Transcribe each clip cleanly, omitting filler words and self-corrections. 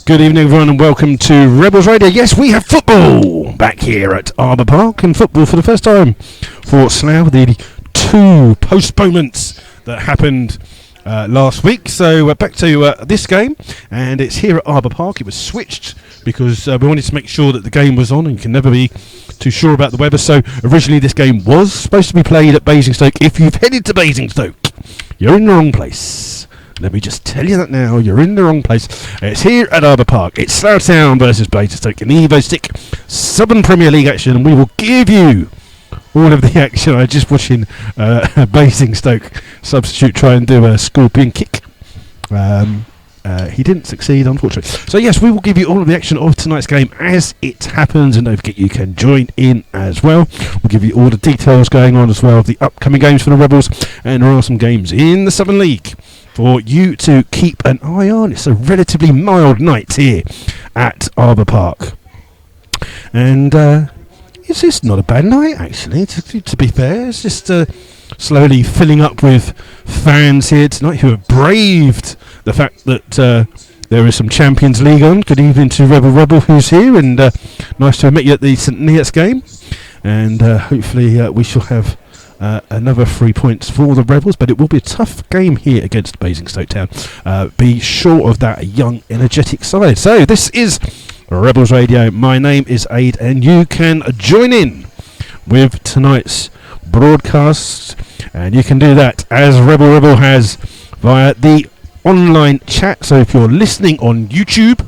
Good evening, everyone, and welcome to Rebels Radio. Yes, we have football back here at Arbour Park, and football for the first time for Slough. The two postponements that happened last week. So back to this game, and it's here at Arbour Park. It was switched because we wanted to make sure that the game was on, and you can never be too sure about the weather. So originally this game was supposed to be played at Basingstoke. If you've headed to Basingstoke, you're in the wrong place. Let me just tell you that now, you're in the wrong place. It's here at Arbour Park. It's Slough Town versus Basingstoke in the Evo-Stick Southern Premier League action, and we will give you all of the action. I was just watching Basingstoke substitute try and do a scorpion kick. He didn't succeed, unfortunately. So yes, we will give you all of the action of tonight's game as it happens, and don't forget you can join in as well. We'll give you all the details going on as well of the upcoming games for the Rebels, and there are some games in the Southern League for you to keep an eye on. It's a relatively mild night here at Arbour Park, and it's just not a bad night actually, to be fair. It's just slowly filling up with fans here tonight who have braved the fact that there is some Champions League on. Good evening to Rebel who's here, and nice to meet you at the St Neots game, and hopefully we shall have another 3 points for the Rebels, but it will be a tough game here against Basingstoke Town. Be sure of that, a young, energetic side. So this is Rebels Radio. My name is Aid, and you can join in with tonight's broadcast, and you can do that as Rebel has via the online chat. So if you're listening on YouTube,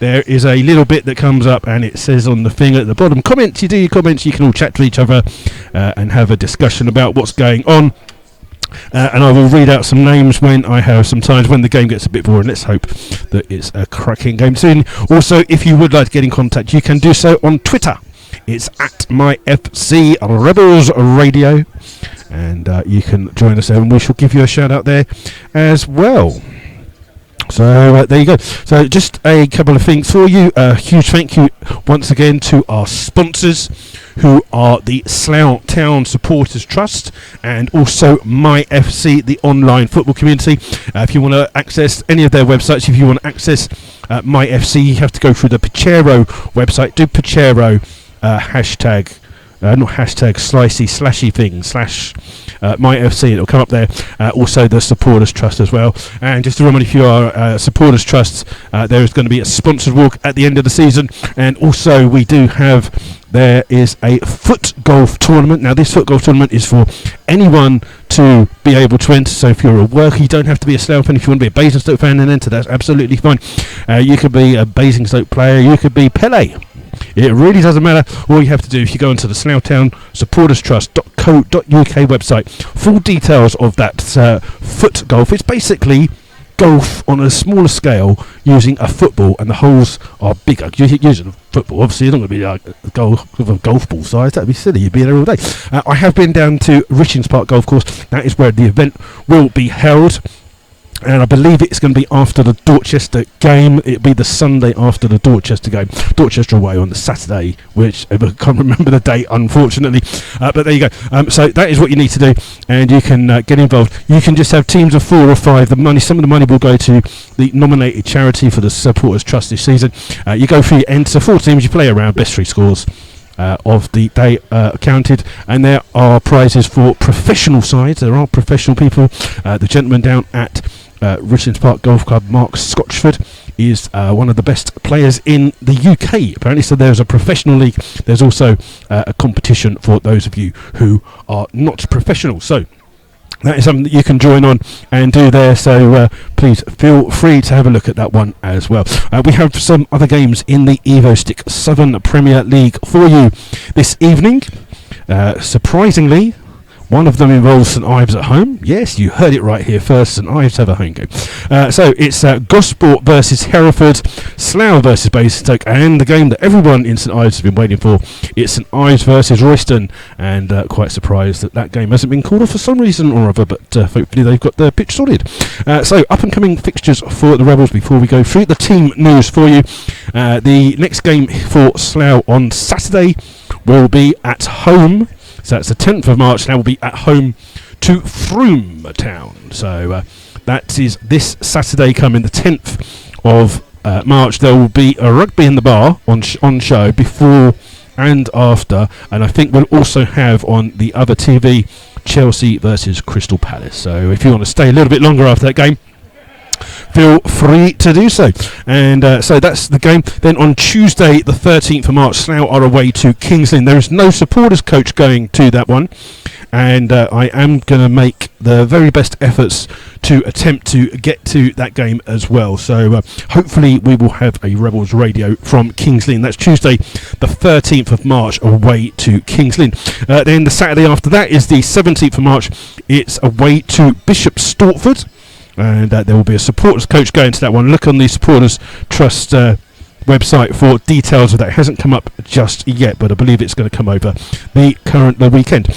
there is a little bit that comes up, and it says on the thing at the bottom, comments. You do your comments, you can all chat to each other and have a discussion about what's going on. And I will read out some names when I have some times when the game gets a bit boring. Let's hope that it's a cracking game soon. Also, if you would like to get in contact, you can do so on Twitter. It's at myFC Rebels Radio, and you can join us there, and we shall give you a shout out there as well. So there you go. So just a couple of things for you. A huge thank you once again to our sponsors, who are the Slough Town Supporters Trust and also MyFC, the online football community. If you want to access any of their websites, if you want to access MyFC, you have to go through the Pachero website. Do Pachero hashtag. Not hashtag slashy thing / MyFC, it'll come up there. Also the Supporters Trust as well. And just to remind you, if you are Supporters Trust, there is going to be a sponsored walk at the end of the season, and also we do have, there is a foot golf tournament. Now this foot golf tournament is for anyone to be able to enter. So if you're a worker, you don't have to be a Slough fan. If you want to be a Basingstoke fan and enter, that's absolutely fine. You could be a Basingstoke player, you could be Pele. It really doesn't matter. All you have to do, if you go onto the Slough Town Supporters Trust.co.uk website, full details of that foot golf. It's basically golf on a smaller scale using a football, and the holes are bigger. Using a football, obviously, you're not going to be a golf ball size. That'd be silly. You'd be there all day. I have been down to Richings Park Golf Course. That is where the event will be held. And I believe it's going to be after the Dorchester game. It'll be the Sunday after the Dorchester game. Dorchester away on the Saturday, which I can't remember the date, unfortunately. But there you go. So that is what you need to do, and you can get involved. You can just have teams of 4 or 5. Some of the money will go to the nominated charity for the Supporters Trust this season. You go through, enter 4 teams. You play around, best 3 scores of the day counted, and there are prizes for professional sides. There are professional people. The gentleman down at Richlands Park Golf Club, Mark Scotchford, is one of the best players in the UK, apparently. So there's a professional league. There's also a competition for those of you who are not professional. So that is something that you can join on and do there. So please feel free to have a look at that one as well. We have some other games in the Evo-Stick Southern Premier League for you this evening. Surprisingly, one of them involves St Ives at home. Yes, you heard it right here first. St Ives have a home game. So it's Gosport versus Hereford, Slough versus Basingstoke, and the game that everyone in St Ives has been waiting for. It's St Ives versus Royston, and quite surprised that game hasn't been called off for some reason or other, but hopefully they've got their pitch sorted. So up and coming fixtures for the Rebels before we go through the team news for you. The next game for Slough on Saturday will be at home. So that's the 10th of March. Now we'll be at home to Frome Town. So that is this Saturday coming, the 10th of March, there will be a rugby in the bar on show before and after, and I think we'll also have on the other TV Chelsea versus Crystal Palace. So if you want to stay a little bit longer after that game, feel free to do so. And so that's the game. Then on Tuesday the 13th of March, Slough are away to Kings Lynn. There is no supporters coach going to that one, and I am going to make the very best efforts to attempt to get to that game as well. So hopefully we will have a Rebels radio from Kings Lynn. That's Tuesday the 13th of March, away to Kings Lynn. Then the Saturday after that is the 17th of March. It's away to Bishop Stortford, and there will be a supporters coach going to that one. Look on the Supporters Trust website for details of that. It hasn't come up just yet, but I believe it's going to come over the weekend.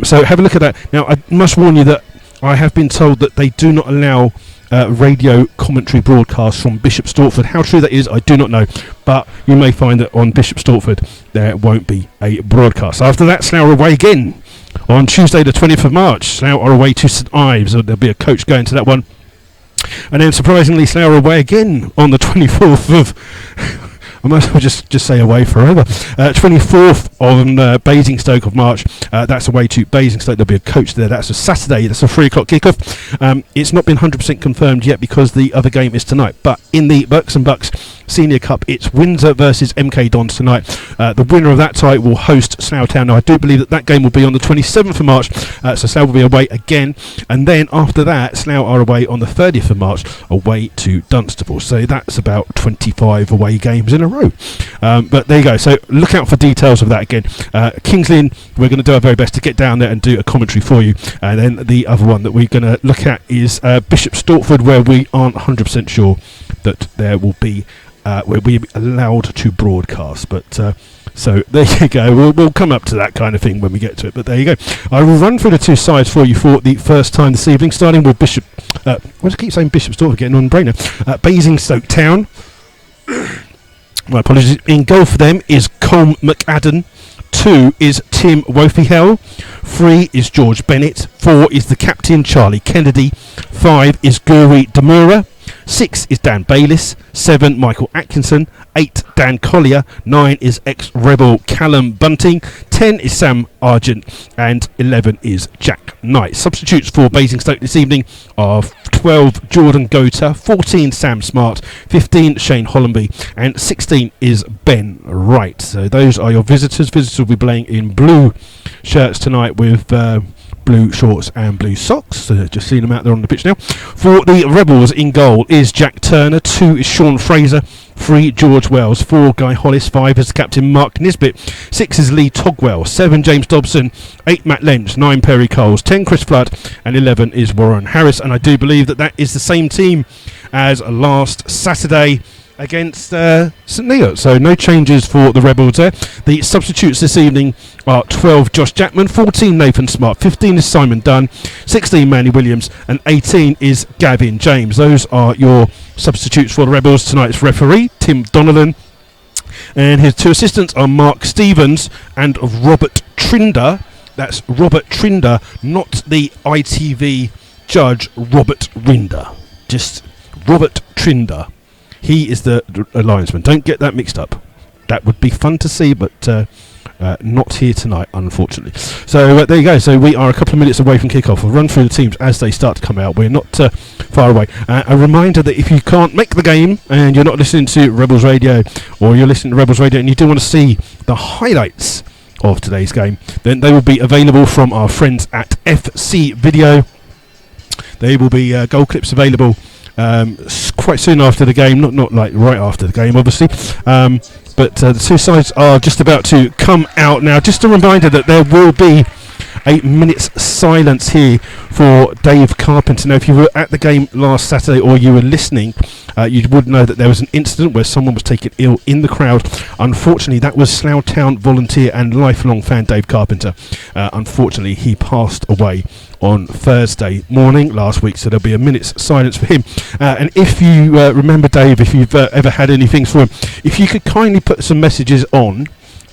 So have a look at that. Now, I must warn you that I have been told that they do not allow radio commentary broadcasts from Bishop Stortford. How true that is, I do not know, but you may find that on Bishop Stortford there won't be a broadcast. After that, Slough are away again on Tuesday the 20th of March. Slough are away to St Ives, so there'll be a coach going to that one. And then surprisingly, Slough are away again on the 24th of I might as well just say away forever. 24th on Basingstoke of March. That's away to Basingstoke. There'll be a coach there. That's a Saturday. That's a 3 o'clock kickoff. It's not been 100% confirmed yet because the other game is tonight. But in the Bucks and Bucks Senior Cup, it's Windsor versus MK Dons tonight. The winner of that tie will host Slough Town. Now, I do believe that game will be on the 27th of March. So Slough will be away again. And then after that, Slough are away on the 30th of March, away to Dunstable. So that's about 25 away games in a row. But there you go. So look out for details of that again. Kings Lynn, we're going to do our very best to get down there and do a commentary for you. And then the other one that we're going to look at is Bishop Stortford, where we aren't 100% sure that there will be we'll be allowed to broadcast. But so there you go. We'll come up to that kind of thing when we get to it. But there you go. I will run through the two sides for you for the first time this evening, starting with Bishop. Why do I keep saying Bishop Stortford? Getting on the brain now. Basingstoke Town. My apologies. In goal for them is Colm McAdden. 2 is Tim Wofiehell. 3 is George Bennett. 4 is the captain Charlie Kennedy. 5 is Guri Demura. 6 is Dan Bayliss. 7 Michael Atkinson. 8 Dan Collier. 9 is ex-rebel Callum Bunting. 10 is Sam Argent, and 11 is Jack Knight. Substitutes for Basingstoke this evening are 12 Jordan Gota, 14 Sam Smart, 15 Shane Hollenby, and 16 is Ben Wright. So those are your visitors. Visitors will be playing in blue shirts tonight with blue shorts and blue socks. So just seeing them out there on the pitch now. For the Rebels, in goal is Jack Turner. 2 is Sean Fraser. 3 George Wells. 4 Guy Hollis. 5 is captain Mark Nisbet. 6 is Lee Togwell. 7 James Dobson. 8 Matt Lynch. 9 Perry Coles. 10 Chris Flood, and 11 is Warren Harris. And I do believe that is the same team as last Saturday against St Neots. So no changes for the Rebels there. The substitutes this evening are 12 Josh Jackman, 14 Nathan Smart, 15 is Simon Dunn, 16 Manny Williams, and 18 is Gavin James. Those are your substitutes for the Rebels. Tonight's referee, Tim Donnellan, and his 2 assistants are Mark Stevens and Robert Trinder. That's Robert Trinder, not the ITV judge Robert Rinder. Just Robert Trinder. He is the linesman. Don't get that mixed up. That would be fun to see, but not here tonight, unfortunately. So there you go. So we are a couple of minutes away from kickoff. We'll run through the teams as they start to come out. We're not far away. A reminder that if you can't make the game and you're not listening to Rebels Radio, or you're listening to Rebels Radio and you do want to see the highlights of today's game, then they will be available from our friends at FC Video. They will be goal clips available quite soon after the game, not like right after the game, obviously. But the two sides are just about to come out now. Just a reminder that there will be a minute's silence here for Dave Carpenter. Now, if you were at the game last Saturday or you were listening, you would know that there was an incident where someone was taken ill in the crowd. Unfortunately, that was Slough Town volunteer and lifelong fan Dave Carpenter. Unfortunately, he passed away on Thursday morning last week, so there'll be a minute's silence for him. And if you remember Dave, if you've ever had anything for him, if you could kindly put some messages on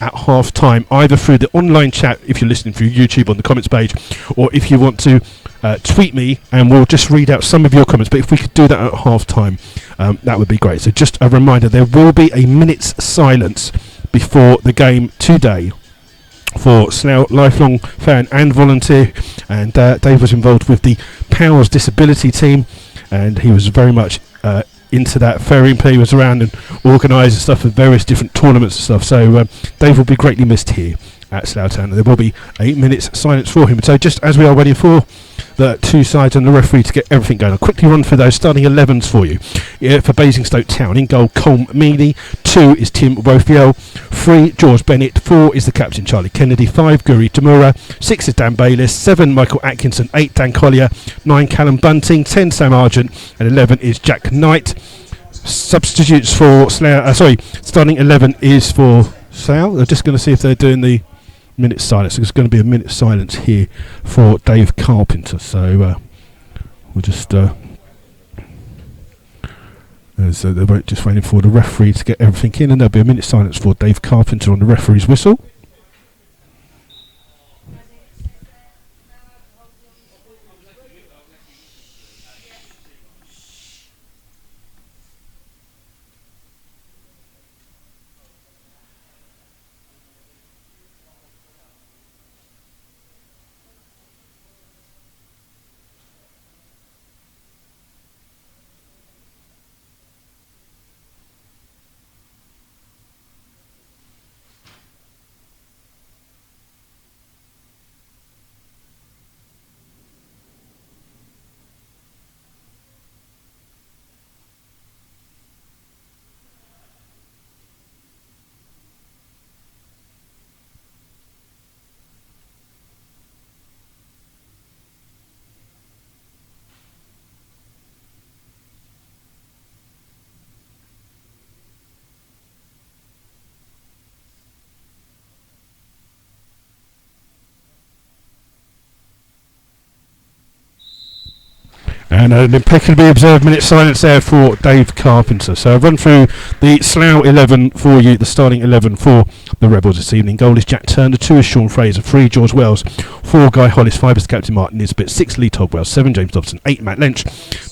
at half time, either through the online chat if you're listening through YouTube on the comments page, or if you want to tweet me and we'll just read out some of your comments. But if we could do that at half time, that would be great. So just a reminder, there will be a minute's silence before the game today for Slough lifelong fan and volunteer, and Dave was involved with the Powers Disability team, and he was very much into that. Ferrying P was around and organised stuff at various different tournaments and stuff, so Dave will be greatly missed here at Slough Town. There will be 8 minutes silence for him. So just as we are waiting for the two sides and the referee to get everything going, I'll quickly run through those starting 11s for you. For Basingstoke Town, in goal Colm Meany, 2 is Tim Wofiel, 3 George Bennett, 4 is the captain Charlie Kennedy, 5 Guri Tamura, 6 is Dan Bayliss, 7 Michael Atkinson, 8 Dan Collier, 9 Callum Bunting, 10 Sam Argent, and 11 is Jack Knight. Substitutes for Slough, starting 11 is for Slough. I'm just going to see if they're doing the minute silence. There's going to be a minute silence here for Dave Carpenter, so we'll just so they're just waiting for the referee to get everything in, and there'll be a minute silence for Dave Carpenter on the referee's whistle. And an impeccably observed minute silence there for Dave Carpenter. So I've run through the Slough 11 for you, the starting 11 for the Rebels this evening. Goal is Jack Turner, 2 is Sean Fraser, 3 George Wells, 4 Guy Hollis, 5 is Captain Martin Nisbet, 6 Lee Togwell, 7 James Dobson, 8 Matt Lynch,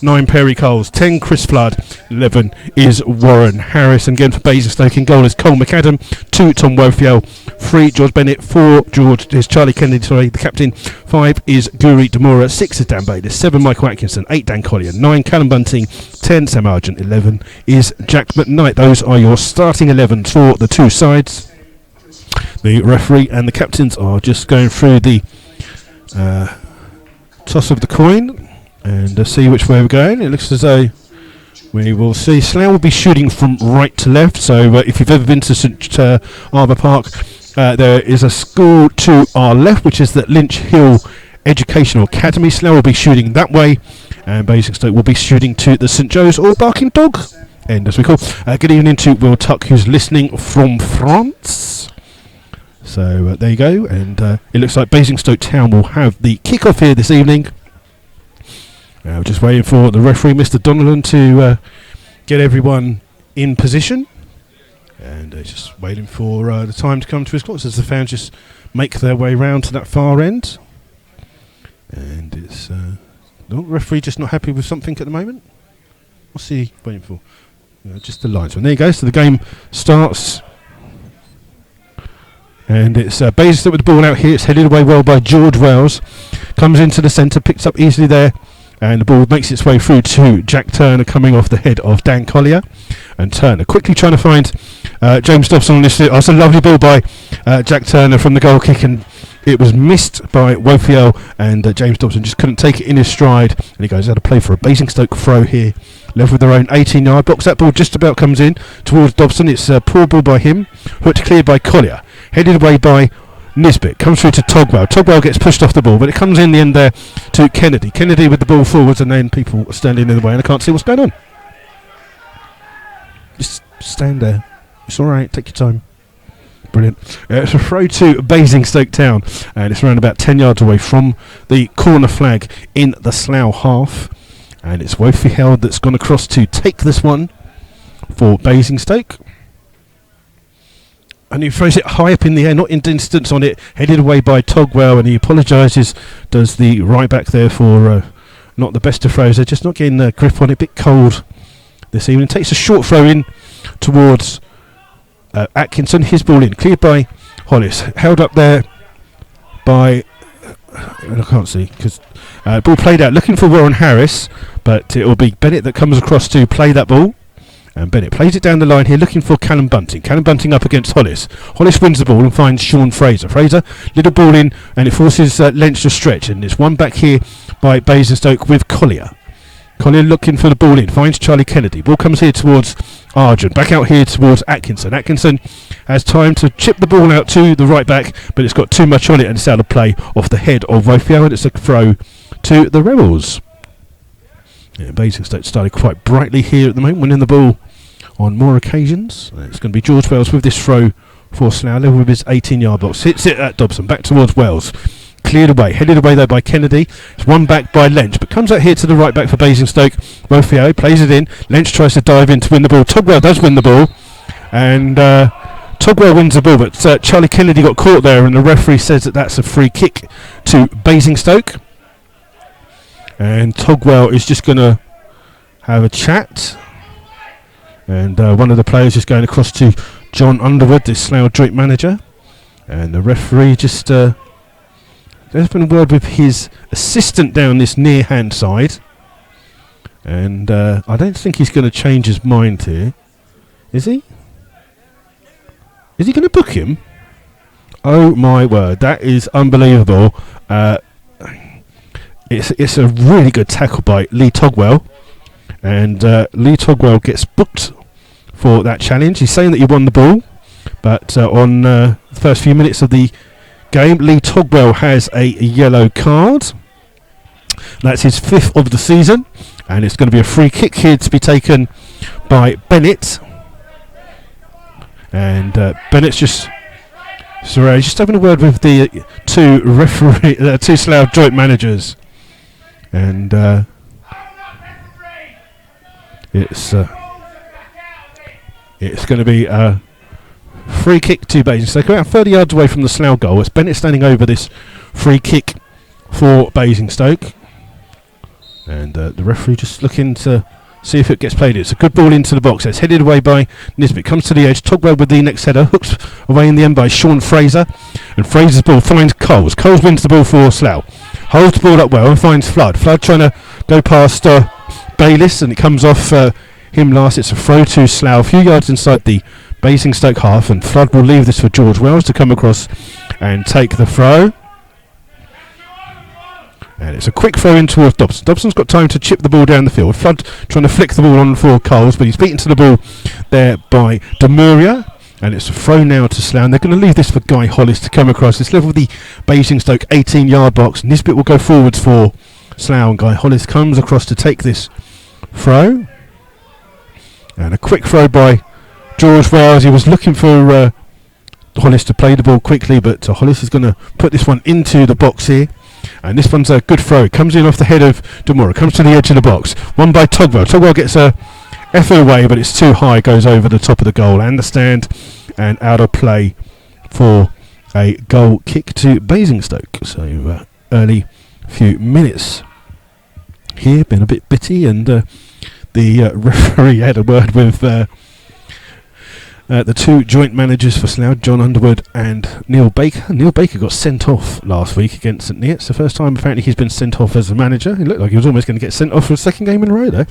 9 Perry Coles, 10 Chris Flood, 11 is Warren Harris. And again for Basingstoke, in goal is Cole McAdam, 2 Tom Wofiel, 3 George Bennett, 4 Charlie Kennedy, the captain, 5 is Guri Demora, 6 is Dan Bayliss, 7 Michael Atkinson, 8 Dan Collier, 9 Callum Bunting, 10 Sam Argent, 11 is Jack McKnight. Those are your starting 11 for the two sides. The referee and the captains are just going through the toss of the coin and see which way we're going. It looks as though we will see Slough will be shooting from right to left. So if you've ever been to St Arbour Park, there is a school to our left, which is the Lynch Hill Educational Academy. Slough will be shooting that way, and Basingstoke will be shooting to the St Joe's or Barking Dog end, as we call. Good evening to Will Tuck, who's listening from France. So there you go, and it looks like Basingstoke Town will have the kick-off here this evening. We're just waiting for the referee, Mr. Donnellan, to get everyone in position, and just waiting for the time to come to his clock as the fans just make their way round to that far end. And it's the referee just not happy with something at the moment. What's he waiting for? Just the lines. And there you go. So the game starts, and it's Basingstoke with the ball out here. It's headed away well by George Wells. Comes into the centre, picks up easily there, and the ball makes its way through to Jack Turner, coming off the head of Dan Collier. And Turner quickly trying to find James Dobson on this. Oh, it's a lovely ball by Jack Turner from the goal kick, and it was missed by Wofiel, and James Dobson just couldn't take it in his stride, and he goes out to play for a Basingstoke throw here, left with their own 18-yard box. That ball just about comes in towards Dobson. It's a poor ball by him, hooked cleared by Collier, headed away by Nisbet, comes through to Togwell. Togwell gets pushed off the ball, but it comes in the end there to Kennedy. Kennedy with the ball forwards, and then people are standing in the way, and I can't see what's going on. Just stand there. It's all right. Take your time. Brilliant. It's a throw to Basingstoke Town, and it's around about 10 yards away from the corner flag in the Slough half, and it's Wofiel that's gone across to take this one for Basingstoke. and he throws it high up in the air, not in distance on it, headed away by Togwell, and he apologises, does the right back there for not the best of throws. They're just not getting a grip on it, a bit cold this evening. Takes a short throw in towards Atkinson, his ball in, cleared by Hollis, held up there by, I can't see, because ball played out, looking for Warren Harris, but it will be Bennett that comes across to play that ball. And Bennett plays it down the line here, looking for Callum Bunting. Callum Bunting up against Hollis. Hollis wins the ball and finds Sean Fraser. Fraser, little ball in, and it forces Lynch to stretch. And it's one back here by Basingstoke with Collier. Collier looking for the ball in, finds Charlie Kennedy. Ball comes here towards Argent. Back out here towards Atkinson. Atkinson has time to chip the ball out to the right back, but it's got too much on it and it's out of play off the head of Rofio, and it's a throw to the Rebels. Yeah, Basingstoke started quite brightly here at the moment, winning the ball on more occasions. It's going to be George Wells with this throw for Slough, level with his 18-yard box. Hits it at Dobson, back towards Wells. Cleared away, headed away though by Kennedy. It's one back by Lynch, but comes out here to the right back for Basingstoke. Rofio plays it in. Lynch tries to dive in to win the ball. Togwell does win the ball, and Togwell wins the ball, but Charlie Kennedy got caught there, and the referee says that that's a free kick to Basingstoke. And Togwell is just going to have a chat. And one of the players is going across to John Underwood, the Slough joint manager. And the referee just... there's been a word with his assistant down this near hand side. And I don't think he's going to change his mind here. Is he? Is he going to book him? Oh my word, that is unbelievable. It's a really good tackle by Lee Togwell, and Lee Togwell gets booked for that challenge. He's saying that he won the ball, but on the first few minutes of the game, Lee Togwell has a yellow card. That's his 5th of the season, and it's going to be a free kick here to be taken by Bennett. And Bennett's just having a word with the two Slough joint managers. And it's going to be a free kick to Basingstoke. About 30 yards away from the Slough goal. It's Bennett standing over this free kick for Basingstoke. And the referee just looking to see if it gets played. It's a good ball into the box. It's headed away by Nisbet. Comes to the edge. Togwell with the next header. Hooks away in the end by Sean Fraser. And Fraser's ball finds Coles. Coles wins the ball for Slough. Holds the ball up well and finds Flood. Flood trying to go past Bayliss, and it comes off him last. It's a throw to Slough, a few yards inside the Basingstoke half, and Flood will leave this for George Wells to come across and take the throw. And it's a quick throw in towards Dobson. Dobson's got time to chip the ball down the field. Flood trying to flick the ball on for Coles, but he's beaten to the ball there by Demuria. And it's a throw now to Slough. They're going to leave this for Guy Hollis to come across. This level of the Basingstoke 18-yard box. Nisbet will go forwards for Slough, and Guy Hollis comes across to take this throw. And a quick throw by George Wells. He was looking for Hollis to play the ball quickly, but Hollis is going to put this one into the box here. And this one's a good throw. It comes in off the head of Demora. Comes to the edge of the box. One by Togwell. Togwell gets a effort away, but it's too high. Goes over the top of the goal and the stand, and out of play for a goal kick to Basingstoke. So early few minutes here, been a bit bitty, and the referee had a word with the two joint managers for Slough, John Underwood and Neil Baker. Neil Baker got sent off last week against St Neots. The first time apparently he's been sent off as a manager. It looked like he was almost going to get sent off for a second game in a row though.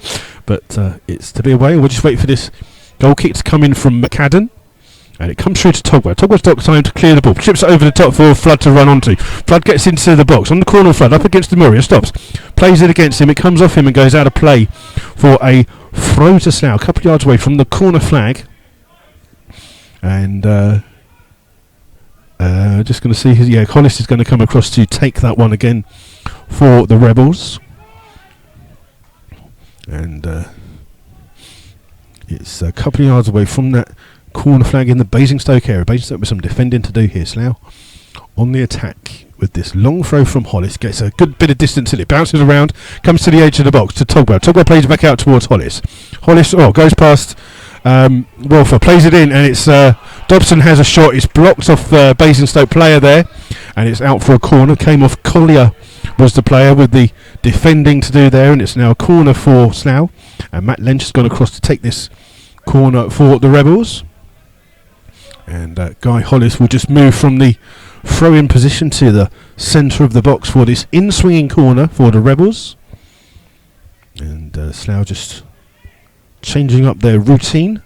But it's to be away. We'll just wait for this goal kick to come in from McAdden. And it comes through to Togwell. Togwell's got time to clear the ball. Chips it over the top for Flood to run onto. Flood gets into the box. On the corner of Flood, up against Demuria. Stops. Plays it against him. It comes off him and goes out of play for a throw to Slough. A couple of yards away from the corner flag. And just going to see Hollis is going to come across to take that one again for the Rebels. And it's a couple of yards away from that corner flag in the Basingstoke area. Basingstoke with some defending to do here. Slough on the attack with this long throw from Hollis. Gets a good bit of distance and it bounces around. Comes to the edge of the box to Togwell. Togwell plays it back out towards Hollis. Hollis goes past Wolfer, plays it in, and it's Dobson has a shot. It's blocked off the Basingstoke player there, and it's out for a corner. Came off Collier was the player with the defending to do there, and it's now a corner for Slough. And Matt Lynch has gone across to take this corner for the Rebels. And Guy Hollis will just move from the throw-in position to the centre of the box for this in-swinging corner for the Rebels. And Slough just changing up their routine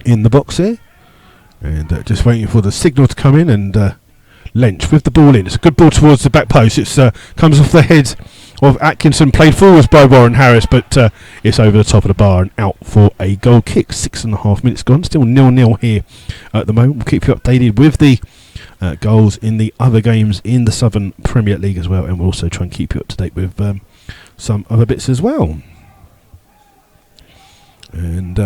in the box here. And just waiting for the signal to come in, and Lynch with the ball in. It's a good ball towards the back post. It comes off the head of Atkinson, played forwards by Warren Harris, but it's over the top of the bar and out for a goal kick. 6.5 minutes gone, still 0-0 here at the moment. We'll keep you updated with the goals in the other games in the Southern Premier League as well, and we'll also try and keep you up to date with some other bits as well. And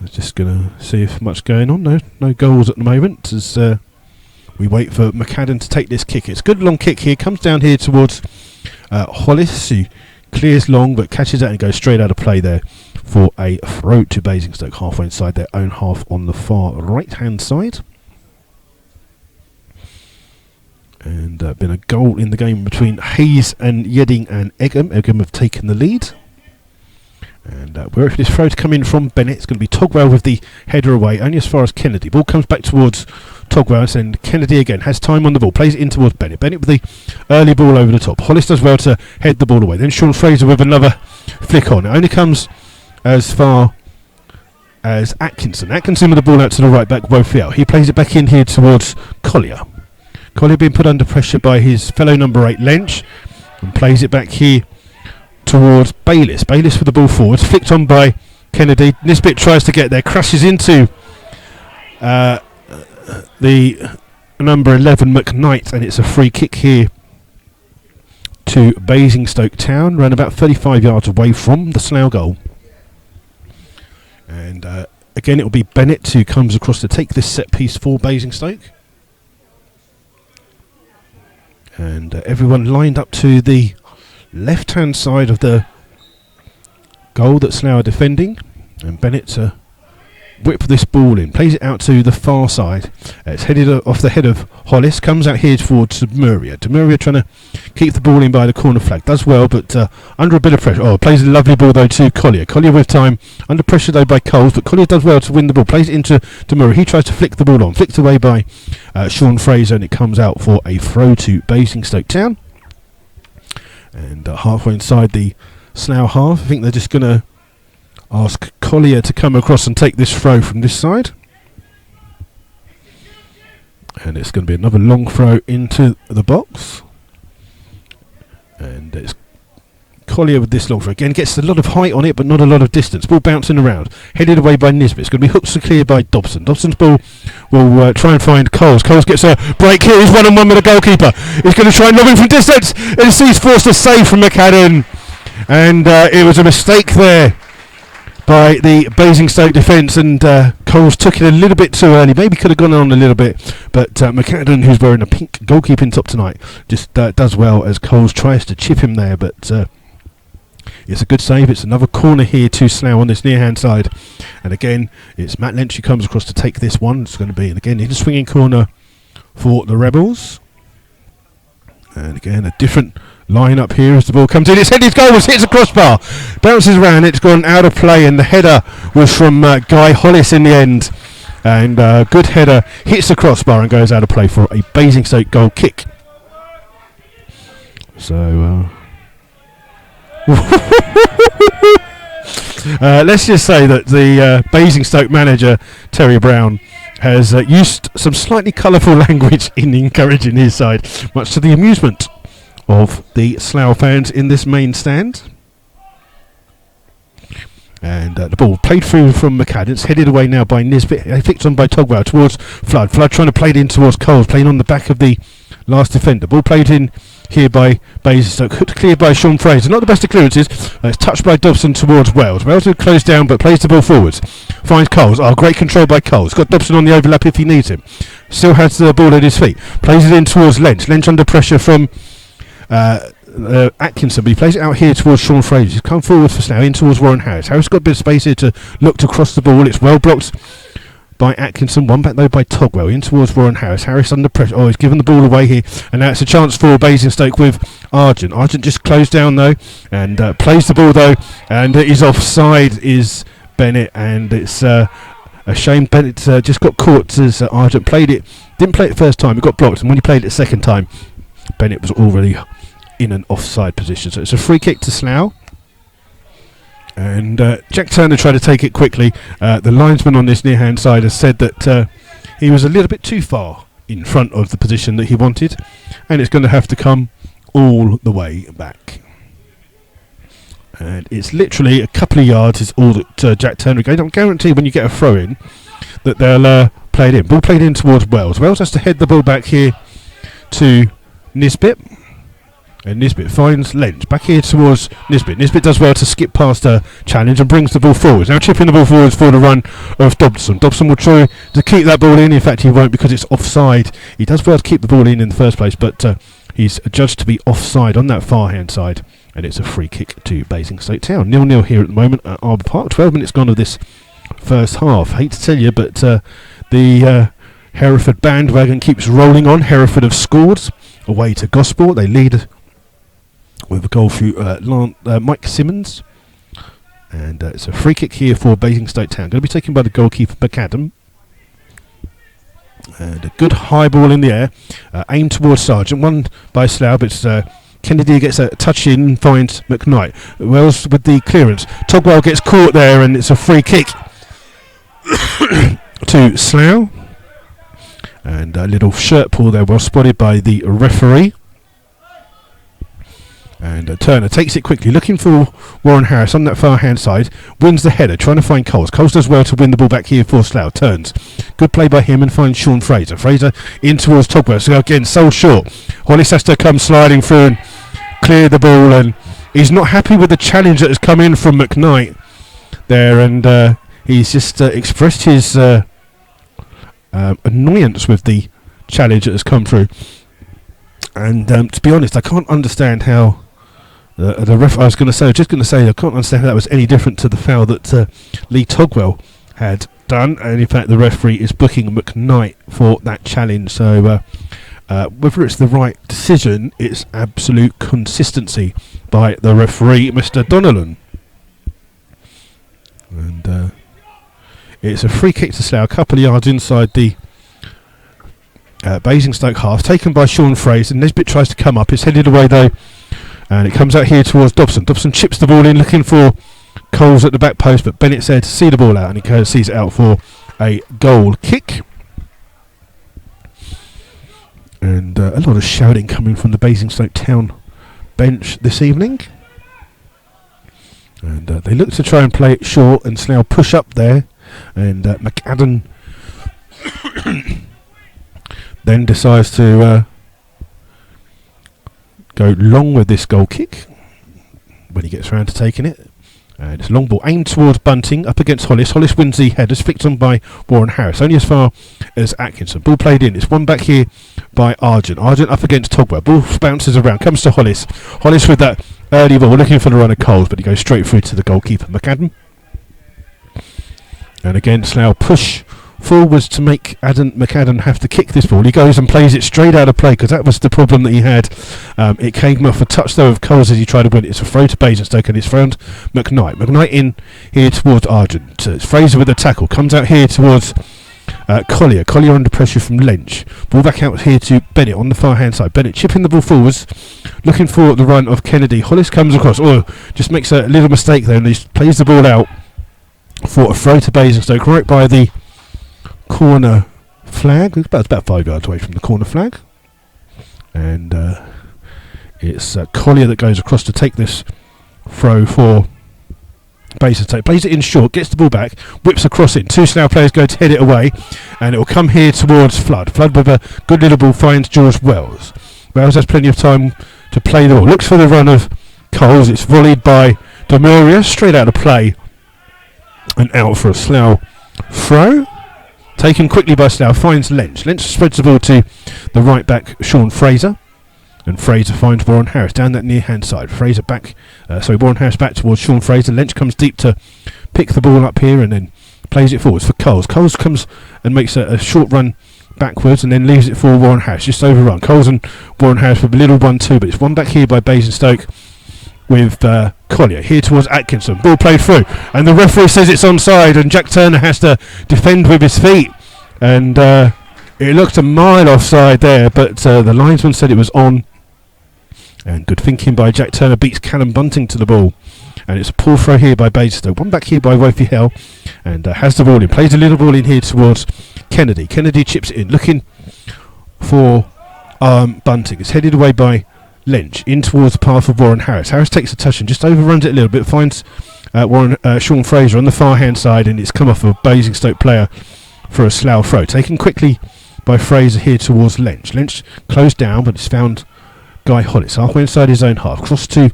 I'm just going to see if much going on. No goals at the moment as we wait for McAdam to take this kick. It's a good long kick here. Comes down here towards Hollis, who clears long but catches it and goes straight out of play there for a throw to Basingstoke, halfway inside their own half on the far right hand side. And been a goal in the game between Hayes and Yedding and Egham. Egham have taken the lead. And where this throw to come in from Bennett, it's going to be Togwell with the header away, only as far as Kennedy. Ball comes back towards Togwell, and Kennedy again has time on the ball, plays it in towards Bennett. Bennett with the early ball over the top. Hollis does well to head the ball away. Then Sean Fraser with another flick on. It only comes as far as Atkinson. Atkinson with the ball out to the right back, Wofield. He plays it back in here towards Collier. Collier being put under pressure by his fellow number 8, Lynch, and plays it back here towards Bayliss. Bayliss with the ball forwards, flicked on by Kennedy. Nisbet tries to get there, crashes into the number 11 McKnight, and it's a free kick here to Basingstoke Town, around about 35 yards away from the Slough goal. And again, it will be Bennett who comes across to take this set piece for Basingstoke. And everyone lined up to the left hand side of the goal that Slough are defending, and Bennett whip this ball in, plays it out to the far side. It's headed off the head of Hollis, comes out here towards Demuria. Demuria trying to keep the ball in by the corner flag, does well, but under a bit of pressure. Plays a lovely ball though to Collier. Collier with time, under pressure though by Coles, but Collier does well to win the ball, plays it into Demuria. He tries to flick the ball on, flicked away by Sean Fraser, and it comes out for a throw to Basingstoke Town. And halfway inside the Slough half, I think they're just going to ask Collier to come across and take this throw from this side. And it's going to be another long throw into the box. And it's Collier with this long throw. Again, gets a lot of height on it, but not a lot of distance. Ball bouncing around. Headed away by Nisbet. It's going to be hooked to clear by Dobson. Dobson's ball will try and find Coles. Coles gets a break here. He's one-on-one with the goalkeeper. He's going to try and lob him from distance. And he's forced a save from McAdam. And it was a mistake there by the Basingstoke defence, and Coles took it a little bit too early. Maybe could have gone on a little bit, but McAdam, who's wearing a pink goalkeeping top tonight, just does well as Coles tries to chip him there, but it's a good save. It's another corner here to Slough on this near hand side, and again it's Matt Lynch who comes across to take this one. It's going to be again in a swinging corner for the Rebels, and again a different line up here as the ball comes in. It's headed goal, hits a crossbar, bounces around, it's gone out of play, and the header was from Guy Hollis in the end, and good header, hits the crossbar and goes out of play for a Basingstoke goal kick. So let's just say that the Basingstoke manager Terry Brown has used some slightly colourful language in encouraging his side, much to the amusement of the Slough fans in this main stand. And the ball played through from McAdam. It's headed away now by Nisbet. Flicked on by Togwell towards Flood. Flood trying to play it in towards Coles, playing on the back of the last defender. Ball played in here by Basingstoke. Cleared by Sean Fraser. Not the best of clearances. It's touched by Dobson towards Wales. Wales will close down but plays the ball forwards. Finds Coles. Great control by Coles. Got Dobson on the overlap if he needs him. Still has the ball at his feet. Plays it in towards Lynch. Lynch under pressure from Atkinson, but he plays it out here towards Sean Fraser. He's come forward for Slough, in towards Warren Harris. Harris got a bit of space here to look to cross the ball. It's well blocked by Atkinson, one back though by Togwell, in towards Warren Harris. Harris under pressure. Oh, he's given the ball away here, and now it's a chance for Basingstoke with Argent. Argent just closed down though, and plays the ball though, and his offside is Bennett, and it's a shame. Bennett just got caught as Argent didn't play it the first time, it got blocked, and when he played it the second time, Bennett was already in an offside position. So it's a free kick to Slough. And Jack Turner tried to take it quickly. The linesman on this near hand side has said that he was a little bit too far in front of the position that he wanted, and it's going to have to come all the way back. And it's literally a couple of yards is all that Jack Turner gained. I guarantee when you get a throw in that they'll play it in. Ball played in towards Wells. Wells has to head the ball back here to Nisbet. And Nisbet finds Lynch back here towards Nisbet. Nisbet does well to skip past a challenge and brings the ball forwards. Now chipping the ball forwards for the run of Dobson. Dobson will try to keep that ball in. In fact, he won't because it's offside. He does well to keep the ball in the first place, but he's judged to be offside on that far hand side. And it's a free kick to Basingstoke Town. 0-0 here at the moment at Arbour Park. 12 minutes gone of this first half. Hate to tell you, but the Hereford bandwagon keeps rolling on. Hereford have scored away to Gosport. They lead with a goal through Mike Simmons, and it's a free kick here for Basingstoke Town. Going to be taken by the goalkeeper McAdam, and a good high ball in the air, aimed towards Sargent, won by Slough, but Kennedy gets a touch in, finds McKnight. Wells with the clearance. Togwell gets caught there, and it's a free kick to Slough, and a little shirt pull there, well spotted by the referee. And Turner takes it quickly, looking for Warren Harris on that far hand side, wins the header, trying to find Coles. Coles does well to win the ball back here for Slough. Turns. Good play by him and finds Sean Fraser. Fraser in towards Togwell. So again, so short. Hollis has to come sliding through and clear the ball, and he's not happy with the challenge that has come in from McKnight there, and he's just expressed his annoyance with the challenge that has come through. And to be honest, I can't understand how the ref. I was going to say, I can't understand how that was any different to the foul that Lee Togwell had done. And in fact, the referee is booking McKnight for that challenge. So whether it's the right decision, it's absolute consistency by the referee, Mr. Donnellan. And it's a free kick to Slough, a couple of yards inside the Basingstoke half, taken by Sean Fraser. Nisbet tries to come up, it's headed away though, and it comes out here towards Dobson. Dobson chips the ball in, looking for Coles at the back post, but Bennett said to see the ball out, and he goes, sees it out for a goal kick. And a lot of shouting coming from the Basingstoke Town bench this evening, and they look to try and play it short, and Slough push up there, and McAdam then decides to go long with this goal kick when he gets around to taking it. And it's a long ball aimed towards Bunting, up against Hollis. Hollis wins the header, flicked on by Warren Harris, only as far as Atkinson. Ball played in, it's one back here by Argent. Argent up against Togwell, ball bounces around, comes to Hollis. Hollis with that early ball, looking for the run of Coles, but he goes straight through to the goalkeeper, McAdam. And again, Slough push forwards to make McAdam have to kick this ball. He goes and plays it straight out of play, because that was the problem that he had. It came off a touch though of Coles as he tried to win it. It's a throw to Basingstoke, and it's found McKnight. McKnight in here towards Argent. It's Fraser with the tackle. Comes out here towards Collier. Collier under pressure from Lynch. Ball back out here to Bennett on the far hand side. Bennett chipping the ball forwards, looking for the run of Kennedy. Hollis comes across. Oh, just makes a little mistake there, and he plays the ball out for a throw to Basingstoke, right by the corner flag. It's about 5 yards away from the corner flag, and it's Collier that goes across to take this throw for Basingstoke. Plays it in short, gets the ball back, whips across it. Two Slough players go to head it away, and it will come here towards Flood. Flood with a good little ball finds George Wells. Wells has plenty of time to play the ball. Looks for the run of Coles. It's volleyed by Demuria, straight out of play and out for a Slough throw. Taken quickly by Slough, finds Lynch. Lynch spreads the ball to the right back, Sean Fraser. And Fraser finds Warren Harris down that near hand side. Fraser back, Warren Harris back towards Sean Fraser. Lynch comes deep to pick the ball up here and then plays it forwards for Coles. Coles comes and makes a short run backwards and then leaves it for Warren Harris, just overrun. Coles and Warren Harris with a little 1-2, but it's one back here by Basingstoke with Collier here towards Atkinson. Ball played through, and the referee says it's onside, and Jack Turner has to defend with his feet, and it looked a mile offside there, but the linesman said it was on, and good thinking by Jack Turner beats Callum Bunting to the ball, and it's a pull throw here by Basingstoke. One back here by Wofi Hell, and has the ball in, plays a little ball in here towards Kennedy. Kennedy chips it in, looking for Bunting. It's headed away by Lynch in towards the path of Warren Harris. Harris takes a touch and just overruns it a little bit, finds Sean Fraser on the far hand side, and it's come off a Basingstoke player for a Slough throw. Taken quickly by Fraser here towards Lynch. Lynch closed down, but it's found Guy Hollis halfway inside his own half. Cross to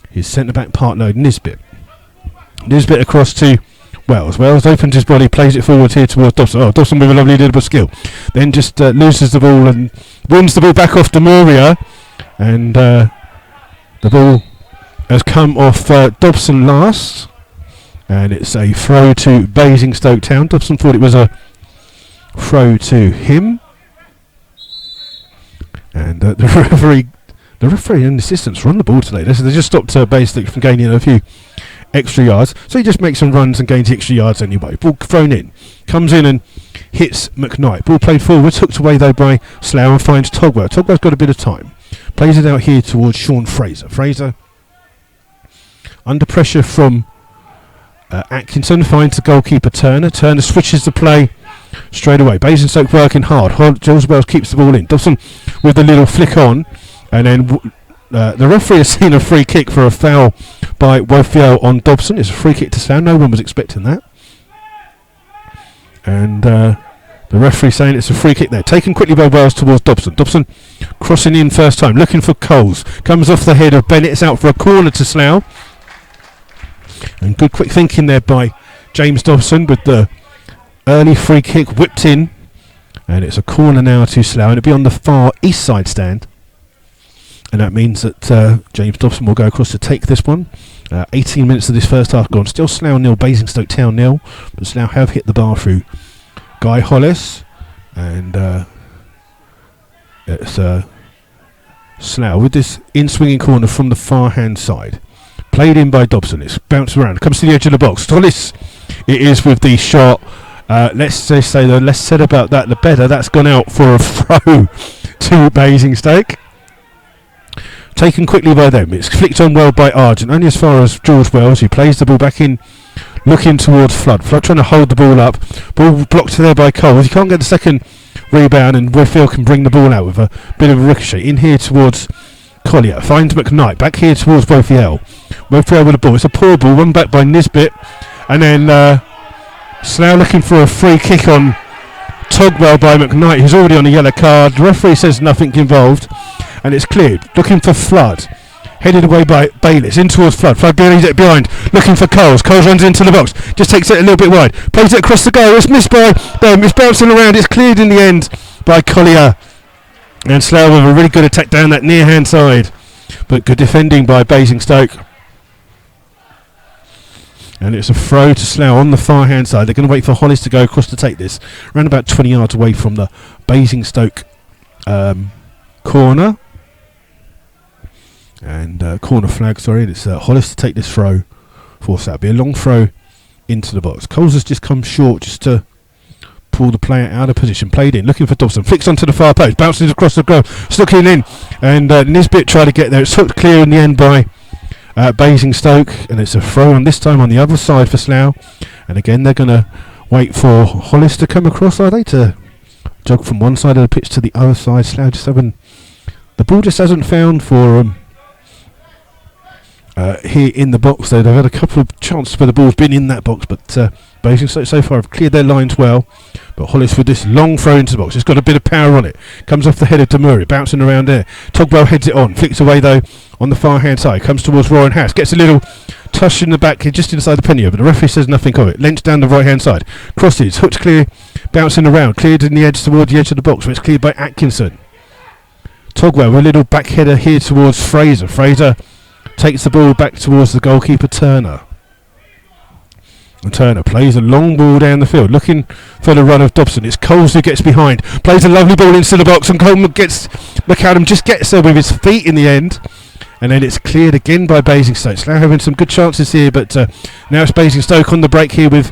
his centre back partner Nisbet. Nisbet across to Wells. Wells opens his body, plays it forward here towards Dobson. Oh, Dobson with a lovely little bit of skill. Then just loses the ball and wins the ball back off Demuria. And the ball has come off Dobson last. And it's a throw to Basingstoke Town. Dobson thought it was a throw to him. And the referee and assistants run the ball today. They just stopped Basingstoke from gaining a few extra yards. So he just makes some runs and gains extra yards anyway. Ball thrown in. Comes in and hits McKnight. Ball played forwards. Hooked away though by Slough and finds Togwell. Togwell's got a bit of time. Plays it out here towards Sean Fraser. Fraser under pressure from Atkinson. Finds the goalkeeper Turner. Turner switches the play straight away. Basingstoke working hard. Jules Wells keeps the ball in. Dobson with a little flick on. And then the referee has seen a free kick for a foul by Wofiel on Dobson. It's a free kick to Slough. No one was expecting that. And the referee saying it's a free kick there. Taken quickly by Wells towards Dobson. Dobson crossing in first time. Looking for Coles. Comes off the head of Bennett. It's out for a corner to Slough. And good quick thinking there by James Dobson with the early free kick whipped in. And it's a corner now to Slough. And it'll be on the far east side stand. And that means that James Dobson will go across to take this one. 18 minutes of this first half gone. Still Slough 0, Basingstoke Town 0. But Slough have hit the bar through Guy Hollis. And it's Slough with this in-swinging corner from the far-hand side. Played in by Dobson. It's bounced around. Comes to the edge of the box. Hollis it is with the shot. Let's just say the less said about that, the better. That's gone out for a throw to Basingstoke. Taken quickly by them. It's flicked on well by Argent, only as far as George Wells, who plays the ball back in, looking towards Flood. Flood trying to hold the ball up. Ball blocked there by Coles. He can't get the second rebound, and Woodfield can bring the ball out with a bit of a ricochet. In here towards Collier. Finds McKnight. Back here towards Wofiel. Wofiel with the ball. It's a poor ball. Run back by Nisbet. And then Slough looking for a free kick on Togwell by McKnight, who's already on a yellow card. The referee says nothing involved. And it's cleared. Looking for Flood. Headed away by Bayliss. In towards Flood. Flood buries it behind. Looking for Coles. Coles runs into the box. Just takes it a little bit wide. Plays it across the goal. It's missed by them. It's bouncing around. It's cleared in the end by Collier. And Slough with a really good attack down that near hand side. But good defending by Basingstoke. And it's a throw to Slough on the far hand side. They're going to wait for Hollis to go across to take this. Around about 20 yards away from the Basingstoke corner. And corner flag, sorry. It's Hollis to take this throw for Slough. Be a long throw into the box. Coles has just come short just to pull the player out of position. Played in, looking for Dobson. Flicks onto the far post. Bounces across the goal. Stuck in. And Nisbet tried to get there. It's hooked clear in the end by Basingstoke. And it's a throw on this time on the other side for Slough. And again, they're going to wait for Hollis to come across, are they? To jog from one side of the pitch to the other side. Slough just haven't... The ball just hasn't found for here in the box. They've had a couple of chances where the ball's been in that box, but Basingstoke so far have cleared their lines well. But Hollis with this long throw into the box. It's got a bit of power on it. Comes off the head of Demuria, bouncing around there. Togwell heads it on. Flicks away though on the far hand side. Comes towards Warren Harris. Gets a little touch in the back just inside the penny, but the referee says nothing of it. Lynch down the right hand side. Crosses. Hooked clear. Bouncing around. Cleared in the edge towards the edge of the box, where it's cleared by Atkinson. Togwell with a little back header here towards Fraser. Fraser takes the ball back towards the goalkeeper Turner. And Turner plays a long ball down the field, looking for the run of Dobson. It's Coles who gets behind, plays a lovely ball into the box, and Coleman gets McAdam, just gets there with his feet in the end, and then it's cleared again by Basingstoke. Slough having some good chances here, but now it's Basingstoke on the break here with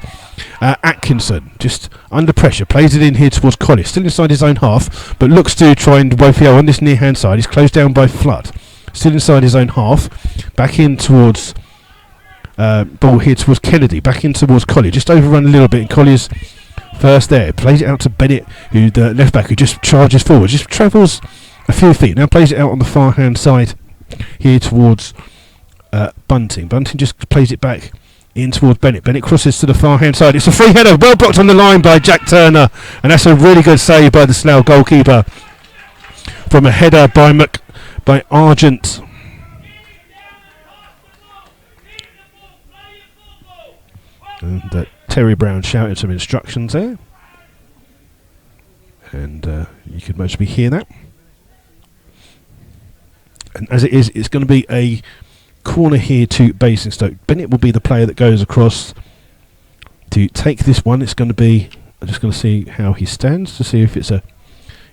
Atkinson, just under pressure, plays it in here towards Collis, still inside his own half, but looks to try and Wofiel on this near hand side. He's closed down by Flood, still inside his own half, back in towards ball here towards Kennedy, back in towards Collier, just overrun a little bit, and Collier's first there, plays it out to Bennett, who the left back, who just charges forward, just travels a few feet, now plays it out on the far hand side here towards Bunting. Bunting just plays it back in towards Bennett. Bennett crosses to the far hand side. It's a free header, well blocked on the line by Jack Turner, and that's a really good save by the Slough goalkeeper from a header by Argent. And Terry Brown shouted some instructions there, and you could mostly hear that. And as it is, it's going to be a corner here to Basingstoke. Bennett will be the player that goes across to take this one. It's going to be, I'm just going to see how he stands to see if it's a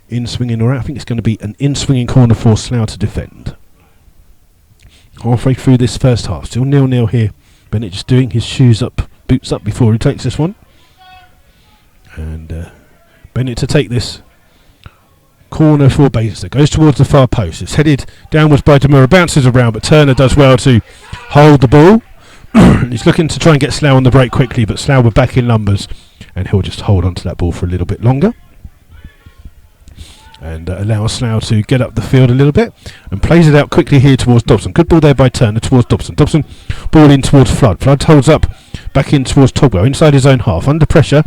in-swinging or out. I think it's going to be an in-swinging corner for Slough to defend. Halfway through this first half, still 0-0 here. Bennett just doing his boots up before he takes this one. And Bennett to take this corner for Basingstoke. Goes towards the far post. It's headed downwards by Demura. Bounces around, but Turner does well to hold the ball. He's looking to try and get Slough on the break quickly, but Slough were back in numbers, and he'll just hold on to that ball for a little bit longer. And allows Slough to get up the field a little bit, and plays it out quickly here towards Dobson. Good ball there by Turner towards Dobson. Dobson ball in towards Flood. Flood holds up back in towards Togwell, inside his own half, under pressure,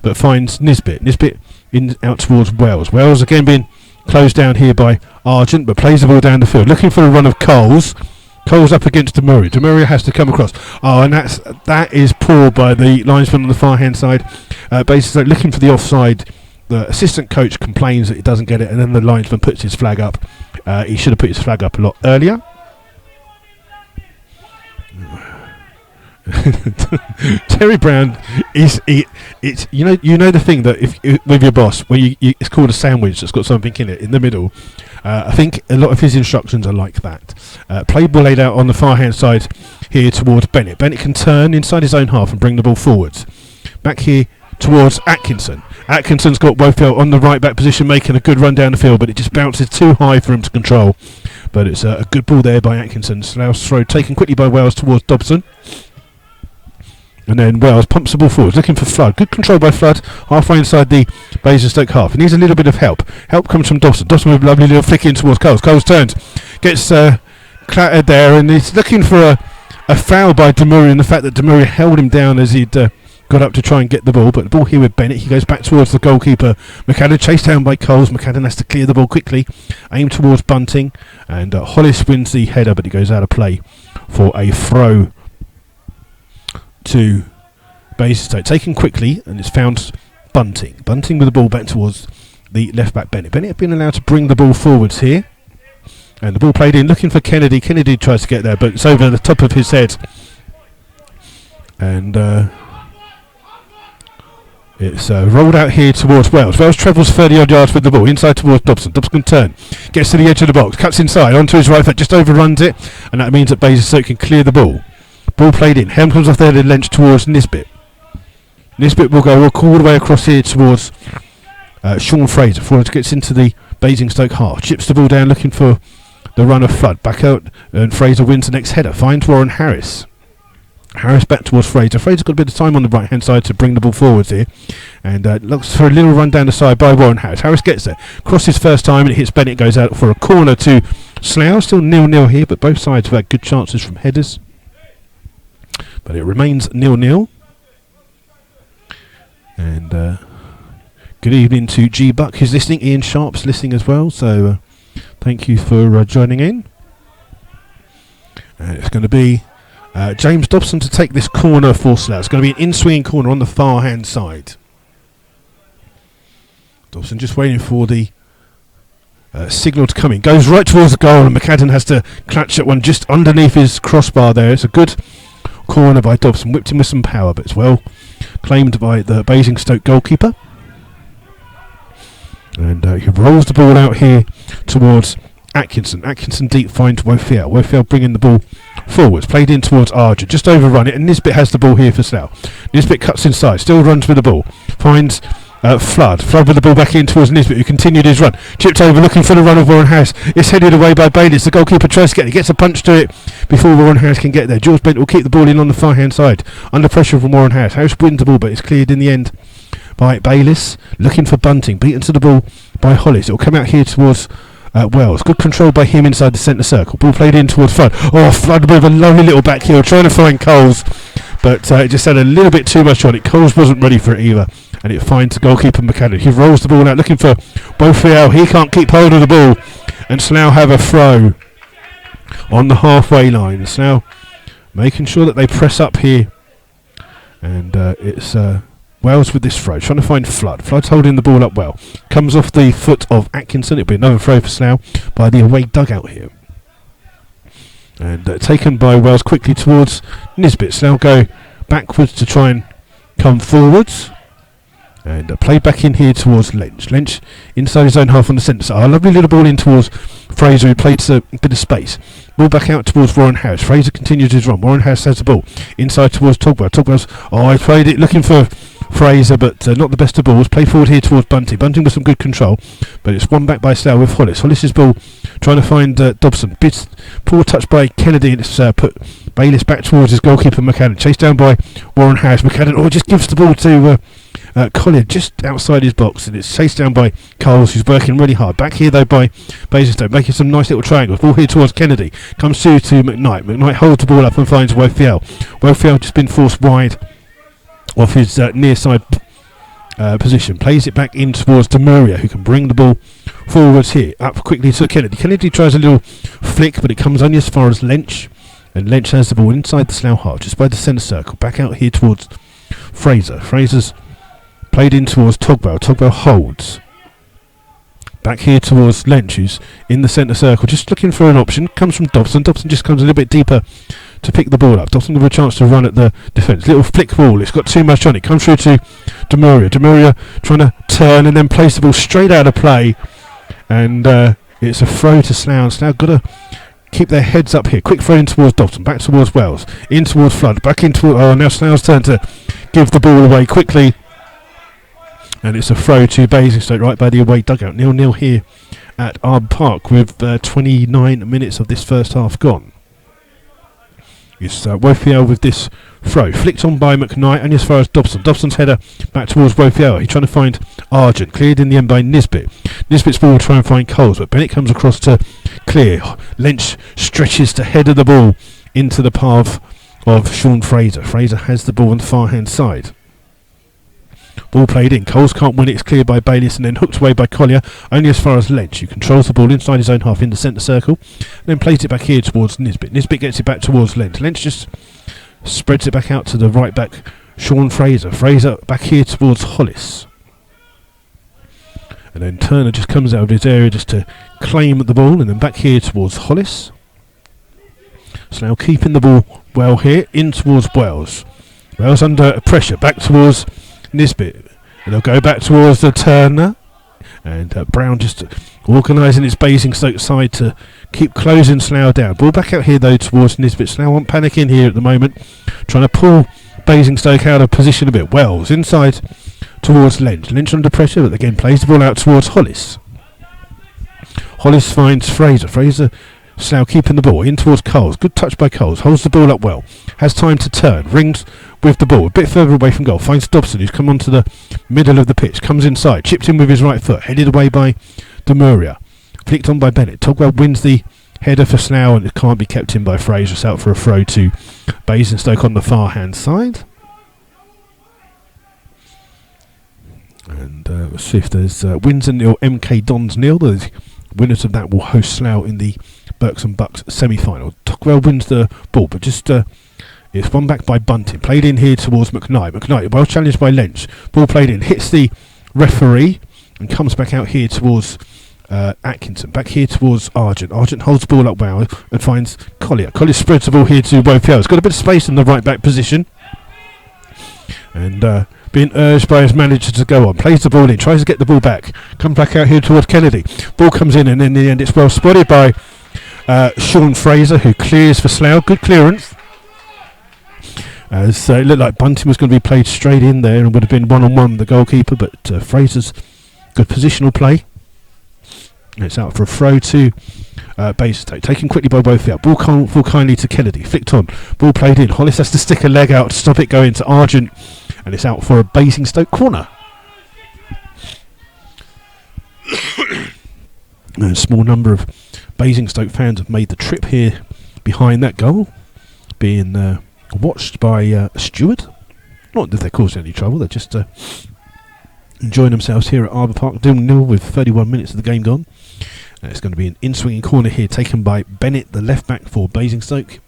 but finds Nisbet. Nisbet in out towards Wells. Wells again being closed down here by Argent, but plays the ball down the field, looking for a run of Coles. Coles up against Demurray. Demurray has to come across. Oh, and that is poor by the linesman on the far hand side. Basically looking for the offside. The assistant coach complains that he doesn't get it, and then the linesman puts his flag up. He should have put his flag up a lot earlier. Terry Brown is it's you know the thing that if with your boss where you it's called a sandwich that's got something in it in the middle. I think a lot of his instructions are like that. Play ball laid out on the far hand side here towards Bennett. Bennett can turn inside his own half and bring the ball forwards. Back here towards Atkinson. Atkinson's got Wofield on the right back position, making a good run down the field, but it just bounces too high for him to control. But it's a good ball there by Atkinson. Slough's throw taken quickly by Wells towards Dobson. And then Wells pumps the ball forward, looking for Flood. Good control by Flood, halfway inside the Basingstoke half. He needs a little bit of help. Help comes from Dobson. Dobson with a lovely little flick in towards Coles. Coles turns, gets clattered there, and he's looking for a foul by Demurray, and the fact that Demurray held him down as he'd got up to try and get the ball. But the ball here with Bennett. He goes back towards the goalkeeper. McAdam chased down by Coles. McAdam has to clear the ball quickly. Aim towards Bunting. And Hollis wins the header, but he goes out of play for a throw to Basingstoke. Taken quickly, and it's found Bunting. Bunting with the ball back towards the left back Bennett. Bennett being allowed to bring the ball forwards here. And the ball played in, looking for Kennedy. Kennedy tries to get there, but it's over the top of his head. And it's rolled out here towards Wells. Wells travels 30-odd yards with the ball, inside towards Dobson. Dobson can turn, gets to the edge of the box, cuts inside, onto his right foot, just overruns it, and that means that Basingstoke can clear the ball. Ball played in. Helm comes off there and Lynch towards Nisbet. Nisbet will go all the way across here towards Sean Fraser. Fraser gets into the Basingstoke half. Chips the ball down looking for the run of Flood. Back out, and Fraser wins the next header. Finds Warren Harris. Harris back towards Fraser. Fraser's got a bit of time on the right hand side to bring the ball forwards here. And looks for a little run down the side by Warren Harris. Harris gets there. Crosses first time and it hits Bennett. Goes out for a corner to Slough. Still 0-0 here, but both sides have had good chances from headers. But it remains 0-0. And good evening to G Buck who's listening. Ian Sharp's listening as well. So thank you for joining in. And it's going to be James Dobson to take this corner for Slough. It's going to be an in-swinging corner on the far hand side. Dobson just waiting for the signal to come in. Goes right towards the goal, and McAdam has to clutch at one just underneath his crossbar there. It's a good corner by Dobson, whipped him with some power, but it's well claimed by the Basingstoke goalkeeper. And he rolls the ball out here towards Atkinson. Atkinson deep finds Wofield. Wofield bringing the ball forwards. Played in towards Archer. Just overrun it. And Nisbet has the ball here for Slough. Nisbet cuts inside. Still runs with the ball. Finds Flood. Flood with the ball back in towards Nisbet, who continued his run. Chipped over looking for the run of Warren House. It's headed away by Bayliss. The goalkeeper tries to get it. He gets a punch to it before Warren House can get there. George Bent will keep the ball in on the far hand side. Under pressure from Warren House. House wins the ball, but it's cleared in the end by Bayliss, looking for Bunting, beaten to the ball by Hollis. It will come out here towards Wells. Good control by him inside the centre circle. Ball played in towards Flood. Oh, Flood with a lovely little back heel, trying to find Coles, but it just had a little bit too much on it. Coles wasn't ready for it either, and it finds the goalkeeper McCannon. He rolls the ball out, looking for Wofield. He can't keep hold of the ball, and Slough have a throw on the halfway line. Slough making sure that they press up here, and it's Wells with this throw, trying to find Flood. Flood's holding the ball up well. Comes off the foot of Atkinson. It'll be another throw for Slough by the away dugout here. And taken by Wells quickly towards Nisbet. Slough go backwards to try and come forwards. And played back in here towards Lynch. Lynch inside his own half on the centre side. A lovely little ball in towards Fraser, who played a bit of space. Ball back out towards Warren House. Fraser continues his run. Warren House has the ball inside towards Togwell. Togwell's, he played it looking for Fraser, but not the best of balls. Play forward here towards Bunting. Bunting with some good control, but it's won back by Slough with Hollis. Hollis's ball trying to find Dobson. Poor touch by Kennedy, and it's put Bayliss back towards his goalkeeper McCannon. Chased down by Warren House. McCannon just gives the ball to Collier just outside his box, and it's chased down by Coles, who's working really hard. Back here though by Basingstoke, making some nice little triangles. Ball here towards Kennedy. Comes through to McKnight. McKnight holds the ball up and finds Wofield. Wofield just been forced wide off his near side position. Plays it back in towards Demuria, who can bring the ball forwards here. Up quickly to Kennedy. Kennedy tries a little flick, but it comes only as far as Lynch. And Lynch has the ball inside the Slough half, just by the centre circle. Back out here towards Fraser. Fraser's played in towards Togwell. Togwell holds. Back here towards Lynch, who's in the centre circle, just looking for an option. Comes from Dobson. Dobson just comes a little bit deeper to pick the ball up. Dobson with a chance to run at the defence. Little flick ball. It's got too much on it. Comes through to Demuria. Demuria trying to turn and then place the ball straight out of play. And it's a throw to Slough. Slough got to keep their heads up here. Quick throw in towards Dobson. Back towards Wells. In towards Flood. Back in towards... now Slough's turn to give the ball away quickly. And it's a throw to Basingstoke right by the away dugout. 0-0 here at Arbour Park with 29 minutes of this first half gone. It's Wofield with this throw. Flicked on by McKnight and as far as Dobson. Dobson's header back towards Wofield. He's trying to find Argent. Cleared in the end by Nisbet. Nisbet's ball will try and find Coles, but Bennett comes across to clear. Lynch stretches to header the ball into the path of Sean Fraser. Fraser has the ball on the far hand side. Ball played in. Coles can't win it. It's cleared by Bayliss and then hooked away by Collier. Only as far as Lynch, who controls the ball inside his own half in the centre circle. And then plays it back here towards Nisbet. Nisbet gets it back towards Lynch. Lynch just spreads it back out to the right back, Sean Fraser. Fraser back here towards Hollis. And then Turner just comes out of his area just to claim the ball. And then back here towards Hollis. So now keeping the ball well here. In towards Wells. Wells under pressure. Back towards Nisbet, and they'll go back towards the Turner, and Brown just organising his Basingstoke side to keep closing Slough down. Ball back out here though towards Nisbet. Slough aren't panicking here at the moment, trying to pull Basingstoke out of position a bit. Wells inside towards Lynch. Lynch under pressure, but again plays the ball out towards Hollis. Hollis finds Fraser. Fraser, Slough keeping the ball in towards Coles. Good touch by Coles. Holds the ball up well. Has time to turn. Rings with the ball a bit further away from goal. Finds Dobson, who's come onto the middle of the pitch. Comes inside. Chipped in with his right foot. Headed away by Demuria. Flicked on by Bennett. Togwell wins the header for Slough, and it can't be kept in by Fraser. It's out for a throw to Basingstoke on the far hand side. And let's see if there's Windsor nil, MK Dons nil. The winners of that will host Slough in the Berks and Bucks semi-final. Togwell wins the ball, but just it's won back by Bunting. Played in here towards McKnight. McKnight well challenged by Lynch. Ball played in, hits the referee, and comes back out here towards Atkinson back here towards Argent. Argent holds the ball up well and finds Collier. Collier spreads the ball here to Wofield. He's got a bit of space in the right back position. And being urged by his manager to go on. Plays the ball in, tries to get the ball back. Comes back out here towards Kennedy. Ball comes in, and in the end it's well spotted by Sean Fraser, who clears for Slough. Good clearance. As it looked like Bunting was going to be played straight in there and would have been one-on-one with the goalkeeper, but Fraser's good positional play. And it's out for a throw to Basingstoke. Taken quickly by Wofield. Ball kindly to Kennedy. Flicked on. Ball played in. Hollis has to stick a leg out to stop it going to Argent. And it's out for a Basingstoke corner. A small number of Basingstoke fans have made the trip here behind that goal, being watched by a steward. Not that they're causing any trouble, they're just enjoying themselves here at Arbour Park, 0-0 with 31 minutes of the game gone. It's going to be an in-swinging corner here taken by Bennett, the left back for Basingstoke.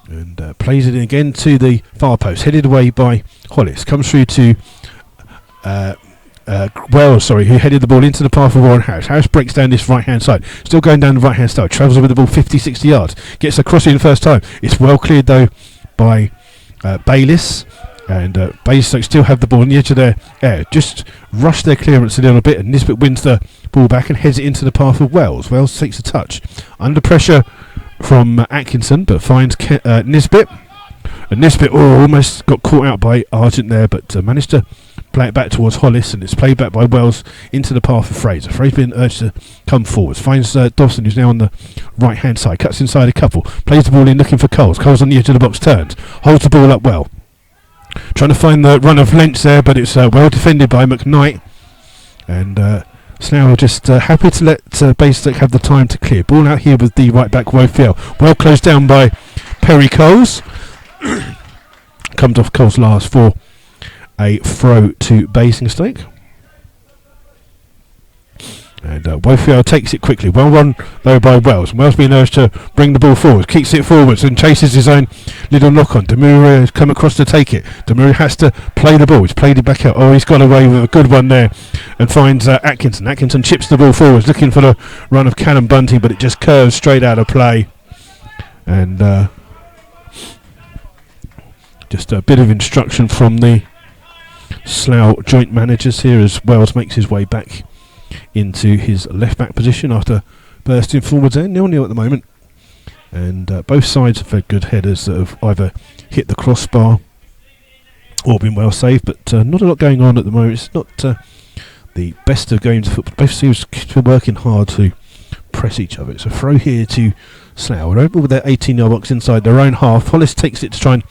And plays it in again to the far post, headed away by Hollis. Comes through to Wells, who headed the ball into the path of Warren Harris. Harris breaks down this right-hand side. Still going down the right-hand side. Travels with the ball 50-60 yards. Gets across it in the first time. It's well cleared, though, by Bayliss. And Basingstoke still have the ball on the edge of their area. Just rush their clearance a little bit, and Nisbet wins the ball back and heads it into the path of Wells. Wells takes a touch. Under pressure from Atkinson, but finds Nisbet. And Nisbet almost got caught out by Argent there, but managed to play it back towards Hollis, and it's played back by Wells into the path of Fraser. Fraser being urged to come forwards. Finds Dobson, who's now on the right-hand side. Cuts inside a couple. Plays the ball in, looking for Coles. Coles on the edge of the box, turns. Holds the ball up well. Trying to find the run of length there, but it's well defended by McKnight. And Slough are just happy to let Basingstoke have the time to clear. Ball out here with the right back Wofield. Well closed down by Perry Coles. Comes off Coles last for a throw to Basingstoke. And Wofield takes it quickly. Well run though by Wells. Wells being urged to bring the ball forward. Kicks it forwards and chases his own little knock on. Demuri has come across to take it. Demuri has to play the ball. He's played it back out. He's got away with a good one there. And finds Atkinson. Atkinson chips the ball forwards, looking for the run of Callum Bunting, but it just curves straight out of play. And just a bit of instruction from the Slough joint managers here as Wells makes his way back into his left back position after bursting forwards there. 0-0 at the moment, and both sides have had good headers that have either hit the crossbar or been well saved, but not a lot going on at the moment. It's not the best of games of football. Both teams are working hard to press each other. It's a throw here to Slough. We're over with their 18-yard box inside their own half. Hollis takes it to try and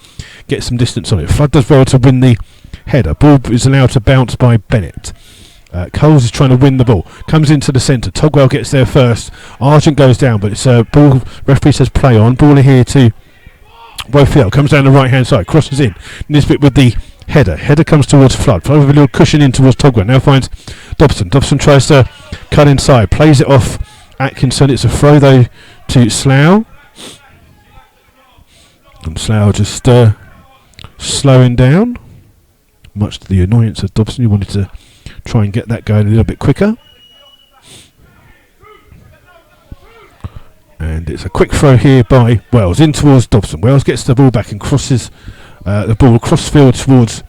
get some distance on it. Flood does well to win the header. Ball is allowed to bounce by Bennett. Coles is trying to win the ball. Comes into the centre. Togwell gets there first. Argent goes down, but it's a ball. Referee says play on. Ball here to Wofield. Comes down the right hand side. Crosses in. Nisbet with the header. Header comes towards Flood. Flood with a little cushion in towards Togwell. Now finds Dobson. Dobson tries to cut inside. Plays it off Atkinson. It's a throw though to Slough. And Slough just slowing down, much to the annoyance of Dobson, who wanted to try and get that going a little bit quicker. And it's a quick throw here by Wells in towards Dobson. Wells gets the ball back and crosses the ball across field towards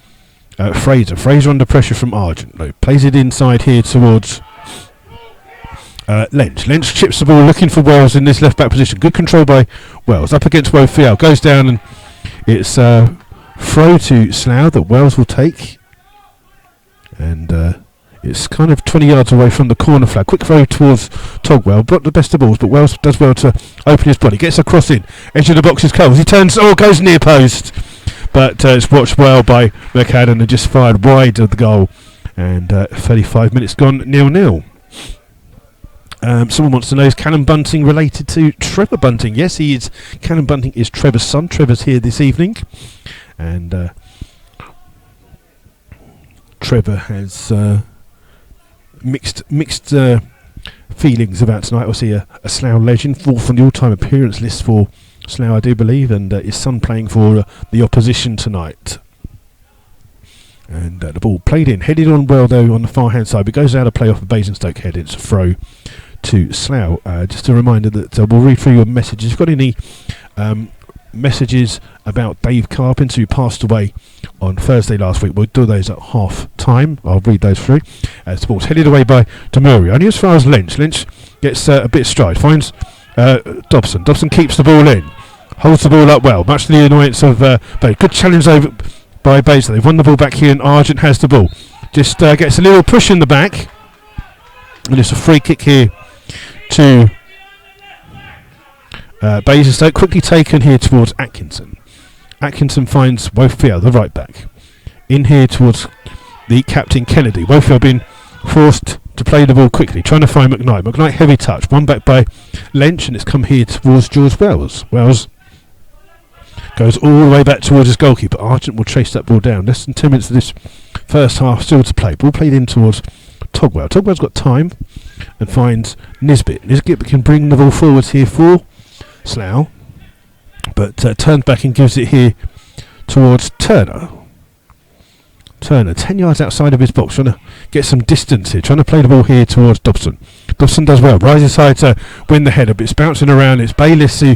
Fraser. Fraser under pressure from Argent. No, plays it inside here towards Lynch. Lynch chips the ball looking for Wells in this left back position. Good control by Wells. Up against Wofield. Goes down, and it's a throw to Slough that Wells will take. And it's kind of 20 yards away from the corner flag. Quick throw towards Togwell. Brought the best of balls, but Wells does well to open his body. Gets a cross in. Edge of the box is Coles. He turns. Goes near post. But it's watched well by McAdam and just fired wide of the goal. And 35 minutes gone, 0-0. Someone wants to know, is Callum Bunting related to Trevor Bunting? Yes, he is. Callum Bunting is Trevor's son. Trevor's here this evening. And Trevor has mixed feelings about tonight. Obviously a Slough legend, fourth on the all-time appearance list for Slough, I do believe, and his son playing for the opposition tonight. And the ball played in, headed on well though on the far hand side, but goes out of play off of Basingstoke head. It's a throw to Slough. Just a reminder that we'll read through your messages. If you've got any messages about Dave Carpenter, who passed away on Thursday last week, we'll do those at half time. I'll read those through. The ball's headed away by Demuria, only as far as Lynch. Lynch gets a bit stride, finds Dobson. Dobson keeps the ball in, holds the ball up well, much to the annoyance of Bay. Good challenge over by Baser. They've won the ball back here, and Argent has the ball. Just gets a little push in the back, and it's a free kick here to Basingstoke. Quickly taken here towards Atkinson. Atkinson finds Wofield, the right back, in here towards the captain Kennedy. Wofield being forced to play the ball quickly, trying to find McKnight. McKnight heavy touch, one back by Lynch, and it's come here towards George Wells. Wells goes all the way back towards his goalkeeper. Argent will chase that ball down. Less than 10 minutes of this first half still to play. Ball played in towards Togwell. Togwell's got time and finds Nisbet. Nisbet can bring the ball forwards here for Slough, but turns back and gives it here towards Turner. Turner, 10 yards outside of his box, trying to get some distance here, trying to play the ball here towards Dobson. Dobson does well, rises high to win the header, but it's bouncing around. It's Bayliss who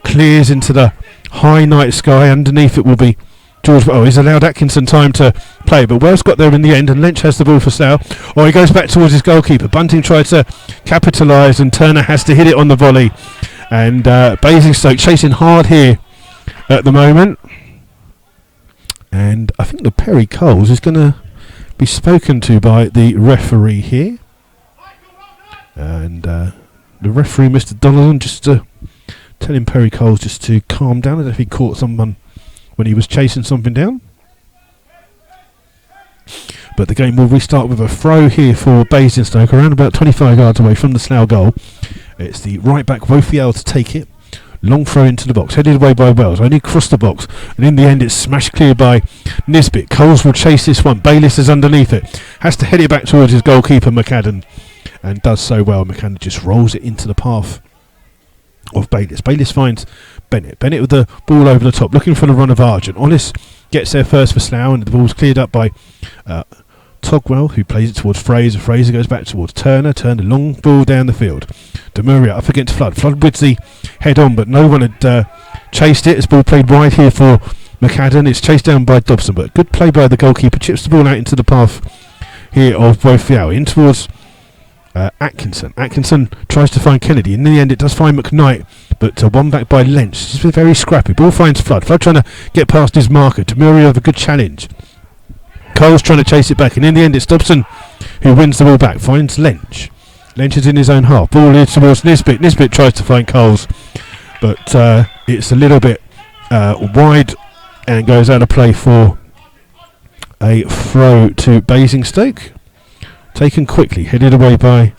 clears into the high night sky. Underneath it will be George. Oh, he's allowed Atkinson time to play, but Wells got there in the end, and Lynch has the ball for Slough. He goes back towards his goalkeeper. Bunting tried to capitalise, and Turner has to hit it on the volley. And Basingstoke chasing hard here at the moment. And I think the Perry Coles is going to be spoken to by the referee here. And the referee, Mr. Donovan, just telling Perry Coles just to calm down. I don't know if he caught someone when he was chasing something down. But the game will restart with a throw here for Basingstoke, around about 25 yards away from the Slough goal. It's the right back Wofield to take it. Long throw into the box, headed away by Wells, only crossed the box, and in the end it's smashed clear by Nisbet. Coles will chase this one. Bayliss is underneath it, has to head it back towards his goalkeeper McAdam, and does so well. McAdam just rolls it into the path of Bayliss. Bayliss finds Bennett. Bennett with the ball over the top, looking for the run of Argent. Honest gets there first for Slough, and the ball's cleared up by Togwell, who plays it towards Fraser. Fraser goes back towards Turner. Turner, long ball down the field. Demuria up against Flood. Flood with the head on, but no one had chased it. This ball played wide here for McAdam. It's chased down by Dobson, but good play by the goalkeeper. Chips the ball out into the path here of Wofield, in towards Atkinson. Atkinson tries to find Kennedy. In the end, it does find McKnight, but one back by Lynch. It's very scrappy. Ball finds Flood. Flood trying to get past his marker. Demuria with a good challenge. Cole's trying to chase it back, and in the end it's Dobson who wins the ball back, finds Lynch. Lynch is in his own half. Ball is towards Nisbet. Nisbet tries to find Coles, but it's a little bit wide and goes out of play for a throw to Basingstoke. Taken quickly, headed away by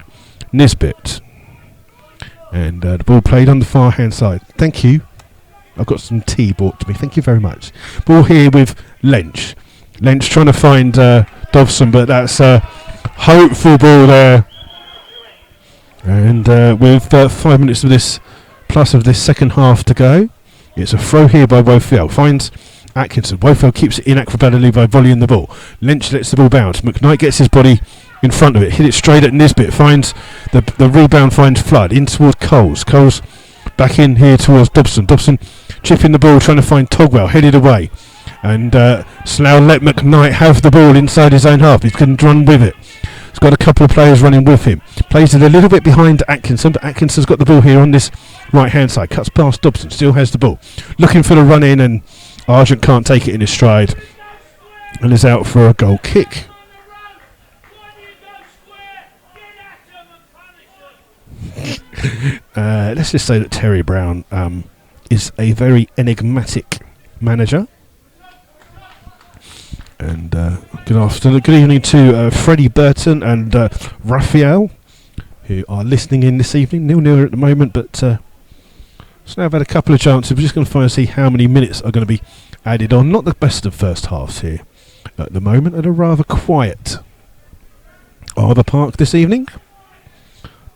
Nisbet. And the ball played on the far hand side. Thank you. I've got some tea brought to me. Thank you very much. Ball here with Lynch. Lynch trying to find Dobson, but that's a hopeful ball there. And with 5 minutes of this plus of this second half to go, it's a throw here by Wofield. Finds Atkinson. Wofield keeps it in acrobatically by volleying the ball. Lynch lets the ball bounce. McKnight gets his body in front of it. Hit it straight at Nisbet. Finds the rebound. Finds Flood in towards Coles. Coles back in here towards Dobson. Dobson chipping the ball, trying to find Togwell. Headed away. And Slough let McKnight have the ball inside his own half. He's going to run with it. He's got a couple of players running with him. Plays it a little bit behind Atkinson, but Atkinson's got the ball here on this right hand side. Cuts past Dobson, still has the ball. Looking for the run in, and Argent can't take it in his stride and is out for a goal kick. Let's just say that Terry Brown is a very enigmatic manager. And good afternoon, good evening to Freddie Burton and Raphael, who are listening in this evening. 0-0 at the moment, but so now I've had a couple of chances. We're just going to find and see how many minutes are going to be added on. Not the best of first halves here at the moment, and a rather quiet Arbour Park this evening.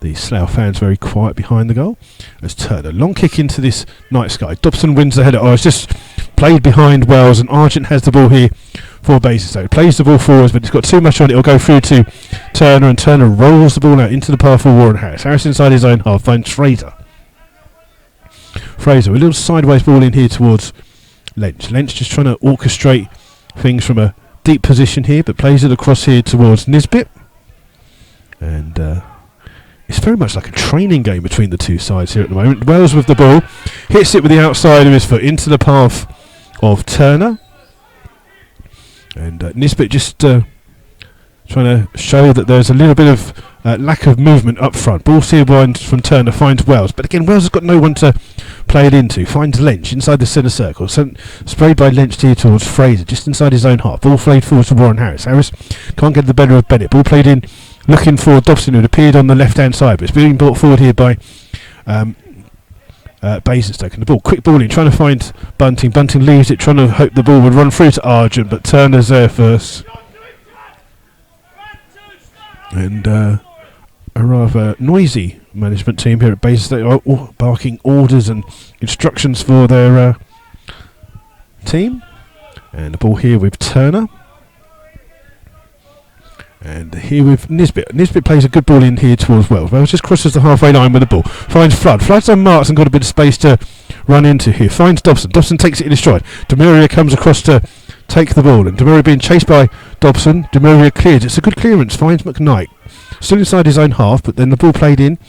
The Slough fans very quiet behind the goal. As Turner, long kick into this night sky. Dobson wins the header. It's just played behind Wells, and Argent has the ball here for Basingstoke. Plays the ball forwards, but it's got too much on it. It'll go through to Turner, and Turner rolls the ball out into the path for Warren Harris. Harris inside his own half finds Fraser. Fraser, a little sideways ball in here towards Lynch. Lynch just trying to orchestrate things from a deep position here, but plays it across here towards Nisbet. And it's very much like a training game between the two sides here at the moment. Wells with the ball, hits it with the outside of his foot into the path of Turner. And Nisbet just trying to show that there's a little bit of lack of movement up front. Ball here from Turner, finds Wells. But again, Wells has got no one to play it into. Finds Lynch inside the centre circle. Sprayed by Lynch here towards Fraser, just inside his own half. Ball played forward to Warren Harris. Harris can't get the better of Bennett. Ball played in, looking for Dobson, who had appeared on the left-hand side. But it's being brought forward here by Basingstoke. And the ball, quick ball in, trying to find Bunting. Bunting leaves it, trying to hope the ball would run through to Argent, but Turner's there first. And a rather noisy management team here at Basingstoke, barking orders and instructions for their team. And the ball here with Turner. And here with Nisbet. Nisbet plays a good ball in here towards Wells. Wells just crosses the halfway line with the ball. Finds Flood. Flood's unmarked and got a bit of space to run into here. Finds Dobson. Dobson takes it in his stride. Demuria comes across to take the ball. And Demuria being chased by Dobson. Demuria clears. It's a good clearance. Finds McKnight. Still inside his own half, but then the ball played in.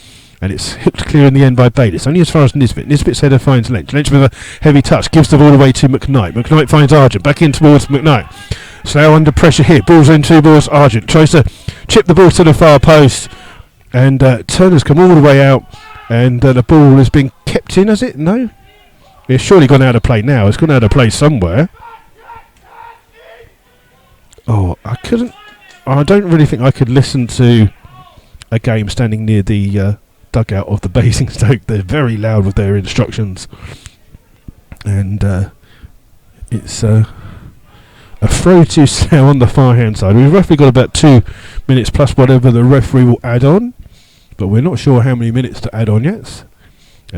And it's hooked clear in the end by Bayliss. Only as far as Nisbet. Nisbet's header finds Lynch. Lynch with a heavy touch. Gives the ball away to McKnight. McKnight finds Argent. Back in towards McKnight. Slough under pressure here. Ball's in towards Argent. Tries to chip the ball to the far post. And Turner's come all the way out. And the ball has been kept in, has it? No? It's surely gone out of play now. It's gone out of play somewhere. Oh, I don't really think I could listen to a game standing near the dugout of the Basingstoke. They're very loud with their instructions. And it's a throw to Slough on the far hand side. We've roughly got about 2 minutes plus whatever the referee will add on, but we're not sure how many minutes to add on yet.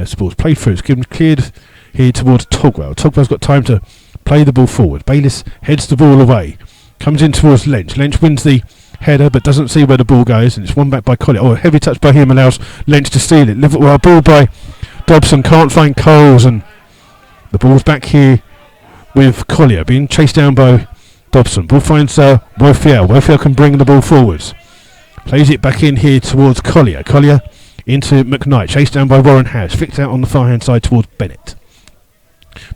Sports played through. It's cleared here towards Togwell. Togwell's got time to play the ball forward. Bayliss heads the ball away. Comes in towards Lynch. Lynch wins the header but doesn't see where the ball goes, and it's won back by Collier. Oh, a heavy touch by him allows Lynch to steal it. Ball by Dobson, can't find Coles, and the ball's back here with Collier being chased down by Dobson. Ball finds Wofiel. Wofiel can bring the ball forwards. Plays it back in here towards Collier. Collier into McKnight. Chased down by Warren Harris. Flicked out on the far hand side towards Bennett.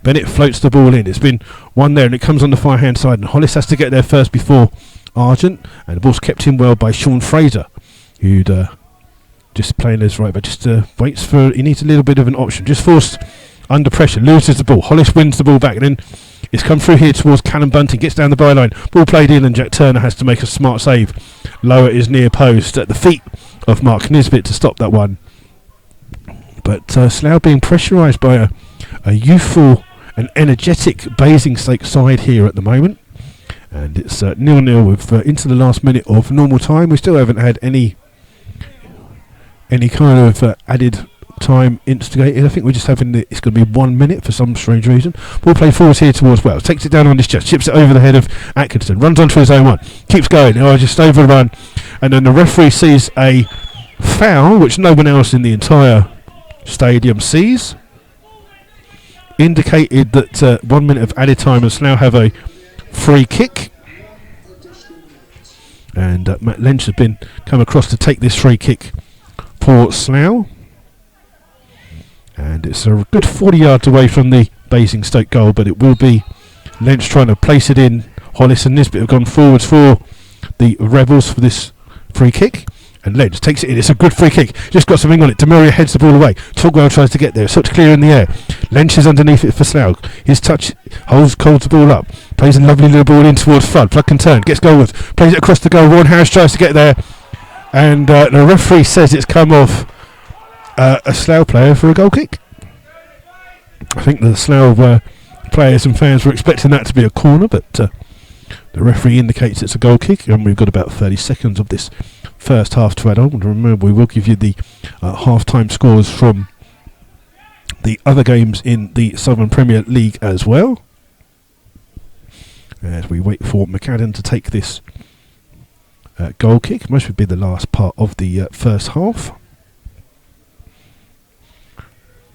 Bennett floats the ball in. It's been one there and it comes on the far hand side, and Hollis has to get there first before Argent, and the ball's kept in well by Sean Fraser, who'd just playing as right, but just waits for, he needs a little bit of an option. Just forced under pressure, loses the ball. Hollis wins the ball back, and then it's come through here towards Callum Bunting, gets down the byline. Ball played in, and Jack Turner has to make a smart save. Lower his near post at the feet of Mark Nisbet to stop that one. But Slough being pressurised by a youthful and energetic Basingstoke side here at the moment. And it's 0-0 with into the last minute of normal time. We still haven't had any kind of added time instigated. I think we're just having it's going to be 1 minute for some strange reason. Ball played forward here towards Wells. Takes it down on his chest. Chips it over the head of Atkinson. Runs onto his own one. Keeps going. Oh, just overrun. And then the referee sees a foul, which no one else in the entire stadium sees. Indicated that 1 minute of added time, and Slough have a free kick. And Matt Lynch has been come across to take this free kick for Slough. And it's a good 40 yards away from the Basingstoke goal, but it will be Lynch trying to place it in. Hollis and Nisbet have gone forwards for the Rebels for this free kick. And Lynch takes it in. It's a good free kick. Just got something on it. Demuria heads the ball away. Togwell tries to get there. Such clear in the air. Lynch is underneath it for Slough. His touch holds the ball up. Plays a lovely little ball in towards Flood. Flood can turn. Gets goalwards. Plays it across the goal. Warren Harris tries to get there. And the referee says it's come off a Slough player for a goal kick. I think the Slough players and fans were expecting that to be a corner, but the referee indicates it's a goal kick, and we've got about 30 seconds of this first half to add on. And remember, we will give you the half-time scores from the other games in the Southern Premier League as well. as we wait for McAdam to take this goal kick. Most would be the last part of the first half,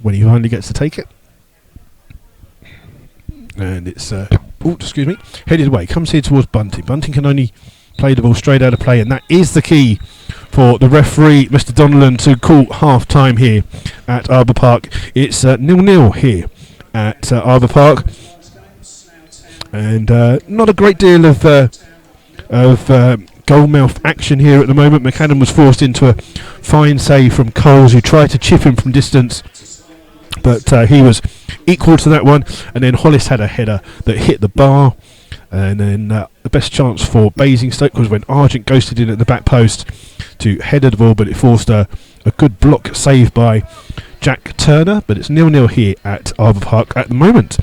when he finally gets to take it. And it's headed away, comes here towards Bunting. Bunting can only play the ball straight out of play, and that is the key for the referee, Mr. Donnellan, to call half time here at Arbour Park. It's 0-0 here at Arbour Park, and not a great deal of goalmouth action here at the moment. McAdam was forced into a fine save from Coles, who tried to chip him from distance, but he was equal to that one. And then Hollis had a header that hit the bar, and then the best chance for Basingstoke was when Argent ghosted in at the back post to header the ball, but it forced a good block save by Jack Turner. But it's 0-0 here at Arbour Park at the moment.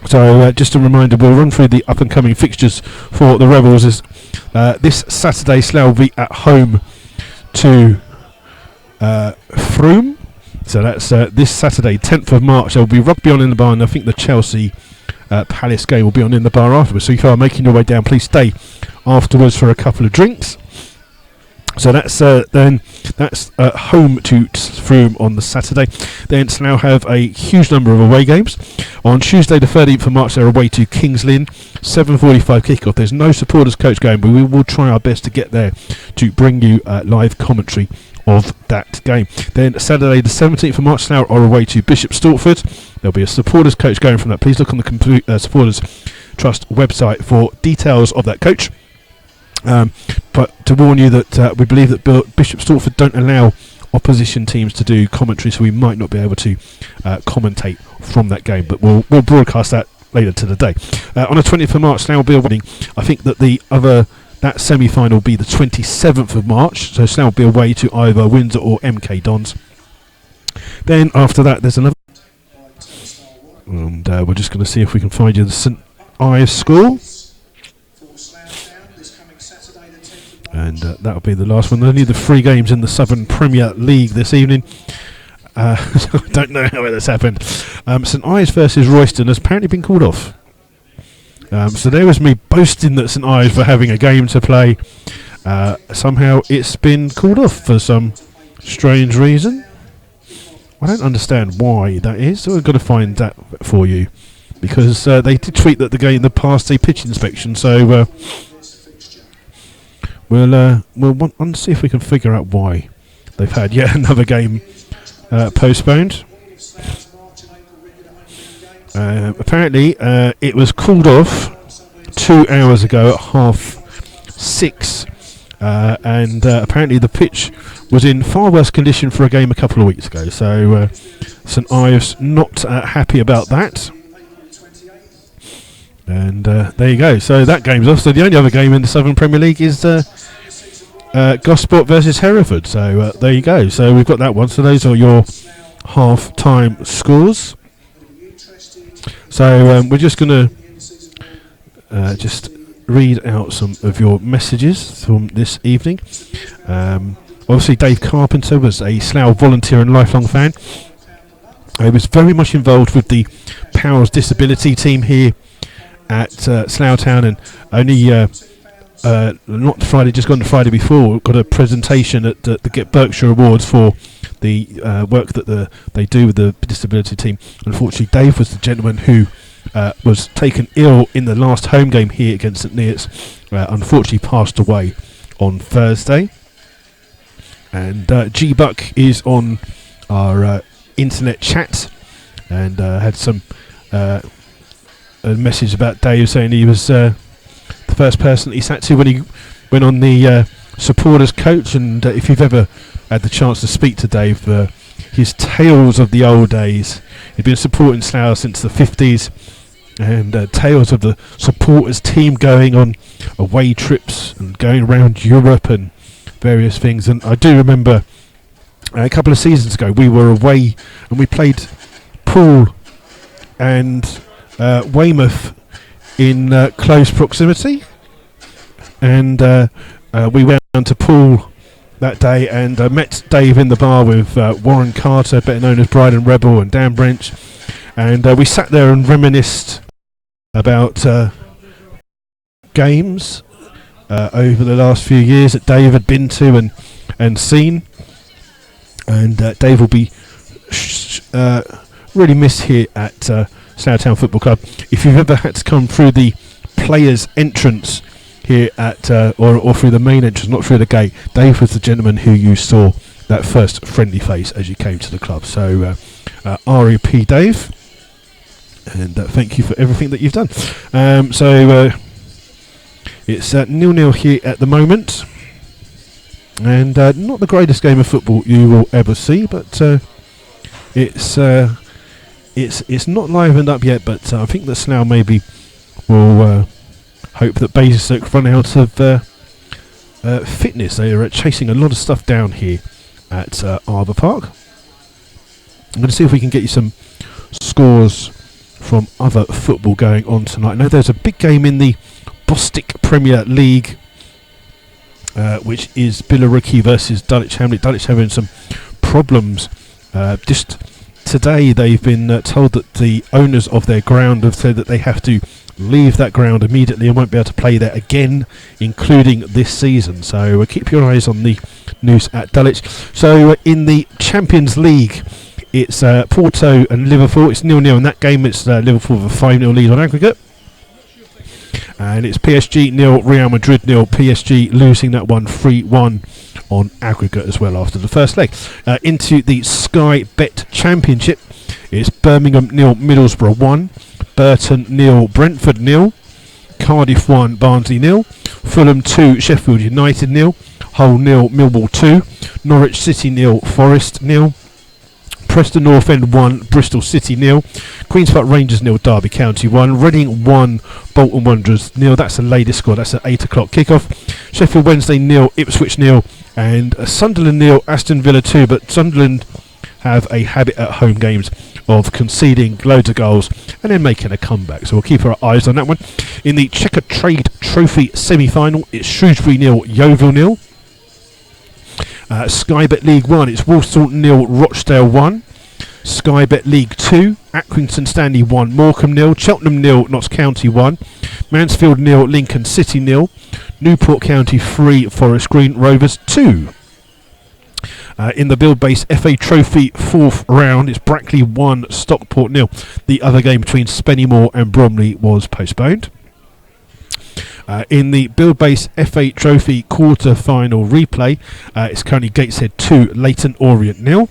So just a reminder, we'll run through the up and coming fixtures for the Rebels. As this Saturday, Slough will be at home to Frome. So that's this Saturday, 10th of March. There will be rugby on in the bar, and I think the Chelsea Palace game will be on in the bar afterwards. So if you are making your way down, please stay afterwards for a couple of drinks. So that's home to Frome on the Saturday. Then Slough have a huge number of away games. On Tuesday the 13th of March, they're away to Kings Lynn, 7:45 kickoff. There's no supporters coach going, but we will try our best to get there to bring you live commentary of that game. Then Saturday the 17th of March, Slough are away to Bishop Stortford. There'll be a supporters coach going from that. Please look on the Supporters Trust website for details of that coach. But to warn you that we believe that Bishop Stortford don't allow opposition teams to do commentary, so we might not be able to commentate from that game, but we'll broadcast that later to the day. On the 20th of March, Slough will be away. I think that that semi-final will be the 27th of March, so Slough will be away to either Windsor or MK Dons. Then after that, there's another, and we're just going to see if we can find you the St Ives School. And that'll be the last one. Only the 3 games in the Southern Premier League this evening. I don't know how that's happened. St Ives versus Royston has apparently been called off. So there was me boasting that St Ives were having a game to play. Somehow it's been called off for some strange reason. I don't understand why that is, so we've got to find that for you. Because they did tweet that the game passed a pitch inspection, so we'll want to see if we can figure out why they've had yet another game postponed. Apparently it was called off 2 hours ago at 6:30, and apparently the pitch was in far worse condition for a game a couple of weeks ago, so St Ives not happy about that. And there you go, so that game's off. So the only other game in the Southern Premier League is Gosport versus Hereford, so there you go. So we've got that one. So those are your half-time scores. So we're just going to just read out some of your messages from this evening. Obviously, Dave Carpenter was a Slough volunteer and lifelong fan. He was very much involved with the Powers Disability team here at Slough Town, and only not Friday, just gone the Friday before, got a presentation at the Get Berkshire Awards for the work that they do with the disability team. Unfortunately, Dave was the gentleman who was taken ill in the last home game here against St Neots. Unfortunately, passed away on Thursday. And G Buck is on our internet chat, and had some a message about Dave saying he was the first person that he sat to when he went on the supporters coach. And if you've ever had the chance to speak to Dave, his tales of the old days, he'd been supporting Slough since the 50s, and tales of the supporters team going on away trips and going around Europe and various things. And I do remember a couple of seasons ago we were away and we played Poole and Weymouth in close proximity, and we went down to Poole that day and met Dave in the bar with Warren Carter, better known as Bryden Rebel, and Dan Brench, and we sat there and reminisced about games over the last few years that Dave had been to and seen, and Dave will be really missed here at Slough Town Football Club. If you've ever had to come through the players' entrance here at or through the main entrance, not through the gate, Dave was the gentleman who you saw that first friendly face as you came to the club. So REP Dave, and thank you for everything that you've done. It's 0-0 here at the moment, and not the greatest game of football you will ever see, but it's not livened up yet. But I think that Slough maybe will hope that Basingstoke run out of fitness. They are chasing a lot of stuff down here at Arbour Park. I'm going to see if we can get you some scores from other football going on tonight. I know there's a big game in the Bostik Premier League, which is Billericay versus Dulwich Hamlet. Dulwich having some problems. Just today they've been told that the owners of their ground have said that they have to leave that ground immediately and won't be able to play there again, including this season. So keep your eyes on the news at Dulwich. So in the Champions League, it's Porto and Liverpool. It's 0-0 in that game. It's Liverpool with a 5-0 lead on aggregate. And it's PSG 0, Real Madrid 0. PSG losing that one 3-1 on aggregate as well after the first leg. Into the Sky Bet Championship, it's Birmingham 0, Middlesbrough 1. Burton 0, Brentford 0. Cardiff 1, Barnsley 0. Fulham 2, Sheffield United 0. Hull 0, Millwall 2. Norwich City 0, Forest 0. Preston North End 1, Bristol City 0. Queen's Park Rangers 0, Derby County 1. Reading 1, Bolton Wanderers 0. That's the latest score. That's at 8 o'clock kickoff. Sheffield Wednesday 0, Ipswich 0. And Sunderland 0, Aston Villa 2. But Sunderland have a habit at home games of conceding loads of goals and then making a comeback. So we'll keep our eyes on that one. In the Checker Trade Trophy semi-final, it's Shrewsbury 0, Yeovil 0. Sky Bet League 1, it's Walsall 0, Rochdale 1. Sky Bet League 2, Accrington Stanley 1, Morecambe 0. Cheltenham 0, Notts County 1. Mansfield 0, Lincoln City 0. Newport County 3, Forest Green Rovers 2. In the Build Base FA Trophy 4th round, it's Brackley 1, Stockport 0. The other game between Spennymoor and Bromley was postponed. In the Build Base FA Trophy quarter final replay, it's currently Gateshead 2, Leyton Orient 0.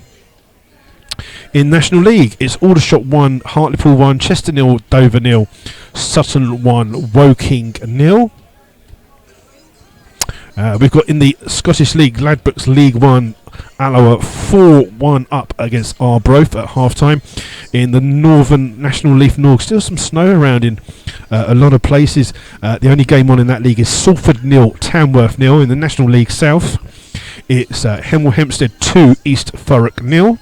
In National League, it's Aldershot 1, Hartlepool 1, Chester 0, Dover 0, Sutton 1, Woking 0. We've got in the Scottish League, Ladbrokes League 1, Alloa 4-1 up against Arbroath at half-time. In the Northern National League North, still some snow around in a lot of places. The only game on in that league is Salford 0, Tamworth 0. In the National League South, it's Hemel Hempstead 2, East Thurrock 0.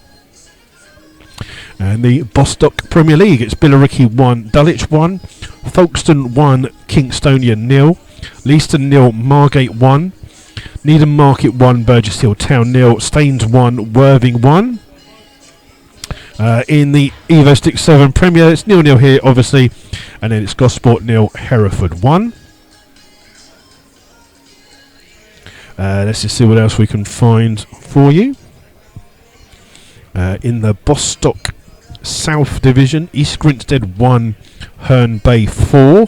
And the Bostock Premier League, it's Billericay 1, Dulwich 1, Folkestone 1, Kingstonian 0, Leiston 0, Margate 1, Needham Market 1, Burgess Hill Town 0, Staines 1, Worthing 1. In the Evo Stick 7 Premier, it's 0-0 here, obviously, and then it's Gosport 0, Hereford 1. Let's just see what else we can find for you. In the Bostock South Division, East Grinstead 1, Herne Bay 4,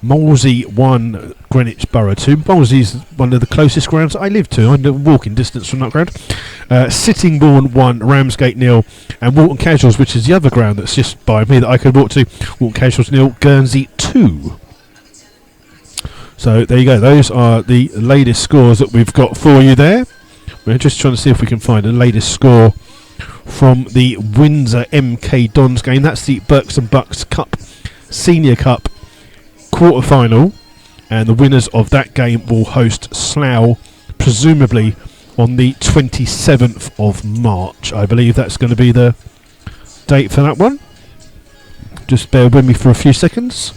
Molesey 1, Greenwich Borough 2. Molesey is one of the closest grounds I live to. I'm walking distance from that ground. Sittingbourne 1, Ramsgate 0, and Walton Casuals, which is the other ground that's just by me that I could walk to. Walton Casuals 0, Guernsey 2. So there you go. Those are the latest scores that we've got for you there. We're just trying to see if we can find the latest score from the Windsor MK Dons game. That's the Berks and Bucks Cup Senior Cup quarter final, and the winners of that game will host Slough presumably on the 27th of March. I believe that's going to be the date for that one. Just bear with me for a few seconds.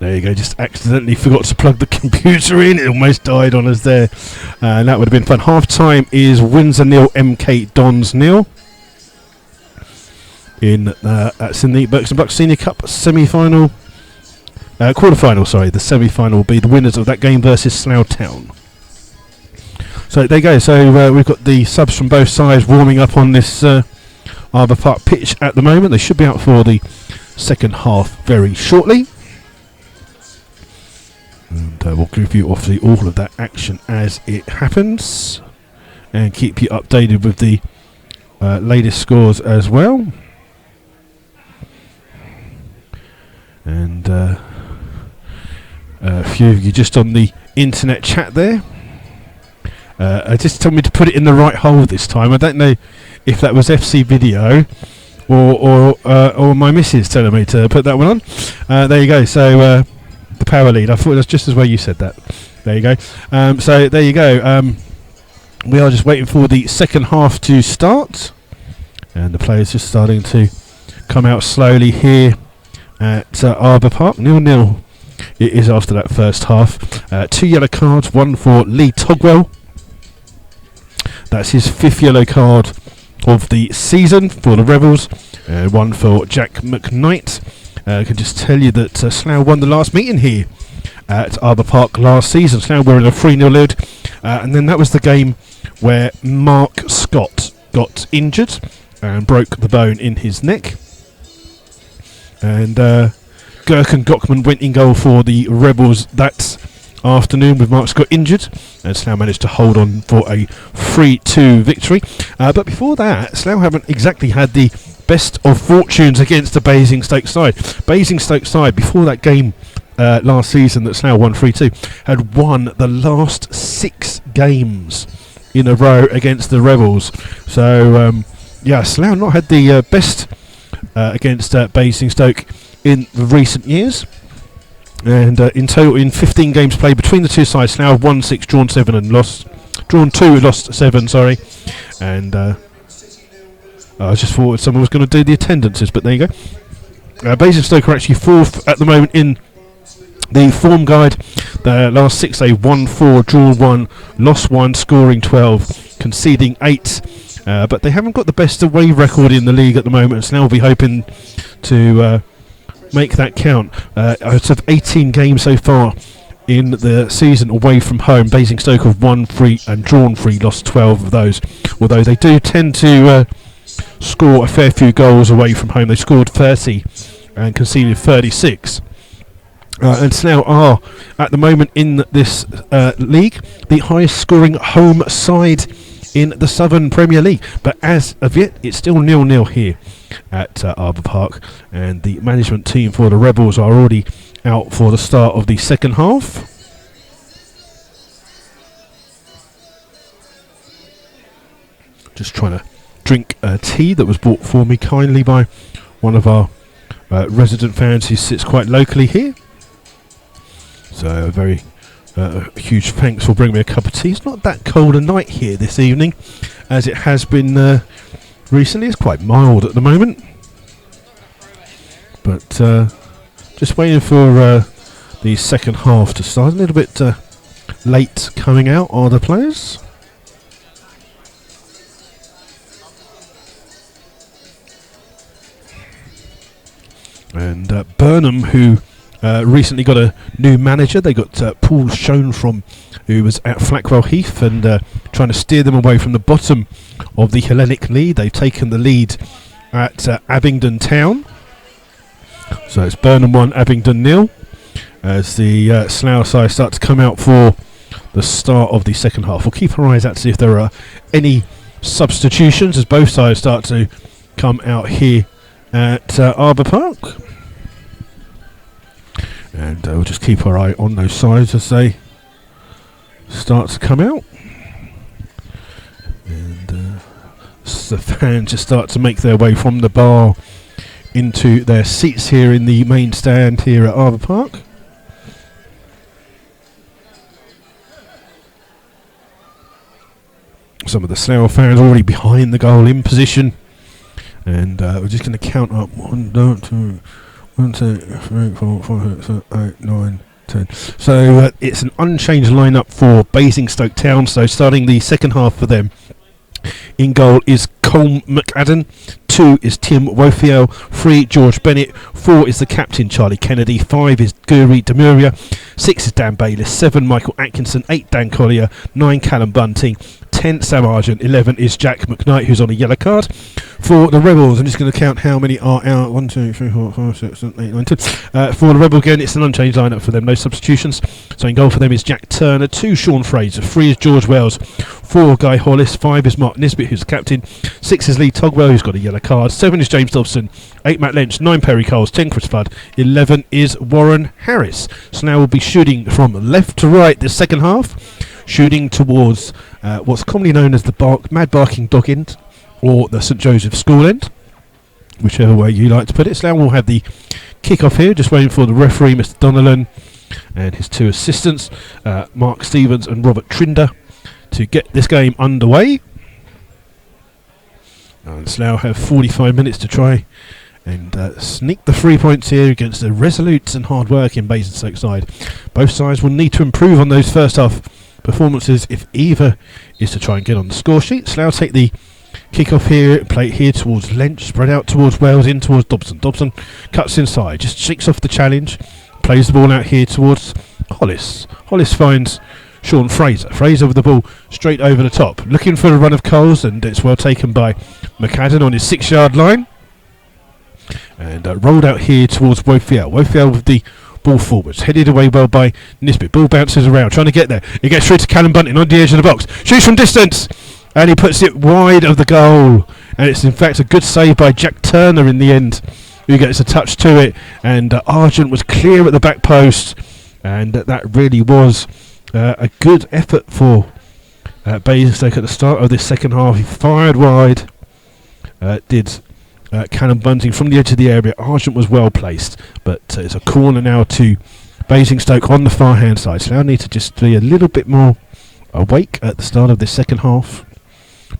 There you go, just accidentally forgot to plug the computer in. It almost died on us there. And that would have been fun. Half time is Windsor 0, MK Dons 0. That's in the Berks and Bucks Senior Cup semi-final. Quarter-final, sorry. The semi-final will be the winners of that game versus Slough Town. So there you go. So we've got the subs from both sides warming up on this Arbour Park pitch at the moment. They should be out for the second half very shortly. And we'll give you obviously all of that action as it happens and keep you updated with the latest scores as well. And a few of you just on the internet chat there. Just told me to put it in the right hole this time. I don't know if that was FC video or my missus telling me to put that one on. There you go. So the power lead. I thought that's just as well you said that. There you go. So there you go. We are just waiting for the second half to start, and the players just starting to come out slowly here at Arbour Park. 0-0 it is after that first half. 2 yellow cards, one for Lee Togwell. That's his 5th yellow card of the season for the Rebels. One for Jack McKnight. I can just tell you that Slough won the last meeting here at Arbour Park last season. Slough were in a 3-0 lead. And then that was the game where Mark Scott got injured and broke the bone in his neck. And Gherkin Gockman went in goal for the Rebels that afternoon with Mark Scott injured, and Slough managed to hold on for a 3-2 victory. But before that, Slough haven't exactly had the best of fortunes against the Basingstoke side. Basingstoke side, before that game last season that Slough won 3-2, had won the last 6 games in a row against the Rebels. So, Slough not had the best against Basingstoke in the recent years. And in total, in 15 games played between the two sides, Slough won 6, drawn 7 and drawn 2, lost 7, sorry. And I just thought someone was going to do the attendances, but there you go. Basingstoke are actually 4th at the moment in the form guide. The last 6, they won 4, drawn 1, lost 1, scoring 12, conceding 8. But they haven't got the best away record in the league at the moment, and Slough will be hoping to make that count. Out of 18 games so far in the season away from home, Basingstoke have won 3 and drawn 3, lost 12 of those. Although they do tend to score a fair few goals away from home. They scored 30 and conceded 36. And Slough are, at the moment in this league, the highest scoring home side in the Southern Premier League. But as of yet, it's still 0-0 here at Arbour Park. And the management team for the Rebels are already out for the start of the second half. Just trying to drink tea that was brought for me kindly by one of our resident fans who sits quite locally here. So a very huge thanks for bringing me a cup of tea. It's not that cold a night here this evening as it has been recently. It's quite mild at the moment. But just waiting for the second half to start. A little bit late coming out are the players. And Burnham, who recently got a new manager. They got Paul Schoen who was at Flackwell Heath and trying to steer them away from the bottom of the Hellenic League. They've taken the lead at Abingdon Town. So it's Burnham 1, Abingdon 0 as the Slough side start to come out for the start of the second half. We'll keep our eyes out to see if there are any substitutions as both sides start to come out here at Arbour Park. And we'll just keep our eye on those sides as they start to come out. And the fans just start to make their way from the bar into their seats here in the main stand here at Arbour Park. Some of the Slough fans already behind the goal in position. And we're just going to count up 1, 2, 1, 2, 3, 4, 5, 6, 7, 8, 9, 10. So it's an unchanged lineup for Basingstoke Town. So starting the second half for them. In goal is Colm McAdam. 2 is Tim Wofiel. 3 George Bennett. 4 is the captain Charlie Kennedy. 5 is Guri Demuria. 6 is Dan Bayliss. 7 Michael Atkinson. 8 Dan Collier. 9 Callum Bunting. 10 Sam Argent. 11 is Jack McKnight, who's on a yellow card. For the Rebels, I'm just going to count how many are out. 1, 2, 3, 4, 5, 6, 7, 8, 9, 10. For the Rebel again, it's an unchanged lineup for them, no substitutions. So in goal for them is Jack Turner. 2 Sean Fraser. 3 is George Wells. 4 Guy Hollis. 5 is Mark Nisbet, who's the captain. 6 is Lee Togwell, who's got a yellow card. 7 is James Dobson. 8 Matt Lynch. 9 Perry Coles. 10 Chris Flood. 11 is Warren Harris. So now we'll be shooting from left to right this second half, shooting towards what's commonly known as the Mad Barking Dog End or the St Joseph School End, whichever way you like to put it. So now we'll have the kick-off here, just waiting for the referee, Mr Donnellan, and his 2 assistants, Mark Stevens and Robert Trinder, to get this game underway. And Slough have 45 minutes to try and sneak the 3 points here against the resolute and hard-working Basingstoke side. Both sides will need to improve on those first half performances if either is to try and get on the score sheet. Slough take the kick-off here, play it here towards Lynch, spread out towards Wales, in towards Dobson. Dobson cuts inside, just shakes off the challenge, plays the ball out here towards Hollis. Hollis finds Sean Fraser. Fraser with the ball straight over the top, looking for a run of Coles, and it's well taken by McAdam on his 6-yard line. And rolled out here towards Wofiel. Wofiel with the ball forwards, headed away well by Nisbet. Ball bounces around, trying to get there. It gets through to Callum Bunting on the edge of the box. Shoots from distance, and he puts it wide of the goal. And it's in fact a good save by Jack Turner in the end, who gets a touch to it. And Argent was clear at the back post, and that really was a good effort for Basingstoke at the start of this second half. He fired wide, did Callum Bunting from the edge of the area. Argent was well placed, but it's a corner now to Basingstoke on the far hand side. So now need to just be a little bit more awake at the start of this second half.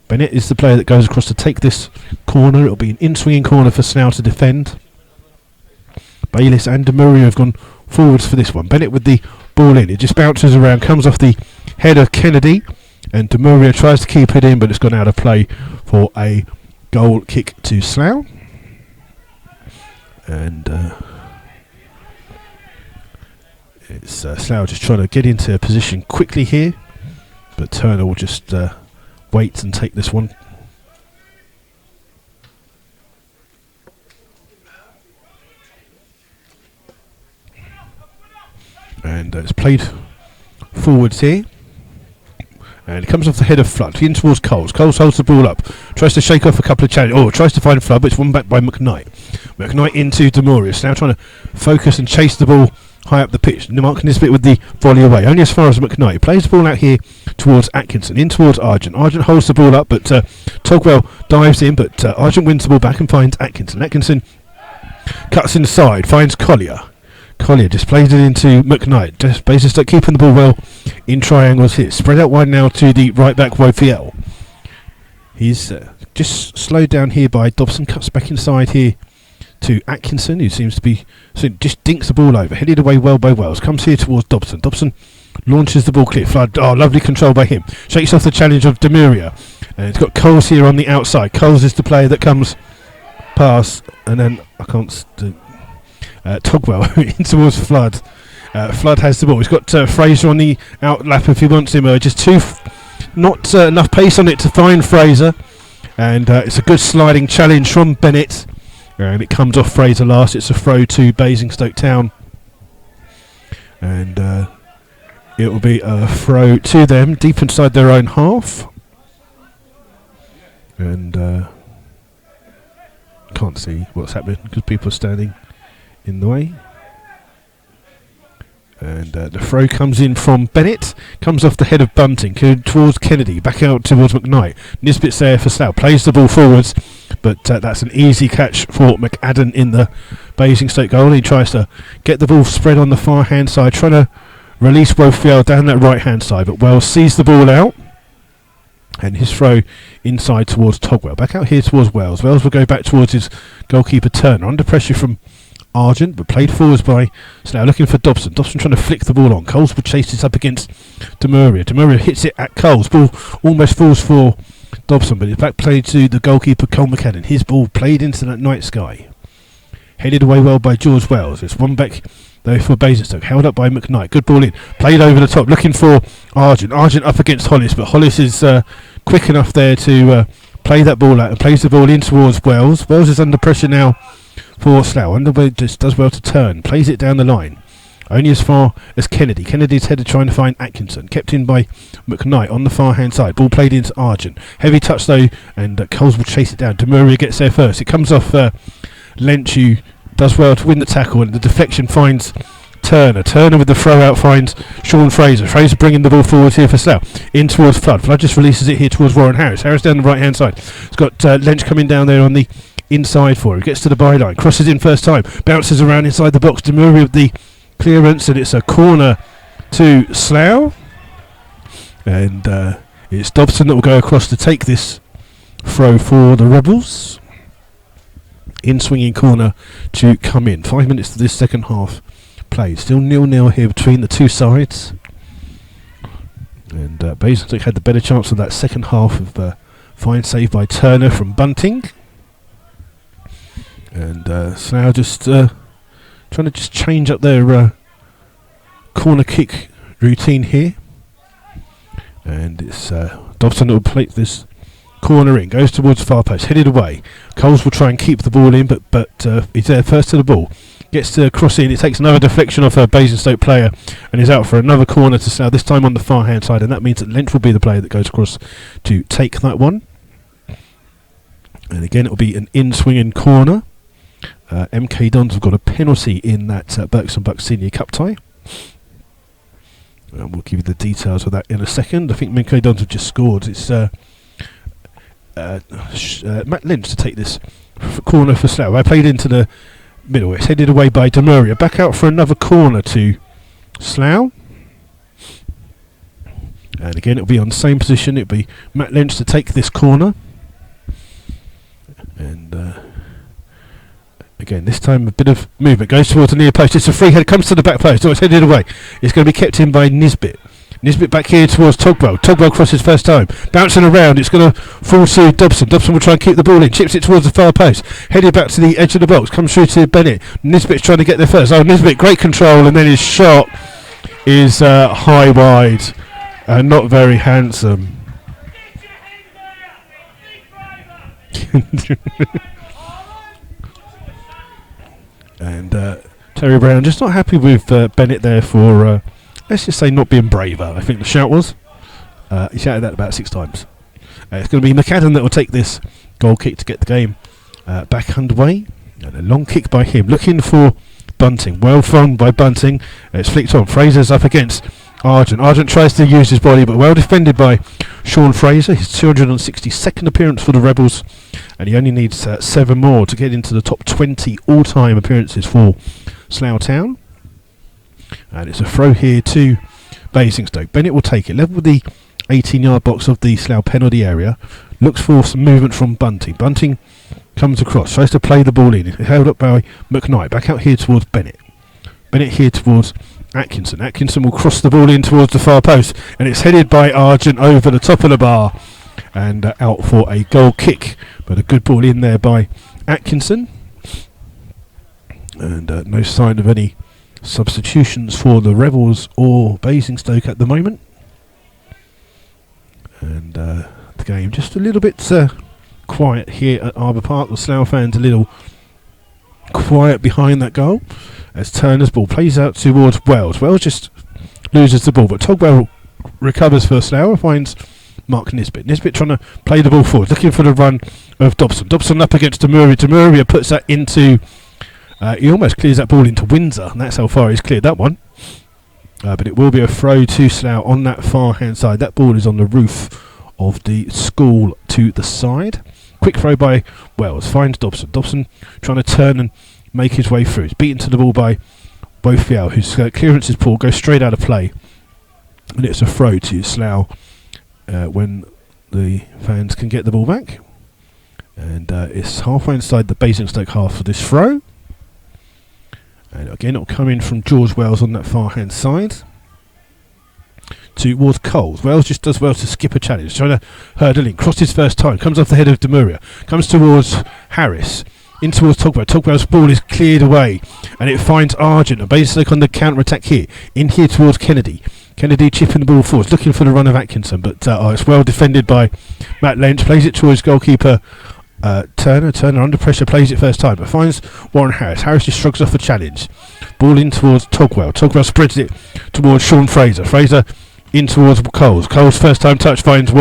Bennett is the player that goes across to take this corner. It'll be an in-swinging corner for Slough to defend. Bayliss and Demuria have gone forwards for this one. Bennett with the ball in. It just bounces around, comes off the head of Kennedy, and Demuria tries to keep it in, but it's gone out of play for a goal kick to Slough. And it's Slough just trying to get into a position quickly here, but Turner will just wait and take this one. And it's played forwards here. And it comes off the head of Flood, in towards Coles. Coles holds the ball up, tries to shake off a couple of challenges. Tries to find Flood, but it's won back by McKnight. McKnight into Demorius, now trying to focus and chase the ball high up the pitch. Mark Nisbet with the volley away, only as far as McKnight. He plays the ball out here towards Atkinson, in towards Argent. Argent holds the ball up, but Togwell dives in, but Argent wins the ball back and finds Atkinson. Atkinson cuts inside, finds Collier. Collier just plays it into McKnight. Just Basingstoke keeping the ball well in triangles here. Spread out wide now to the right back Wofiel. He's just slowed down here by Dobson. Cuts back inside here to Atkinson, who seems to be just dinks the ball over. Headed away well by Wells. Comes here towards Dobson. Dobson launches the ball clear. Flood, lovely control by him. Shakes off the challenge of Demuria. And it's got Coles here on the outside. Coles is the player that comes past, and then I can't. Togwell in towards Flood. Flood has the ball. He's got Fraser on the outlap if he wants to emerge. Just not enough pace on it to find Fraser. And it's a good sliding challenge from Bennett. And it comes off Fraser last. It's a throw to Basingstoke Town. And it will be a throw to them deep inside their own half. And can't see what's happening because people are standing in the way. And the throw comes in from Bennett, comes off the head of Bunting towards Kennedy, back out towards McKnight. Nisbet's there for Slough, plays the ball forwards, but that's an easy catch for McAdam in the Basingstoke goal. He tries to get the ball spread on the far hand side, trying to release Wofiel down that right hand side, but Wells sees the ball out, and his throw inside towards Togwell. Back out here towards Wells. Wells will go back towards his goalkeeper Turner, under pressure from Argent, but played forwards by Slough, looking for Dobson. Dobson trying to flick the ball on. Coles will chase this up against Demuria. Demuria hits it at Coles. Ball almost falls for Dobson, but it's back played to the goalkeeper, Cole McCannon. His ball played into that night sky. Headed away well by George Wells. It's one back though for Basingstoke. Held up by McKnight. Good ball in. Played over the top, looking for Argent. Argent up against Hollis, but Hollis is quick enough there to play that ball out and plays the ball in towards Wells. Wells is under pressure now for Slough. Underway just does well to turn. Plays it down the line. Only as far as Kennedy. Kennedy's headed trying to find Atkinson. Kept in by McKnight on the far hand side. Ball played into Argent. Heavy touch though, and Coles will chase it down. Demuria gets there first. It comes off Lynch, who does well to win the tackle, and the deflection finds Turner. Turner with the throw out finds Sean Fraser. Fraser bringing the ball forward here for Slough. In towards Flood. Flood just releases it here towards Warren Harris. Harris down the right hand side. It's got Lynch coming down there on the inside for him. Gets to the byline. Crosses in first time. Bounces around inside the box. Demuria with the clearance, and it's a corner to Slough. And it's Dobson that will go across to take this throw for the Rebels. In swinging corner to come in. 5 minutes to this second half played. Still 0-0 here between the two sides. And Basingstoke had the better chance of that second half of fine save by Turner from Bunting. And Slough just trying to just change up their corner kick routine here. And it's Dobson that will plate this corner in. Goes towards the far post. Headed away. Coles will try and keep the ball in, but he's there first to the ball. Gets to cross in. It takes another deflection off a Basingstoke player and is out for another corner to Slough, this time on the far hand side, and that means that Lynch will be the player that goes across to take that one. And again, it will be an in-swinging corner. MK Dons have got a penalty in that Berks and Bucks Senior Cup tie. And we'll give you the details of that in a second. I think MK Dons have just scored. It's Matt Lynch to take this corner for Slough. I played into the middle. It's headed away by Demuria. Back out for another corner to Slough. And again, it'll be on the same position. It'll be Matt Lynch to take this corner. And again, this time a bit of movement. Goes towards the near post. It's a free head. Comes to the back post. Oh, it's headed away. It's going to be kept in by Nisbet. Nisbet back here towards Togwell. Togwell crosses first time. Bouncing around. It's going to fall to Dobson. Dobson will try and keep the ball in. Chips it towards the far post. Headed back to the edge of the box. Comes through to Bennett. Nisbet's trying to get there first. Oh, Nisbet, great control. And then his shot is high wide. Not very handsome. And Terry Brown just not happy with Bennett there for... let's just say not being braver, I think the shout was. He shouted that about 6 times. It's going to be McAdam that will take this goal kick to get the game back underway. And a long kick by him, looking for Bunting. Well thrown by Bunting. It's flicked on. Fraser's up against Argent. Argent tries to use his body, but well defended by Sean Fraser. His 262nd appearance for the Rebels. And he only needs 7 more to get into the top 20 all-time appearances for Slough Town. And it's a throw here to Basingstoke. Bennett will take it. Level with the 18-yard box of the Slough penalty area. Looks for some movement from Bunting. Bunting comes across. Tries to play the ball in. It's held up by McKnight. Back out here towards Bennett. Bennett here towards Atkinson. Atkinson will cross the ball in towards the far post. And it's headed by Argent over the top of the bar. And out for a goal kick. But a good ball in there by Atkinson. And no sign of any substitutions for the Rebels or Basingstoke at the moment. And the game just a little bit quiet here at Arbour Park. The Slough fans a little quiet behind that goal as Turner's ball plays out towards Wells. Wells just loses the ball, but Togwell recovers for Slough and finds Mark Nisbet. Nisbet trying to play the ball forward, looking for the run of Dobson. Dobson up against Demuria. Demuria puts that into... he almost clears that ball into Windsor, and that's how far he's cleared that one. But it will be a throw to Slough on that far hand side. That ball is on the roof of the school to the side. Quick throw by Wells. Finds Dobson. Dobson trying to turn and make his way through. He's beaten to the ball by Bofiel, whose clearance is poor, goes straight out of play. And it's a throw to Slough when the fans can get the ball back. And it's halfway inside the Basingstoke half for this throw. And again, it'll come in from George Wells on that far hand side towards Coles. Wells just does well to skip a challenge, trying to hurdle in, crosses first time, comes off the head of Demuria, comes towards Harris, in towards Togwell. Togwell's ball is cleared away, and it finds Argent, and Basingstoke on the counter attack here, in here towards Kennedy. Kennedy chipping the ball forwards, looking for the run of Atkinson, but it's well defended by Matt Lynch, plays it towards goalkeeper Turner under pressure, plays it first time, but finds Warren Harris. Harris just shrugs off a challenge. Ball in towards Togwell. Togwell spreads it towards Sean Fraser. Fraser in towards Coles. Coles first time touch finds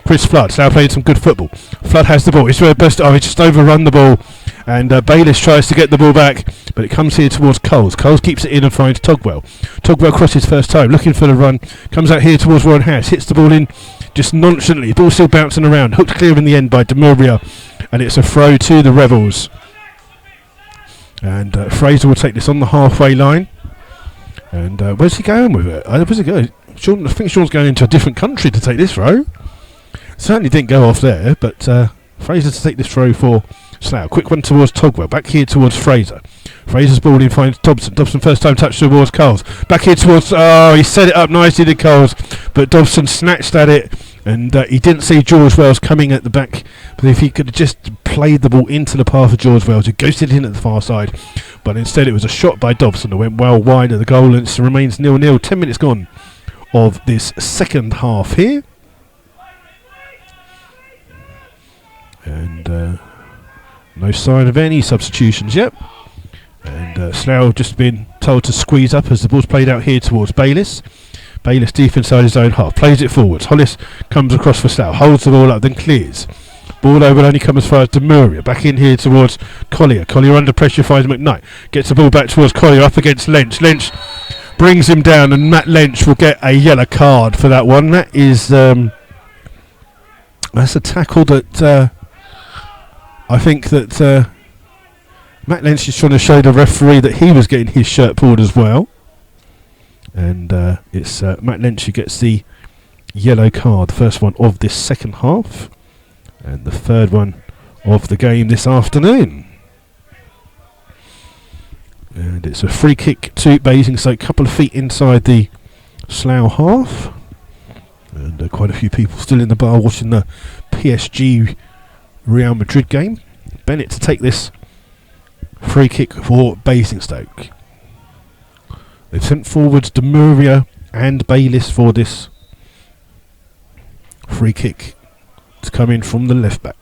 Chris Flood. Slough playing some good football. Flood has the ball. He's just overrun the ball, and Bayliss tries to get the ball back, but it comes here towards Coles. Coles keeps it in and finds Togwell. Togwell crosses first time, looking for the run. Comes out here towards Warren Harris. Hits the ball in just nonchalantly. Ball still bouncing around. Hooked clear in the end by Demuria, and it's a throw to the Rebels. And Fraser will take this on the halfway line. And where's he going with it? Where's he going? I think Sean's going into a different country to take this throw. Certainly didn't go off there, but Fraser to take this throw for Slough. Quick one towards Togwell. Back here towards Fraser. Fraser's ball in finds Dobson. Dobson first time touch towards Coles. Back here towards... he set it up nicely to Coles, but Dobson snatched at it, and he didn't see George Wells coming at the back. But if he could have just played the ball into the path of George Wells, he ghosted in at the far side. But instead it was a shot by Dobson that went well wide of the goal, and it remains 0-0. 10 minutes gone of this second half here. And no sign of any substitutions yet. And Slough just been told to squeeze up as the ball's played out here towards Bayliss. Bayliss deep inside his own half, plays it forwards. Hollis comes across for Slough, holds the ball up, then clears. Ball over, only comes as far as Demuria. Back in here towards Collier. Collier under pressure finds McKnight. Gets the ball back towards Collier, up against Lynch. Lynch brings him down, and Matt Lynch will get a yellow card for that one. That is that's a tackle that I think that Matt Lynch is trying to show the referee that he was getting his shirt pulled as well. And it's Matt Lynch who gets the yellow card, the first one of this second half, and the third one of the game this afternoon. And it's a free kick to Basingstoke, a couple of feet inside the Slough half. And quite a few people still in the bar watching the PSG Real Madrid game. Bennett to take this free kick for Basingstoke. They've sent forwards Demuria and Bayliss for this free kick to come in from the left back.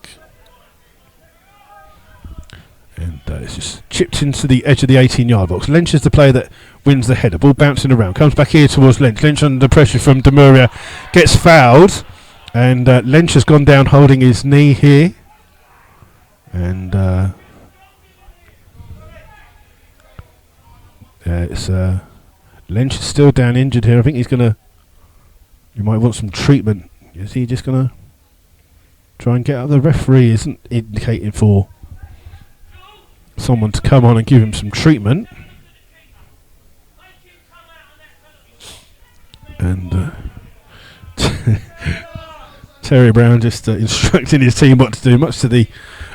And it's just chipped into the edge of the 18-yard box. Lynch is the player that wins the header. Ball bouncing around. Comes back here towards Lynch. Lynch under pressure from Demuria. Gets fouled. And Lynch has gone down holding his knee here. And it's Lynch is still down injured here. I think he's going to... You might want some treatment. Is he just going to try and get out? The referee isn't indicating for someone to come on and give him some treatment. And Terry Brown just instructing his team what to do, much to the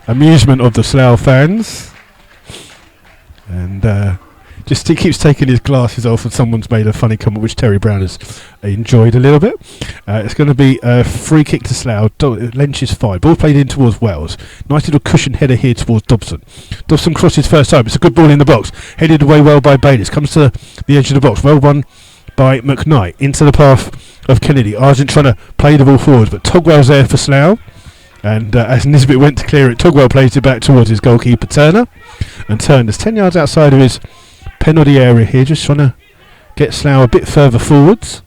amusement of the Slough fans. And just he keeps taking his glasses off, and someone's made a funny comment which Terry Brown has enjoyed a little bit. It's going to be a free kick to Slough. Lynch is fired. Ball played in towards Wells. Nice little cushion header here towards Dobson. Dobson crosses first time. It's a good ball in the box. Headed away well by Bayliss. Comes to the edge of the box. Well won by McKnight. Into the path of Kennedy. Argent trying to play the ball forwards, but Togwell's there for Slough. And as Nisbet went to clear it, Togwell plays it back towards his goalkeeper Turner. And Turner's 10 yards outside of his penalty area here, just trying to get Slough a bit further forwards,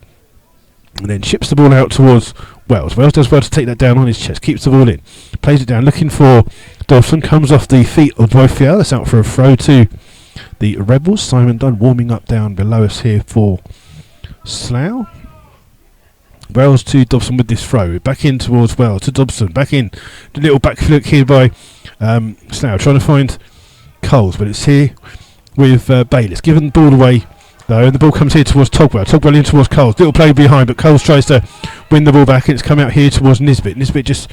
and then chips the ball out towards Wells. Wells does well to take that down on his chest, keeps the ball in, plays it down, looking for Dawson, comes off the feet of Bofiel. That's out for a throw to the Rebels. Simon Dunn warming up down below us here for Slough. Wells to Dobson with this throw, back in towards Wells to Dobson, back in, the little back flick here by Slough, trying to find Coles, but it's here with Bayliss, giving the ball away though, and the ball comes here towards Togwell. Togwell in towards Coles, little play behind, but Coles tries to win the ball back, and it's come out here towards Nisbet. Nisbet just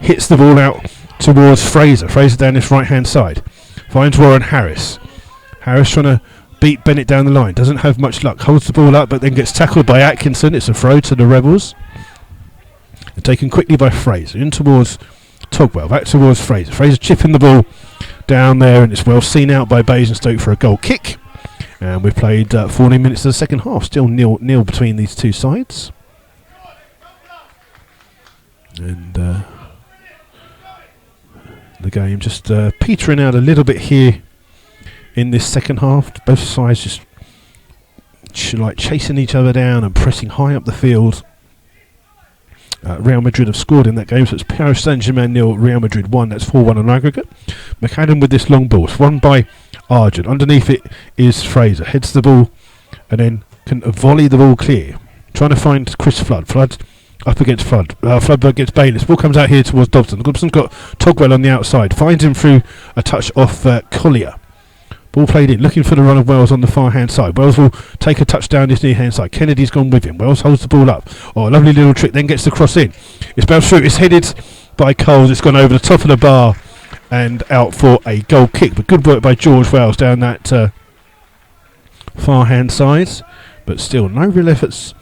hits the ball out towards Fraser. Fraser down this right hand side, finds Warren Harris. Harris trying to beat Bennett down the line. Doesn't have much luck. Holds the ball up, but then gets tackled by Atkinson. It's a throw to the Rebels. And taken quickly by Fraser. In towards Togwell. Back towards Fraser. Fraser chipping the ball down there, and it's well seen out by Basingstoke for a goal kick. And we've played 14 minutes of the second half. Still nil between these two sides. And the game just petering out a little bit here in this second half. Both sides just like chasing each other down and pressing high up the field. Real Madrid have scored in that game, so it's Paris Saint-Germain 0, Real Madrid 1. That's 4-1 on aggregate. McAdam with this long ball. It's won by Argent. Underneath it is Fraser. Heads the ball and then can volley the ball clear. Trying to find Chris Flood. Flood up against Flood. Flood against Bayliss. Ball comes out here towards Dobson. Dobson's got Togwell on the outside. Finds him through a touch off Collier. Ball played in, looking for the run of Wells on the far hand side. Wells will take a touch down his near hand side. Kennedy's gone with him. Wells holds the ball up. Oh, a lovely little trick, then gets the cross in. It's bounced through. It's headed by Coles. It's gone over the top of the bar and out for a goal kick. But good work by George Wells down that far hand side. But still, no real efforts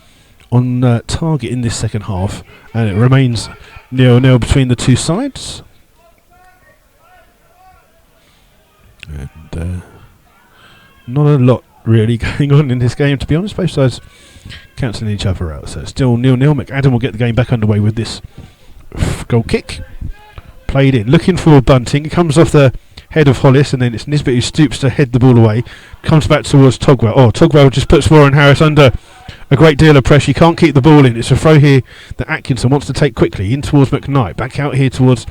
on target in this second half. And it remains 0-0 between the two sides. And not a lot really going on in this game, to be honest. Both sides cancelling each other out. So still 0-0. McAdam will get the game back underway with this goal kick. Played in, looking for Bunting. It comes off the head of Hollis, and then it's Nisbet who stoops to head the ball away. Comes back towards Togwell. Oh, Togwell just puts Warren Harris under a great deal of pressure. He can't keep the ball in. It's a throw here that Atkinson wants to take quickly. In towards McKnight. Back out here towards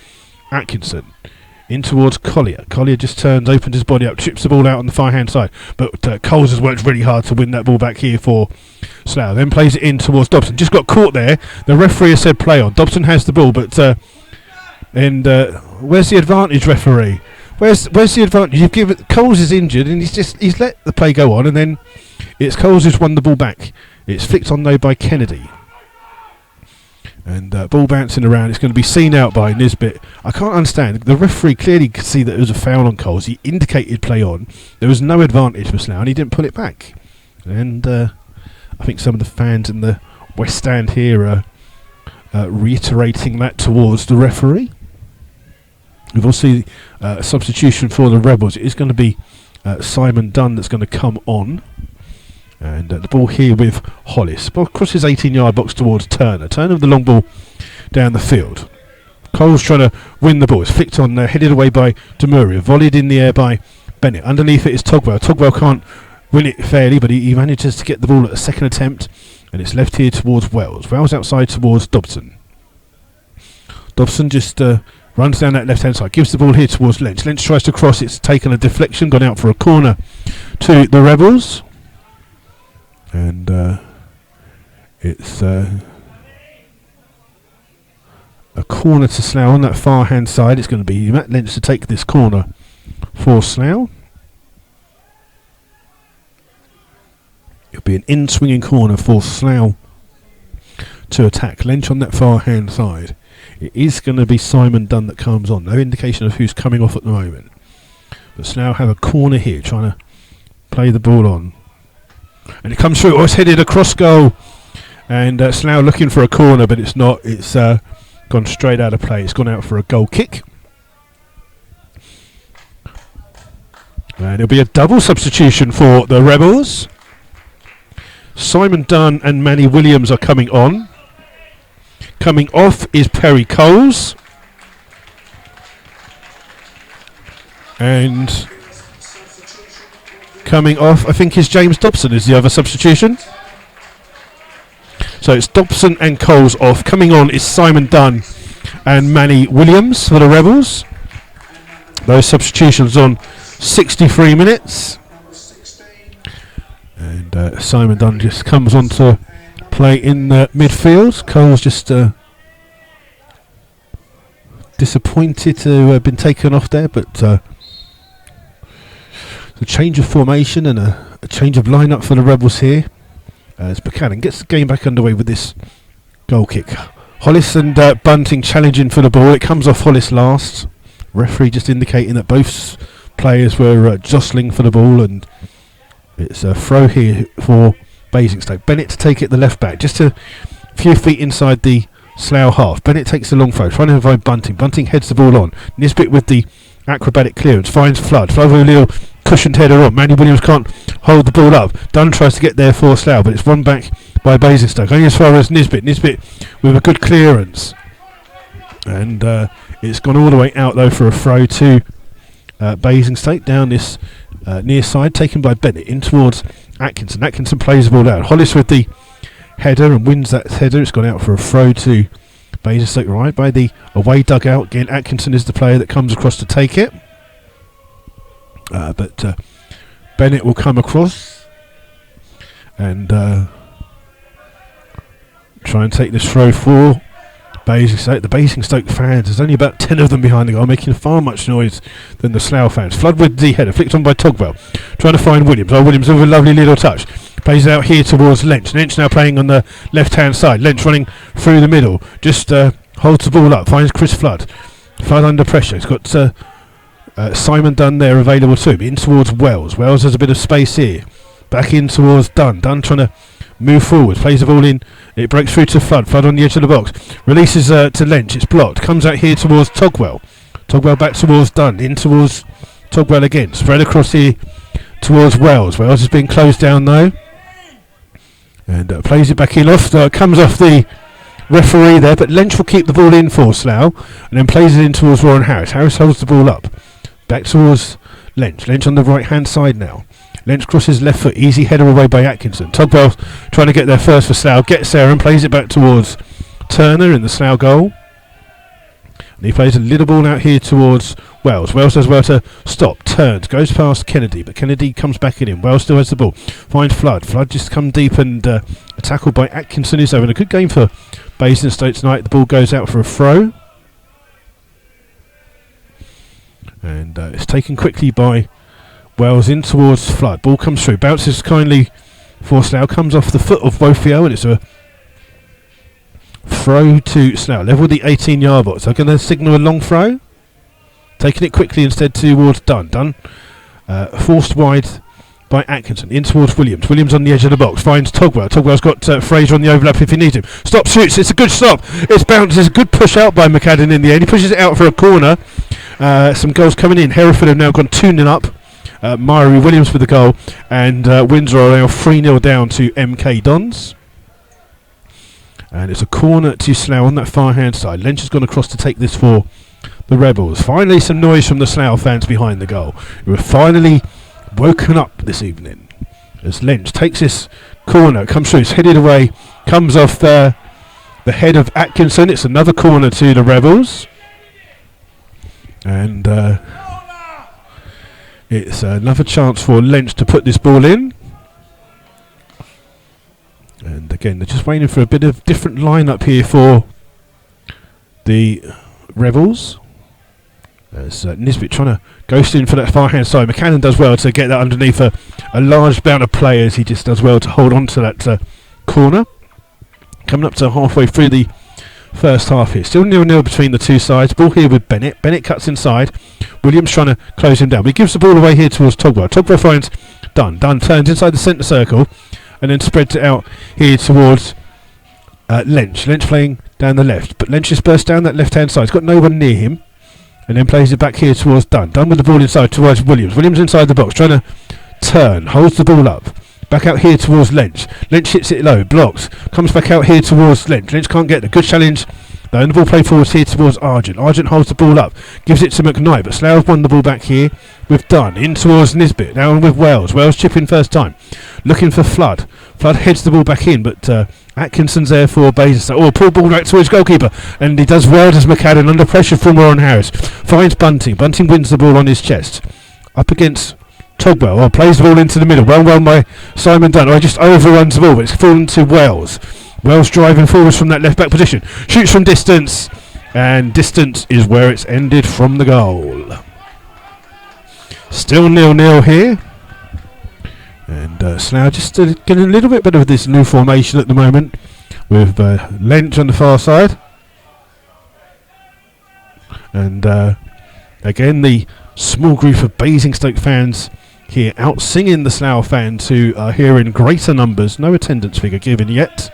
Atkinson. In towards Collier. Collier just turns, opens his body up, chips the ball out on the far hand side. But Coles has worked really hard to win that ball back here for Slough. Then plays it in towards Dobson. Just got caught there. The referee has said play on. Dobson has the ball, but where's the advantage, referee? Where's the advantage? You've given Coles is injured, and he's let the play go on, and then it's Coles who's won the ball back. It's flicked on though by Kennedy. And ball bouncing around. It's going to be seen out by Nisbet. I can't understand. The referee clearly could see that it was a foul on Coles. He indicated play on. There was no advantage for Slough, and he didn't pull it back. And I think some of the fans in the West Stand here are reiterating that towards the referee. We've also a substitution for the Rebels. It is going to be Simon Dunn that's going to come on. And the ball here with Hollis. Ball crosses 18-yard box towards Turner. Turner with the long ball down the field. Cole's trying to win the ball. It's flicked on, headed away by Demuria. Volleyed in the air by Bennett. Underneath it is Togwell. Togwell can't win it fairly, but he manages to get the ball at a second attempt. And it's left here towards Wells. Wells outside towards Dobson. Dobson just runs down that left-hand side. Gives the ball here towards Lynch. Lynch tries to cross. It's taken a deflection. Gone out for a corner to the Rebels. And it's a corner to Slough on that far hand side. It's going to be Matt Lynch to take this corner for Slough. It'll be an in-swinging corner for Slough to attack. Lynch on that far hand side. It is going to be Simon Dunn that comes on. No indication of who's coming off at the moment. But Slough have a corner here, trying to play the ball on. And it comes through. Oh, it's headed across goal. And Slough looking for a corner, but it's not. It's gone straight out of play. It's gone out for a goal kick. And it'll be a double substitution for the Rebels. Simon Dunn and Manny Williams are coming on. Coming off is Perry Coles. And coming off, I think, is James Dobson is the other substitution. So it's Dobson and Coles off. Coming on is Simon Dunn and Manny Williams for the Rebels. Those substitutions on 63 minutes. And Simon Dunn just comes on to play in the midfield. Coles just disappointed to have been taken off there, but a change of formation and a change of lineup for the Rebels here as Buchanan gets the game back underway with this goal kick. Hollis and Bunting challenging for the ball. It comes off Hollis last. Referee just indicating that both players were jostling for the ball, and It's a throw here for Basingstoke. Bennett to take it the left back, just a few feet inside the Slough half. Bennett takes the long throw, trying to avoid Bunting. Bunting heads the ball on. Nisbet with the acrobatic clearance, finds Flood. Flood with a little cushioned header on. Manny Williams can't hold the ball up. Dunn tries to get there for Slough, but it's won back by Basingstoke. Only as far as Nisbet. Nisbet with a good clearance. And it's gone all the way out, though, for a throw to Basingstoke down this near side, taken by Bennett in towards Atkinson. Atkinson plays the ball out. Hollis with the header and wins that header. It's gone out for a throw to Basingstoke right by the away dugout. Again, Atkinson is the player that comes across to take it. But Bennett will come across and try and take this throw for Basingstoke. The Basingstoke fans, there's only about 10 of them behind the goal, making far much noise than the Slough fans. Flood with the header, flicked on by Togwell, trying to find Williams. Williams with a lovely little touch. Plays it out here towards Lynch. Lynch now playing on the left-hand side. Lynch running through the middle. Just holds the ball up, finds Chris Flood. Flood under pressure. He's got Simon Dunn there available to him. In towards Wells. Wells has a bit of space here. Back in towards Dunn. Dunn trying to move forward, plays the ball in, it breaks through to Flood. Flood on the edge of the box, releases to Lynch, it's blocked, comes out here towards Togwell. Togwell back towards Dunn, in towards Togwell again, spread across here towards Wells. Wells has been closed down though, and plays it back in off, comes off the referee there, but Lynch will keep the ball in for Slough, and then plays it in towards Warren Harris. Harris holds the ball up, back towards Lynch. Lynch on the right hand side now. Lynch crosses left foot, easy header away by Atkinson. Togwell trying to get there first for Slough, gets there and plays it back towards Turner in the Slough goal. And he plays a little ball out here towards Wells. Wells does well to stop, turns, goes past Kennedy, but Kennedy comes back in. Wells still has the ball, finds Flood. Flood just come deep and tackled by Atkinson. Is having a good game for Basingstoke tonight. The ball goes out for a throw. And it's taken quickly by Wells in towards Flood. Ball comes through, bounces kindly for Slough, comes off the foot of Wofio, and it's a throw to Slough. Level the 18-yard box. They're going to signal a long throw. Taking it quickly instead towards Dunn. Dunn forced wide by Atkinson. In towards Williams. Williams on the edge of the box. Finds Togwell. Togwell's got Fraser on the overlap if he needs him. Stop, shoots. It's a good stop. It's bounced. It's a good push out by McAdam in the end. He pushes it out for a corner. Some goals coming in. Hereford have now gone 2-0 up. Myrie Williams with the goal, and Windsor are now 3-0 down to MK Dons. And it's a corner to Slough on that far hand side. Lynch has gone across to take this for the Rebels. Finally some noise from the Slough fans behind the goal, who have finally woken up this evening. As Lynch takes this corner, comes through, it's headed away, comes off the head of Atkinson. It's another corner to the Rebels. And it's another chance for Lynch to put this ball in. And again, they're just waiting for a bit of different lineup here for the Rebels. As Nisbet trying to ghost in for that far hand side. McCannon does well to get that underneath a large bound of players. He just does well to hold on to that corner. Coming up to halfway through the first half here. Still 0-0 between the two sides. Ball here with Bennett. Bennett cuts inside. Williams trying to close him down. But he gives the ball away here towards Togwell. Togwell finds Dunn. Dunn turns inside the centre circle and then spreads it out here towards Lynch. Lynch playing down the left. But Lynch just bursts down that left hand side. He's got no one near him. And then plays it back here towards Dunn. Dunn with the ball inside towards Williams. Williams inside the box trying to turn. Holds the ball up. Back out here towards Lynch. Lynch hits it low, blocks, comes back out here towards Lynch. Lynch can't get the good challenge. The ball played forwards here towards Argent. Argent holds the ball up, gives it to McKnight, but Slough won the ball back here with Dunn. In towards Nisbet, now with Wells. Wells chipping first time, looking for Flood. Flood heads the ball back in, but Atkinson's there for Basingstoke. Oh, pull ball back towards goalkeeper, and he does well as McAdam under pressure from Warren Harris. Finds Bunting. Bunting wins the ball on his chest. Up against Togwell, plays the ball into the middle. Well by Simon Dunn. Just overruns the ball, but it's fallen to Wells. Wells driving forwards from that left back position. Shoots from distance, and distance is where it's ended from the goal. Still 0-0 here. And Slough just getting a little bit better with this new formation at the moment, with Lynch on the far side. And again, the small group of Basingstoke fans here out singing the Slough fans who are here in greater numbers. No attendance figure given yet.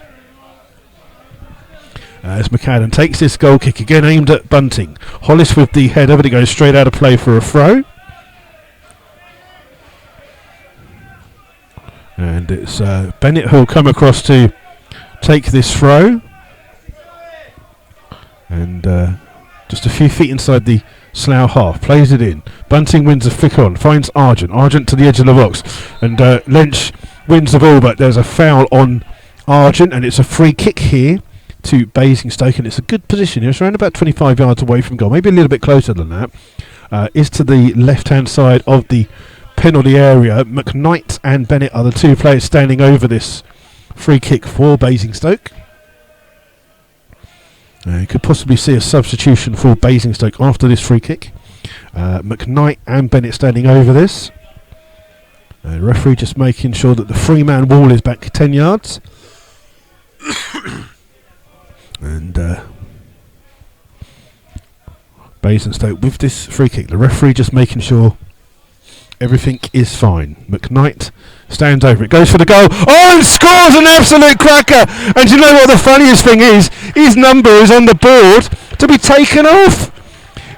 As McAdam takes this goal kick again aimed at Bunting. Hollis with the header, but it goes straight out of play for a throw. And it's Bennett who'll come across to take this throw. And just a few feet inside the Slough half, plays it in. Bunting wins a flick on, finds Argent. Argent to the edge of the box. And Lynch wins the ball, but there's a foul on Argent, and it's a free kick here to Basingstoke, and it's a good position. It's around about 25 yards away from goal, maybe a little bit closer than that. Is to the left-hand side of the penalty area. McKnight and Bennett are the two players standing over this free kick for Basingstoke. You could possibly see a substitution for Basingstoke after this free kick. McKnight and Bennett standing over this. Referee just making sure that the three-man wall is back 10 yards. And Basingstoke with this free kick. The referee just making sure everything is fine. McKnight stands over it, goes for the goal. Oh, and scores an absolute cracker! And you know what the funniest thing is? His number is on the board to be taken off.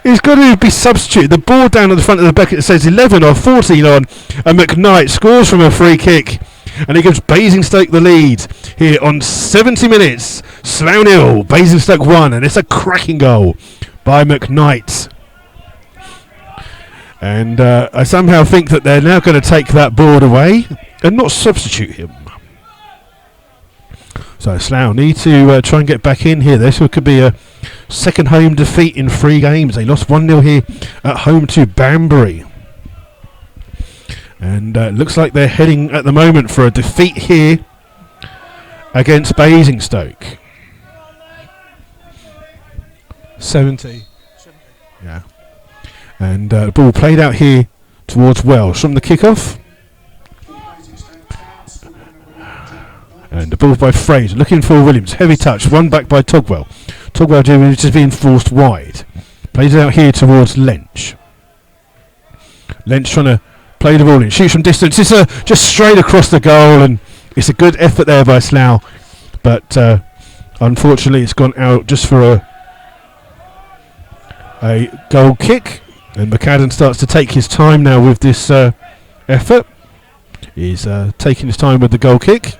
He's got to be substituted. The board down at the front of the bucket says 11 or 14 on, and McKnight scores from a free kick. And it gives Basingstoke the lead here on 70 minutes. Slough 0, Basingstoke 1, and it's a cracking goal by McKnight. And I somehow think that they're now going to take that board away and not substitute him. So Slough need to try and get back in here. This could be a second home defeat in 3 games. They lost 1-0 here at home to Banbury. And looks like they're heading at the moment for a defeat here against Basingstoke. 70. Yeah. And the ball played out here towards Welsh from the kickoff. And the ball by Fraser, looking for Williams. Heavy touch, run back by Togwell. Togwell just being forced wide. Plays it out here towards Lynch. Lynch trying to play the ball in, shoots from distance. It's just straight across the goal, and it's a good effort there by Slough. But unfortunately, it's gone out just for a goal kick. And McAdam starts to take his time now with this effort. He's taking his time with the goal kick.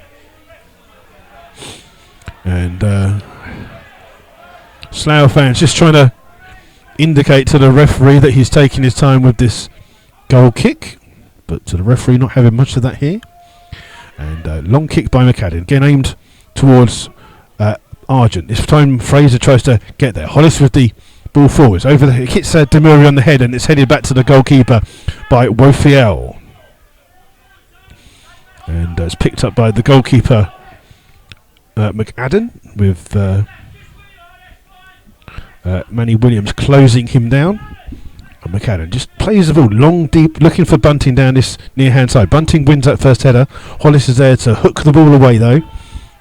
And Slough fans just trying to indicate to the referee that he's taking his time with this goal kick. But to the referee not having much of that here. And long kick by McAdam. Again aimed towards Argent. This time Fraser tries to get there. Hollis with the ball forwards. Over the hits Demuri on the head, and it's headed back to the goalkeeper by Wofiel. And it's picked up by the goalkeeper McAdam with Manny Williams closing him down. And McAdam just plays the ball long, deep, looking for Bunting down this near hand side. Bunting wins that first header. Hollis is there to hook the ball away though.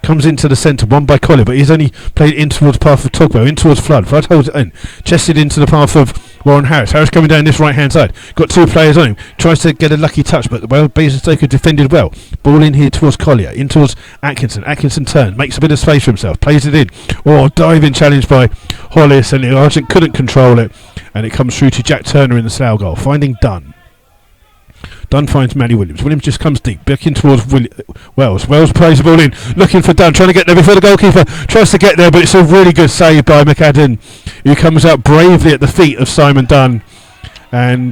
Comes into the centre, won by Collier, but he's only played in towards the path of Togwell, in towards Flood. Flood holds it in, chested into the path of Warren Harris. Harris coming down this right hand side. Got 2 players on him. Tries to get a lucky touch, but Basingstoke defended well. Ball in here towards Collier, in towards Atkinson. Atkinson turns, makes a bit of space for himself, plays it in. Oh, diving challenge by Hollis, and the Argent couldn't control it. And it comes through to Jack Turner in the Slough goal, finding Dunn. Dunn finds Manny Williams. Williams just comes deep, back in towards Wells. Wells plays the ball in, looking for Dunn, trying to get there before the goalkeeper tries to get there, but it's a really good save by McAdam, who comes out bravely at the feet of Simon Dunn. And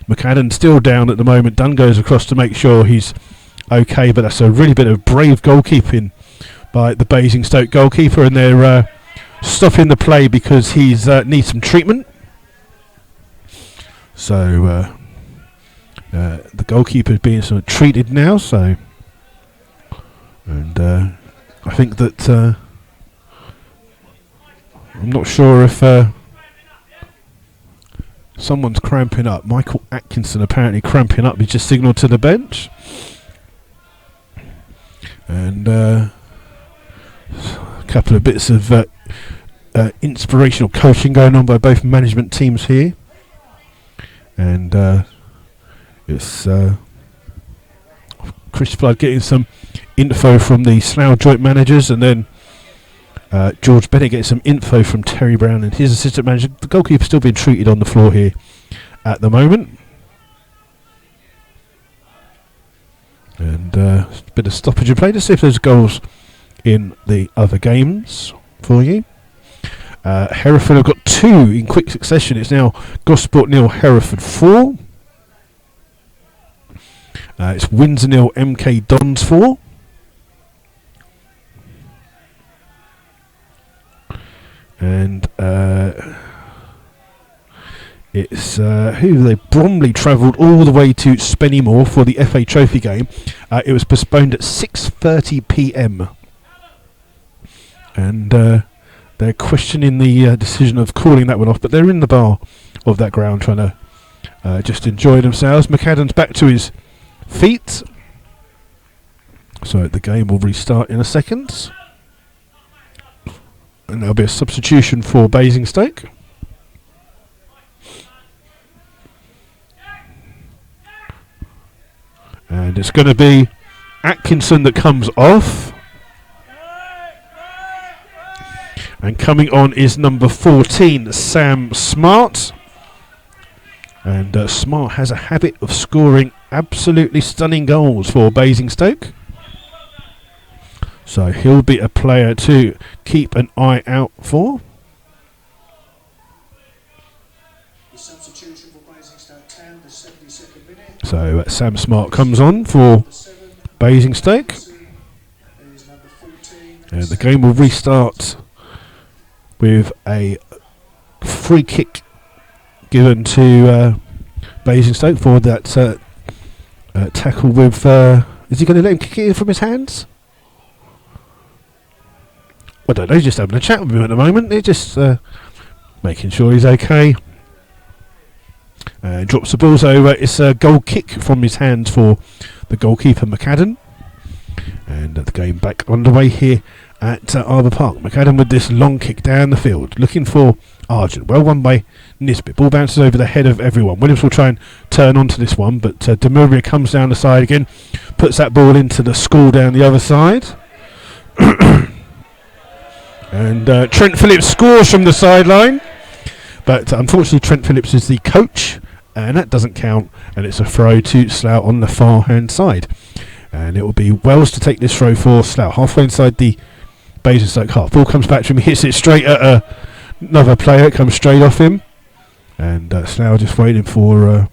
McAdam still down at the moment. Dunn goes across to make sure he's okay, but that's a really bit of brave goalkeeping by the Basingstoke goalkeeper, and they're stopping the play because he's needs some treatment. So the goalkeeper is being sort of treated now. So, and I think that I'm not sure if someone's cramping up. Michael Atkinson apparently cramping up. He's just signalled to the bench, and a couple of bits of inspirational coaching going on by both management teams here. And it's Chris Flood getting some info from the Slough joint managers, and then George Bennett getting some info from Terry Brown and his assistant manager. The goalkeeper's still being treated on the floor here at the moment. And a bit of stoppage in play to see if there's goals in the other games for you. Hereford have got 2 in quick succession. It's now Gosport 0, Hereford 4. It's Windsor 0, MK Dons 4. And it's Bromley travelled all the way to Spennymoor for the FA Trophy game. It was postponed at 6:30 p.m. And they're questioning the decision of calling that one off, but they're in the bar of that ground trying to just enjoy themselves. McAdam's back to his feet, so the game will restart in a second, and there'll be a substitution for Basingstoke. And it's going to be Atkinson that comes off, and coming on is number 14, Sam Smart. And Smart has a habit of scoring absolutely stunning goals for Basingstoke, so he'll be a player to keep an eye out for. So Sam Smart comes on for Basingstoke, and the game will restart with a free kick given to Basingstoke for that tackle with... is he going to let him kick it in from his hands? I don't know, he's just having a chat with him at the moment. They're just making sure he's okay. Drops the ball, so it's a goal kick from his hands for the goalkeeper McAdam. And the game back underway here at Arbour Park. McAdam with this long kick down the field, looking for Argent. Well won by Nisbet. Ball bounces over the head of everyone. Williams will try and turn onto this one, but Demuria comes down the side again, puts that ball into the school down the other side. And Trent Phillips scores from the sideline, but unfortunately Trent Phillips is the coach, and that doesn't count, and it's a throw to Slough on the far hand side. And it will be Wells to take this throw for Slough, halfway inside the Basingstoke half. Ball comes back to him, he hits it straight at another player, it comes straight off him, and Slough just waiting for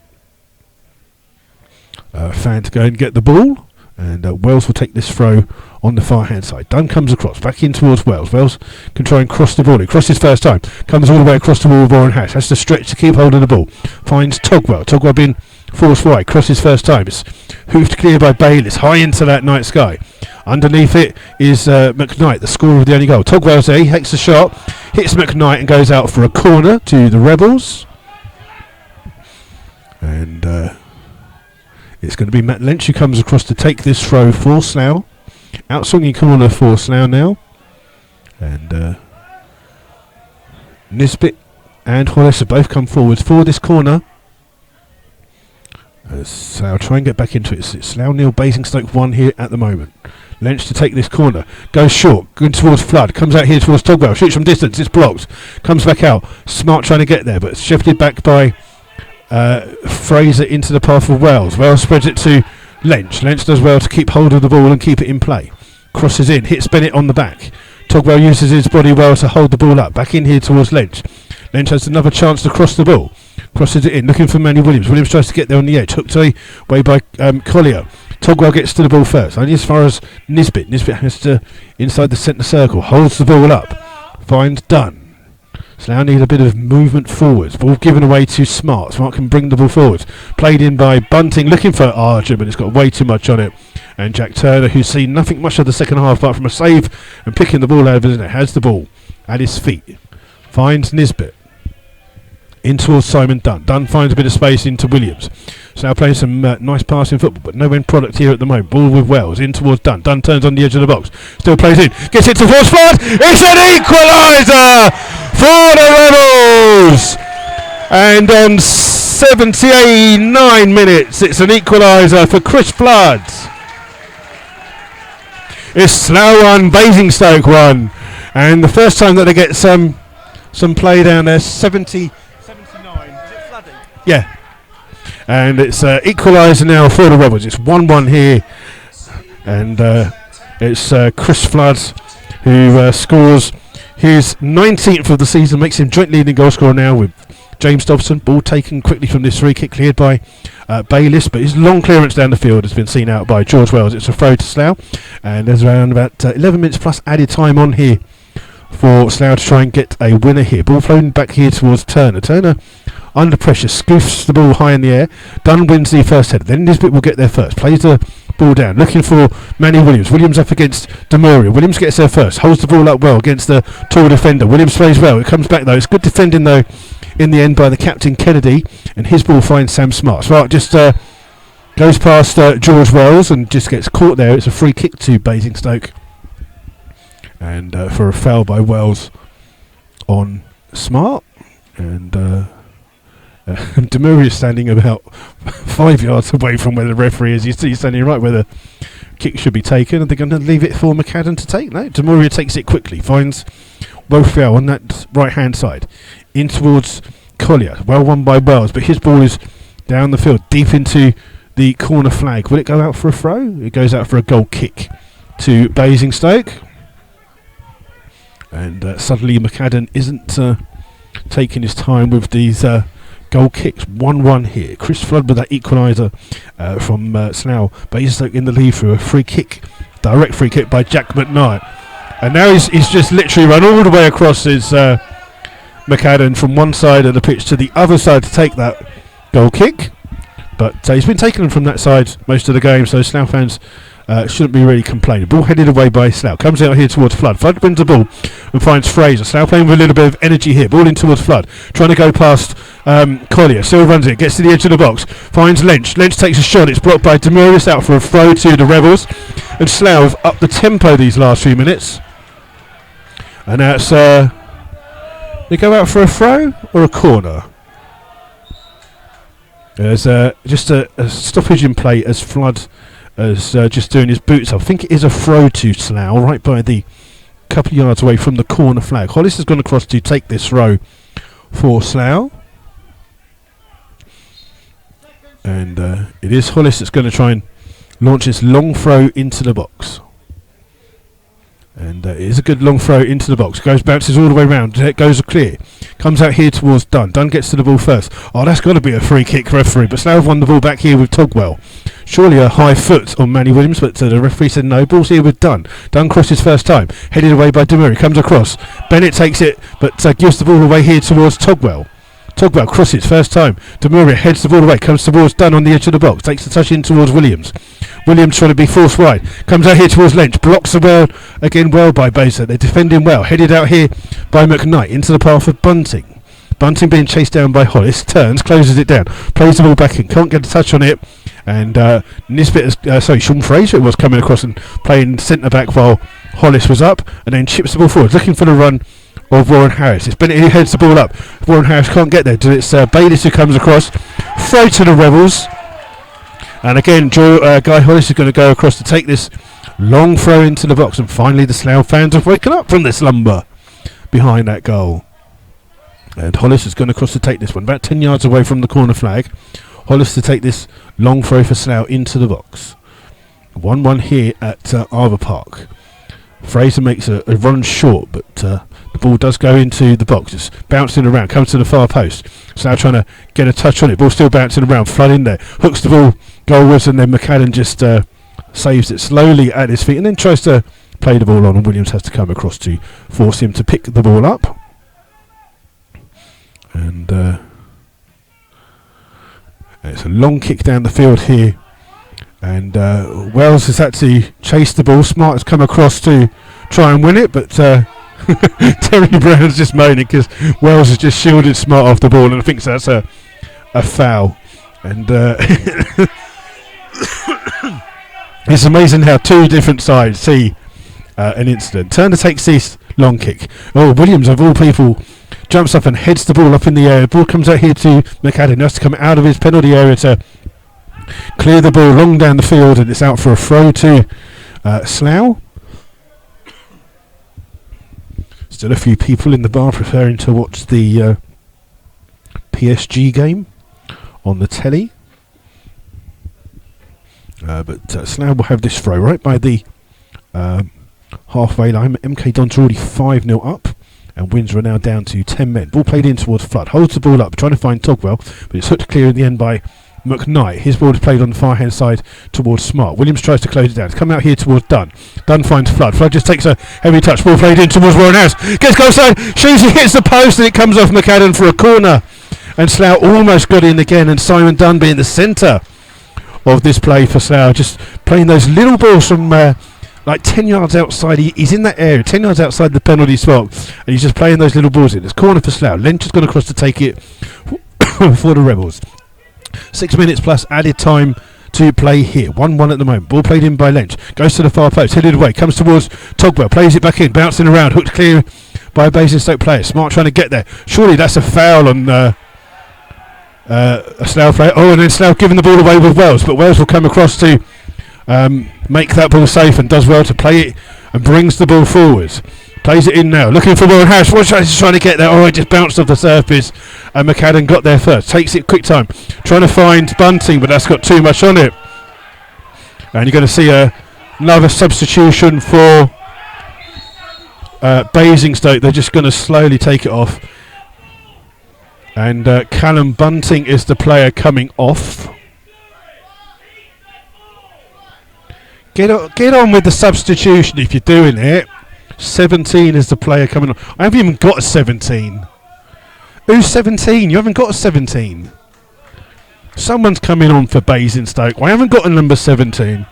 Fan to go and get the ball. And Wells will take this throw on the far hand side. Dunn comes across, back in towards Wells. Wells can try and cross the ball. He crosses first time. Comes all the way across the wall with Warren Hatch. Has to stretch to keep hold of the ball. Finds Togwell. Togwell being forced wide. Crosses first time. It's hoofed clear by Bayliss. High into that night sky. Underneath it is McKnight, the scorer of the only goal. Togwell's there. He takes the shot. Hits McKnight and goes out for a corner to the Rebels. And... it's going to be Matt Lynch who comes across to take this throw for Slough. Outswinging corner for Slough now. And Nisbet and Wallace have both come forwards for this corner. Slough try and get back into it. It's Slough 0, Basingstoke 1 here at the moment. Lynch to take this corner. Goes short. Going towards Flood. Comes out here towards Togwell. Shoots from distance. It's blocked. Comes back out. Smart trying to get there, but shifted back by... Fraser into the path of Wells. Wells spreads it to Lynch. Lynch does well to keep hold of the ball and keep it in play. Crosses in, hits Bennett on the back. Togwell uses his body well to hold the ball up. Back in here towards Lynch. Lynch has another chance to cross the ball. Crosses it in, looking for Manny Williams. Williams tries to get there on the edge. Hooked away by Collier. Togwell gets to the ball first. Only as far as Nisbet. Nisbet has to, inside the centre circle, holds the ball up. Finds Dunn. Slough need a bit of movement forwards. Ball given away to Smart. Smart can bring the ball forwards. Played in by Bunting, looking for Archer, but it's got way too much on it. And Jack Turner, who's seen nothing much of the second half apart from a save and picking the ball over, isn't it? Has the ball at his feet. Finds Nisbet. In towards Simon Dunn. Dunn finds a bit of space into Williams. Slough playing some nice passing football, but no end product here at the moment. Ball with Wells. In towards Dunn. Dunn turns on the edge of the box. Still plays in. Gets it towards Flood. It's an equaliser for the Rebels. And on 79 minutes. It's an equaliser for Chris Flood. It's Slough 1, Basingstoke 1. And the first time that they get some play down there, 79. Is it flooding? Yeah. And it's equaliser now for the Rebels. It's 1-1 here. And it's Chris Flood who scores his 19th of the season, makes him joint leading goal scorer now with James Dobson. Ball taken quickly from this free kick, cleared by Bayliss, but his long clearance down the field has been seen out by George Wells. It's a throw to Slough, and there's around about 11 minutes plus added time on here for Slough to try and get a winner here. Ball flown back here towards Turner. Turner under pressure, scoofs the ball high in the air. Dunn wins the first header. Then Nisbet will get there first. Plays the ball down, looking for Manny Williams. Williams up against Demuria. Williams gets there first, holds the ball up well against the tall defender. Williams plays well. It comes back though. It's good defending though in the end by the captain Kennedy, and his ball finds Sam Smart. Smart just goes past George Wells and just gets caught there. It's a free kick to Basingstoke, and for a foul by Wells on Smart, and Demuria is standing about 5 yards away from where the referee is. He's standing right where the kick should be taken, and they're going to leave it for McAdam to take. No, Demuria takes it quickly, finds Welfare on that right hand side, in towards Collier. Well won by Wells, but his ball is down the field, deep into the corner flag. Will it go out for a throw? It goes out for a goal kick to Basingstoke, and suddenly McAdam isn't taking his time with these goal kicks. 1-1 here. Chris Flood with that equaliser from Slough. Basingstoke in the lead through a free kick, direct free kick by Jack McKnight. And now he's just literally run all the way across his McAdam from one side of the pitch to the other side to take that goal kick. But he's been taking them from that side most of the game, so Slough fans shouldn't be really complaining. Ball headed away by Slough. Comes out here towards Flood. Flood wins the ball and finds Fraser. Slough playing with a little bit of energy here. Ball in towards Flood. Trying to go past Collier. Still runs it. Gets to the edge of the box. Finds Lynch. Lynch takes a shot. It's blocked by Demuris, out for a throw to the Rebels. And Slough have upped the tempo these last few minutes. And now it's they go out for a throw or a corner. There's just a stoppage in play as Flood is just doing his boots up. I think it is a throw to Slough, right by the couple of yards away from the corner flag. Hollis has gone across to take this throw for Slough. And it is Hollis that's going to try and launch this long throw into the box. And it is a good long throw into the box. Bounces all the way round. It goes clear. Comes out here towards Dunn. Dunn gets to the ball first. Oh, that's got to be a free kick, referee. But Slough won the ball back here with Togwell. Surely a high foot on Manny Williams, but the referee said no. Ball's here with Dunn. Dunn crosses first time. Headed away by Demury. Comes across. Bennett takes it, but gives the ball away here towards Togwell. Togwell crosses first time. Demury heads the ball away. Comes towards Dunn on the edge of the box. Takes the touch in towards Williams. Williams trying to be forced wide. Comes out here towards Lynch. Blocks the well again well by Baser. They're defending well. Headed out here by McKnight into the path of Bunting. Bunting being chased down by Hollis. Turns, closes it down. Plays the ball back in. Can't get a touch on it. And Nisbet, Sean Fraser was coming across and playing centre back while Hollis was up. And then chips the ball forward. Looking for the run of Warren Harris. It's Bennett who heads the ball up. Warren Harris can't get there. It's Bayliss who comes across. Throw to the Rebels. And again, Guy Hollis is going to go across to take this long throw into the box. And finally, the Slough fans have woken up from their slumber behind that goal. And Hollis is going across to take this one. About 10 yards away from the corner flag. Hollis to take this long throw for Slough into the box. 1-1 here at Arbour Park. Fraser makes a run short, but the ball does go into the box. It's bouncing around, comes to the far post. Slough trying to get a touch on it. Ball still bouncing around, Flood in there. Hooks the ball goalwards, and then McAdam just saves it slowly at his feet and then tries to play the ball on, and Williams has to come across to force him to pick the ball up. And it's a long kick down the field here. And Wells has had to chase the ball. Smart has come across to try and win it, but Terry Brown's just moaning because Wells has just shielded Smart off the ball, and I think that's a foul. And it's amazing how two different sides see an incident. Turner takes this long kick. Oh, Williams, of all people, jumps up and heads the ball up in the air. The ball comes out here to McAdam. He has to come out of his penalty area to clear the ball long down the field, and it's out for a throw to Slough. Still a few people in the bar preferring to watch the PSG game on the telly. But Slough will have this throw right by the halfway line. MK Dons are already 5-0 up, and Windsor are now down to 10 men. Ball played in towards Flood. Holds the ball up, trying to find Togwell, but it's hooked clear in the end by McKnight. His ball is played on the far hand side towards Smart. Williams tries to close it down. It's come out here towards Dunn. Dunn finds Flood. Flood just takes a heavy touch. Ball played in towards Warren House. Gets goal side. Shoots. He hits the post, and it comes off McAdam for a corner. And Slough almost got in again. And Simon Dunn being the centre of this play for Slough, just playing those little balls from like 10 yards outside. He's in that area, 10 yards outside the penalty spot, and he's just playing those little balls in. It's corner for Slough. Lynch has gone across to take it for the Rebels. 6 minutes plus added time to play here. 1-1 at the moment. Ball played in by Lynch. Goes to the far post. Headed away. Comes towards Togwell. Plays it back in. Bouncing around. Hooked clear by a Basingstoke player. Smart trying to get there. Surely that's a foul on a Slough player. Oh, and then Slough giving the ball away with Wells. But Wells will come across to make that ball safe, and does well to play it and brings the ball forwards. Plays it in now, looking for Warren House. What's trying to get there? Oh, it just bounced off the surface, and McAdam got there first. Takes it quick time, trying to find Bunting, but that's got too much on it. And you're going to see another substitution for Basingstoke. They're just going to slowly take it off, and Callum Bunting is the player coming off. Get on with the substitution if you're doing it. 17 is the player coming on. I haven't even got a 17. Who's 17? You haven't got a 17. Someone's coming on for Basingstoke. I haven't got a number 17.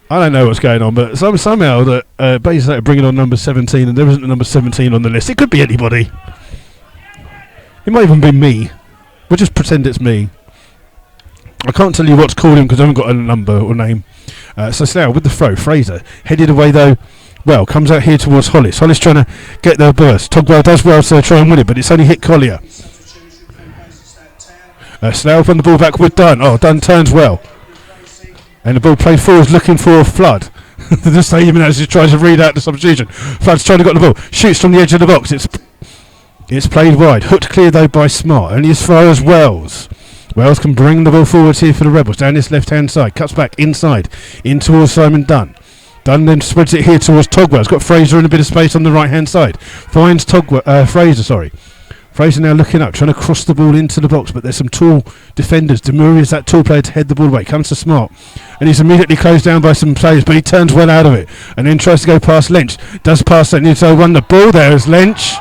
I don't know what's going on, but somehow that Basingstoke are bringing on number 17, and there isn't a number 17 on the list. It could be anybody. It might even be me. We'll just pretend it's me. I can't tell you what's called him because I haven't got a number or name. So Slough with the throw. Fraser headed away though. Well, comes out here towards Hollis. Hollis trying to get their burst. Togwell does well to try and win it, but it's only hit Collier. Slough on the ball back with Dunn. Oh, Dunn turns well. And the ball played forward, looking for a Flood. The stadium manager tries to read out the substitution. Flood's trying to get the ball. Shoots from the edge of the box. It's played wide. Hooked clear though by Smart. Only as far as Wells. Wells can bring the ball forwards here for the Rebels. Down this left-hand side. Cuts back inside. In towards Simon Dunn. Dunn then spreads it here towards Togwell. It's got Fraser in a bit of space on the right-hand side. Finds Fraser. Fraser now looking up, trying to cross the ball into the box, but there's some tall defenders. Demuri is that tall player to head the ball away. Comes to Smart. And he's immediately closed down by some players, but he turns well out of it. And then tries to go past Lynch. Does pass that. Needs to run the ball there as Lynch.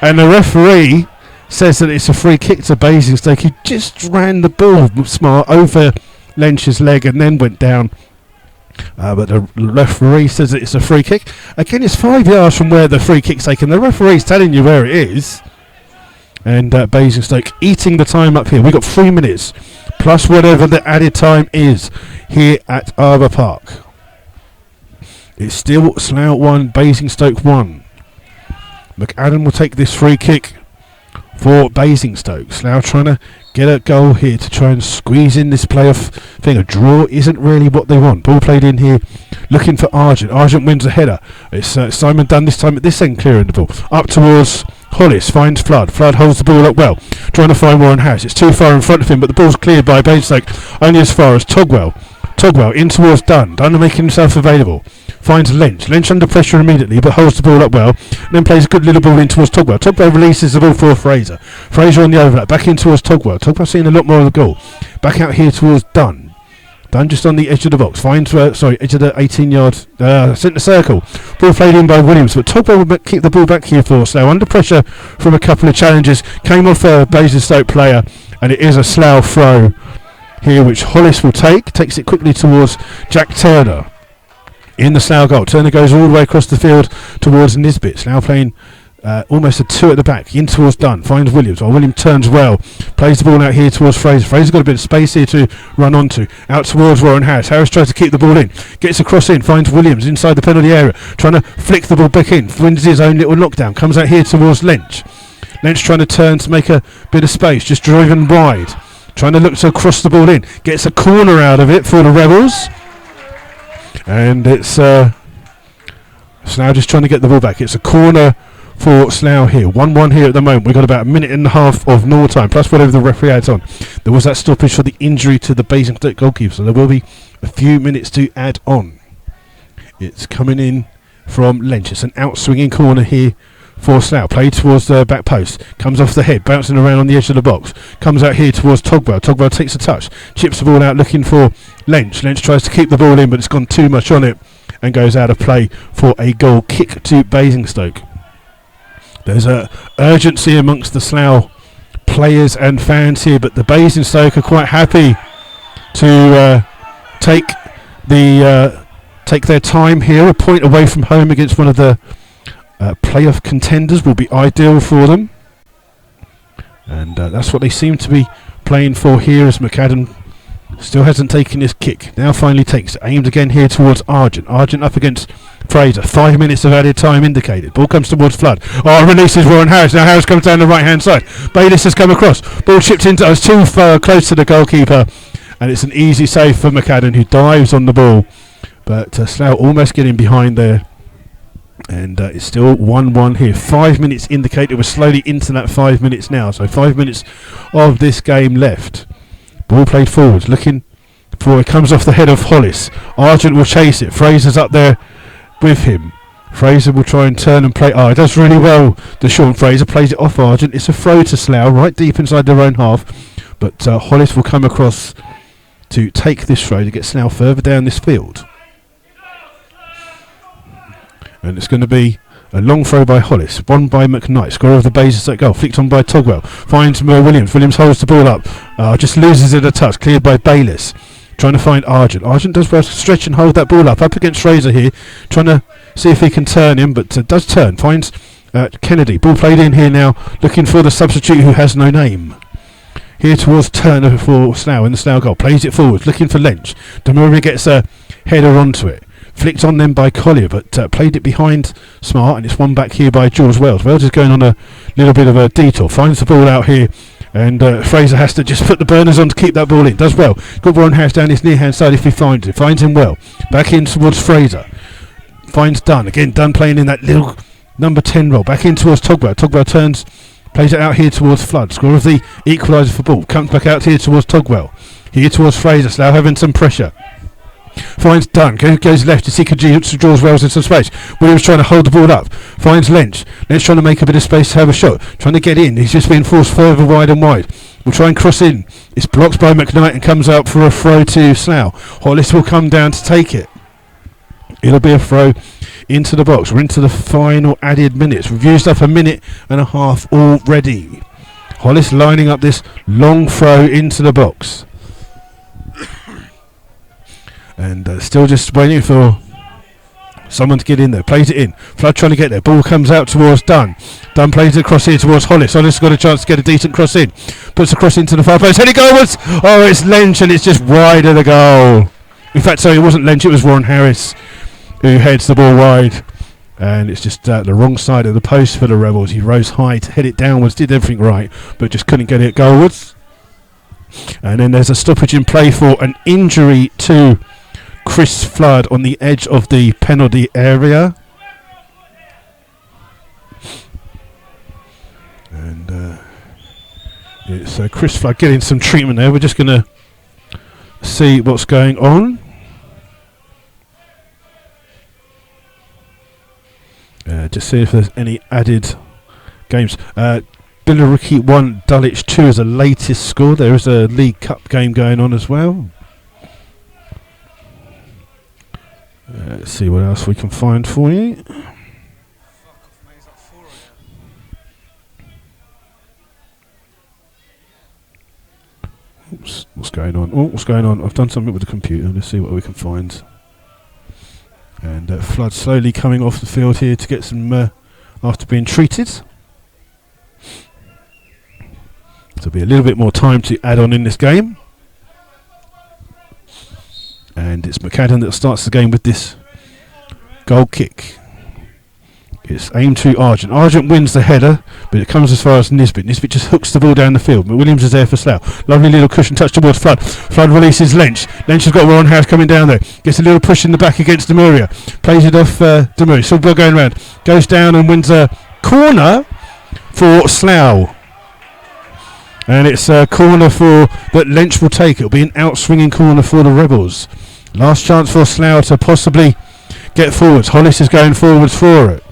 And the referee says that it's a free kick to Basingstoke. He just ran the ball Smart over Lynch's leg and then went down. But the referee says that it's a free kick. Again, it's 5 yards from where the free kick's taken. The referee's telling you where it is. And Basingstoke eating the time up here. We've got 3 minutes plus whatever the added time is here at Arbour Park. It's still Slough 1, Basingstoke 1. McAdam will take this free kick for Basingstoke. Slough trying to get a goal here to try and squeeze in this playoff thing. A draw isn't really what they want. Ball played in here, looking for Argent. Argent wins a header. It's Simon Dunn this time at this end, clearing the ball. Up towards Hollis, finds Flood. Flood holds the ball up well, trying to find Warren House. It's too far in front of him, but the ball's cleared by Basingstoke, only as far as Togwell. Togwell in towards Dunn. Dunn making himself available. Finds Lynch. Lynch under pressure immediately, but holds the ball up well. And then plays a good little ball in towards Togwell. Togwell releases the ball for Fraser. Fraser on the overlap. Back in towards Togwell. Togwell seeing a lot more of the goal. Back out here towards Dunn. Dunn just on the edge of the box. Finds, edge of the 18-yard centre circle. Ball played in by Williams, but Togwell will keep the ball back here for Slough. Under pressure from a couple of challenges. Came off a Basingstoke player, and it is a Slough throw here, which Hollis will take. Takes it quickly towards Jack Turner in the Slough goal. Turner goes all the way across the field towards Nisbet. Slough playing Almost a 2 at the back, in towards Dunn, finds Williams. Williams turns well, plays the ball out here towards Fraser. Fraser's got a bit of space here to run onto. Out towards Warren Harris. Harris tries to keep the ball in, gets across in, finds Williams inside the penalty area, trying to flick the ball back in, wins his own little knockdown, comes out here towards Lynch. Lynch trying to turn to make a bit of space, just driving wide, trying to look to cross the ball in, gets a corner out of it for the Rebels, and it's Slough just trying to get the ball back. It's a corner for Slough here. 1-1 here at the moment. We've got about a minute and a half of normal time, plus whatever the referee adds on. There was that stoppage for the injury to the Basingstoke goalkeeper, so there will be a few minutes to add on. It's coming in from Lynch. It's an out-swinging corner here for Slough. Played towards the back post. Comes off the head, bouncing around on the edge of the box. Comes out here towards Togwell. Togwell takes a touch. Chips the ball out looking for Lynch. Lynch tries to keep the ball in, but it's gone too much on it and goes out of play for a goal kick to Basingstoke. There's a urgency amongst the Slough players and fans here, but the Basingstoke are quite happy to take their time here. A point away from home against one of the playoff contenders will be ideal for them, and that's what they seem to be playing for here, as McAdam still hasn't taken his kick. Now finally takes it, aimed again here towards Argent. Argent up against Fraser. 5 minutes of added time indicated. Ball comes towards Flood. Releases Warren Harris. Now Harris comes down the right hand side. Bayliss has come across. Ball chipped into us too far close to the goalkeeper, and it's an easy save for McAdam, who dives on the ball, but Slough almost getting behind there, and it's still 1-1 here. 5 minutes indicated. We're slowly into that 5 minutes now, so 5 minutes of this game left. Ball played forwards, looking for it. Comes off the head of Hollis. Argent will chase it. Fraser's up there with him. Fraser will try and turn and play. It does really well. Deshaun Fraser plays it off Argent. It's a throw to Slough, right deep inside their own half. But Hollis will come across to take this throw to get Slough further down this field. And it's going to be a long throw by Hollis, won by McKnight, scorer of the Basingstoke goal, flicked on by Togwell, finds Williams. Williams holds the ball up, just loses it a touch, cleared by Bayliss, trying to find Argent. Argent does well to stretch and hold that ball up against Fraser here, trying to see if he can turn him, but does turn, finds Kennedy. Ball played in here now, looking for the substitute who has no name. Here towards Turner for Slough in the Slough goal, plays it forward, looking for Lynch. Demurray gets a header onto it. Flicked on them by Collier, but played it behind Smart, and it's won back here by George Wells. Wells is going on a little bit of a detour, finds the ball out here, and Fraser has to just put the burners on to keep that ball in. Does well. Got Warren Harris down his near hand side if he finds it. Finds him well. Back in towards Fraser. Finds Dunn. Again, Dunn playing in that little number 10 role. Back in towards Togwell. Togwell turns, plays it out here towards Flood. Scorer of the equaliser for ball. Comes back out here towards Togwell. Here towards Fraser. Slough having some pressure. Finds Dunn, goes left to see Kajit, draws Wells into space. Williams trying to hold the ball up. Finds Lynch. Lynch trying to make a bit of space to have a shot. Trying to get in. He's just being forced further wide and wide. Will try and cross in. It's blocked by McKnight and comes out for a throw to Slough. Hollis will come down to take it. It'll be a throw into the box. We're into the final added minutes. We've used up a minute and a half already. Hollis lining up this long throw into the box. And still just waiting for someone to get in there. Plays it in. Flood trying to get there. Ball comes out towards Dunn. Dunn plays it across here towards Hollis. Hollis has got a chance to get a decent cross in. Puts a cross into the far post. Heading goalwards. It's Lynch, and it's just wide of the goal. In fact, sorry, it wasn't Lynch. It was Warren Harris who heads the ball wide. And it's just the wrong side of the post for the Rebels. He rose high to head it downwards. Did everything right, but just couldn't get it goalwards. And then there's a stoppage in play for an injury to Chris Flood on the edge of the penalty area, and it's Chris Flood getting some treatment there. We're just going to see what's going on. Just see if there's any added games. Billericay 1, Dulwich 2 is the latest score. There is a League Cup game going on as well. Let's see what else we can find for you. Oops, what's going on? What's going on? I've done something with the computer. Let's see what we can find. And Flood slowly coming off the field here to get some after being treated. There'll be a little bit more time to add on in this game. And it's McAdam that starts the game with this goal kick. It's aimed to Argent. Argent wins the header, but it comes as far as Nisbet. Nisbet just hooks the ball down the field. But Williams is there for Slough. Lovely little cushion touch towards Flood. Flood releases Lench. Lench has got Warren House coming down there. Gets a little push in the back against Demuria. Plays it off Demuria. Silver going round. Goes down and wins a corner for Slough. And it's a corner for that Lench will take. It'll be an out-swinging corner for the Rebels. Last chance for Slough to possibly get forwards. Hollis is going forwards for it.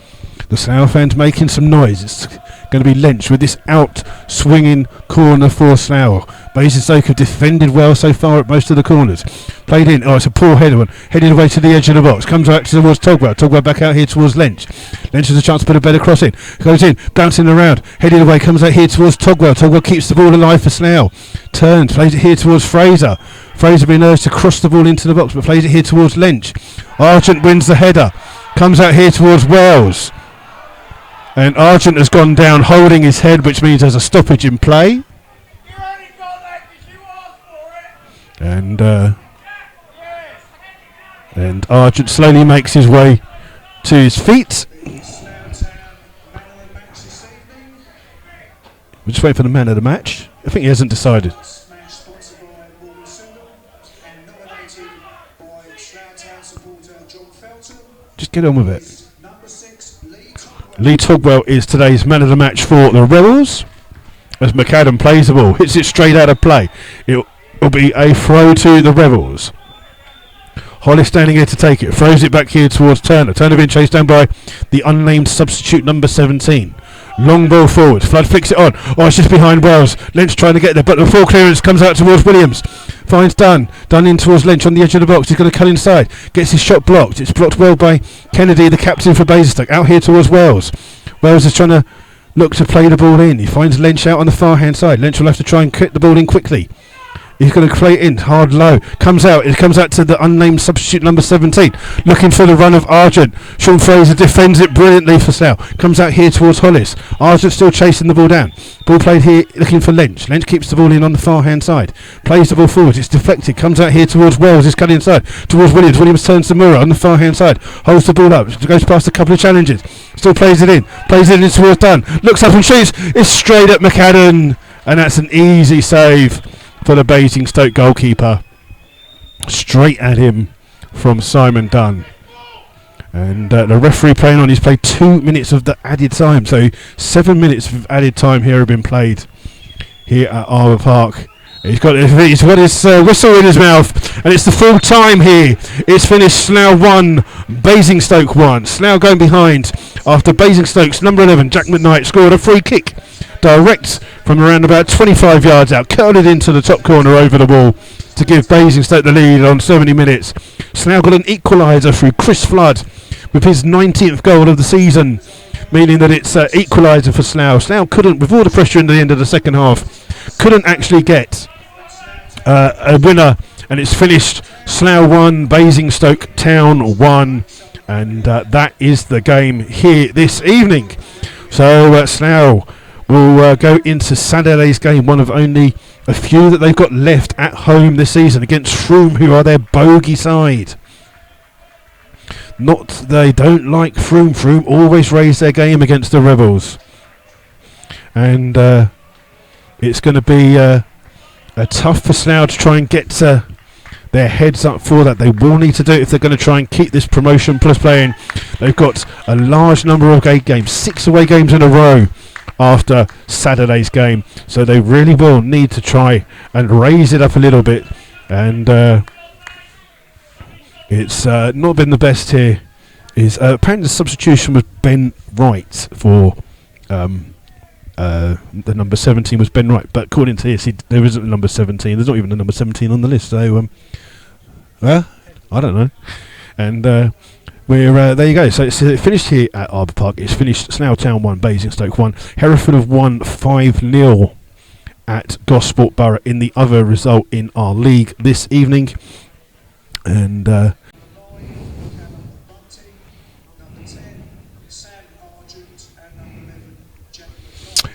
The Slough fans making some noise. It's going to be Lench with this out-swinging corner for Slough. Basingstoke have defended well so far at most of the corners. Played in. Oh, it's a poor header one. Headed away to the edge of the box. Comes back towards Togwell. Togwell back out here towards Lench. Lench has a chance to put a better cross in. Goes in. Bouncing around. Headed away. Comes out here towards Togwell. Togwell keeps the ball alive for Slough. Turns. Plays it here towards Fraser. Fraser being urged to cross the ball into the box, but plays it here towards Lench. Argent wins the header. Comes out here towards Wells. And Argent has gone down holding his head, which means there's a stoppage in play. And Argent slowly makes his way to his feet. We're just waiting for the man of the match. I think he hasn't decided. Just get on with it. Lee Togwell is today's man of the match for the Rebels. As McAdam plays the ball, hits it straight out of play. It'll be a throw to the Rebels. Hollis standing here to take it. Throws it back here towards Turner. Turner being chased down by the unnamed substitute number 17. Long ball forward. Flood flicks it on. Oh, it's just behind Wells. Lynch trying to get there, but the full clearance comes out towards Williams. Finds Dunn. Dunn in towards Lynch on the edge of the box. He's going to cut inside. Gets his shot blocked. It's blocked well by Kennedy, the captain for Basingstoke. Out here towards Wells. Wells is trying to look to play the ball in. He finds Lynch out on the far hand side. Lynch will have to try and get the ball in quickly. He's going to play it in hard low. Comes out. It comes out to the unnamed substitute number 17. Looking for the run of Argent. Sean Fraser defends it brilliantly for Slough. Comes out here towards Hollis. Argent still chasing the ball down. Ball played here looking for Lynch. Lynch keeps the ball in on the far hand side. Plays the ball forward. It's deflected. Comes out here towards Wells. It's cut inside towards Williams. Williams turns to Murrah on the far hand side. Holds the ball up. Goes past a couple of challenges. Still plays it in. Plays it in towards Dunn. Looks up and shoots. It's straight at McAdam. And that's an easy save for the Basingstoke goalkeeper. Straight at him from Simon Dunn. And the referee playing on, he's played 2 minutes of the added time. So 7 minutes of added time here have been played here at Arbour Park. He's got his whistle in his mouth, and it's the full time here. It's finished Slough 1, Basingstoke 1. Slough going behind after Basingstoke's number 11, Jack McKnight, scored a free kick direct from around about 25 yards out, curled it into the top corner over the wall to give Basingstoke the lead on 70 minutes. Slough got an equaliser through Chris Flood with his 19th goal of the season, meaning that it's equaliser for Slough. Slough couldn't, with all the pressure in the end of the second half, couldn't actually get a winner, and it's finished Slough 1, Basingstoke Town 1, and that is the game here this evening. So Slough will go into Saturday's game, one of only a few that they've got left at home this season against Frome, who are their bogey side. Not they don't like Frome. Frome always raise their game against the Rebels, and it's going to be tough for Slough to try and get their heads up for that. They will need to do it if they're going to try and keep this promotion plus playing. They've got a large number of away games, 6 away games in a row after Saturday's game, so they really will need to try and raise it up a little bit, and it's not been the best here. Is apparently the substitution was Ben Wright for the number 17 was Ben Wright, but according to this there isn't a number 17. There's not even a number 17 on the list, so I don't know. And we're there you go. So it's finished here at Arbour Park. It's finished Slough Town 1, Basingstoke 1. Hereford have won 5-0 at Gosport Borough in the other result in our league this evening. And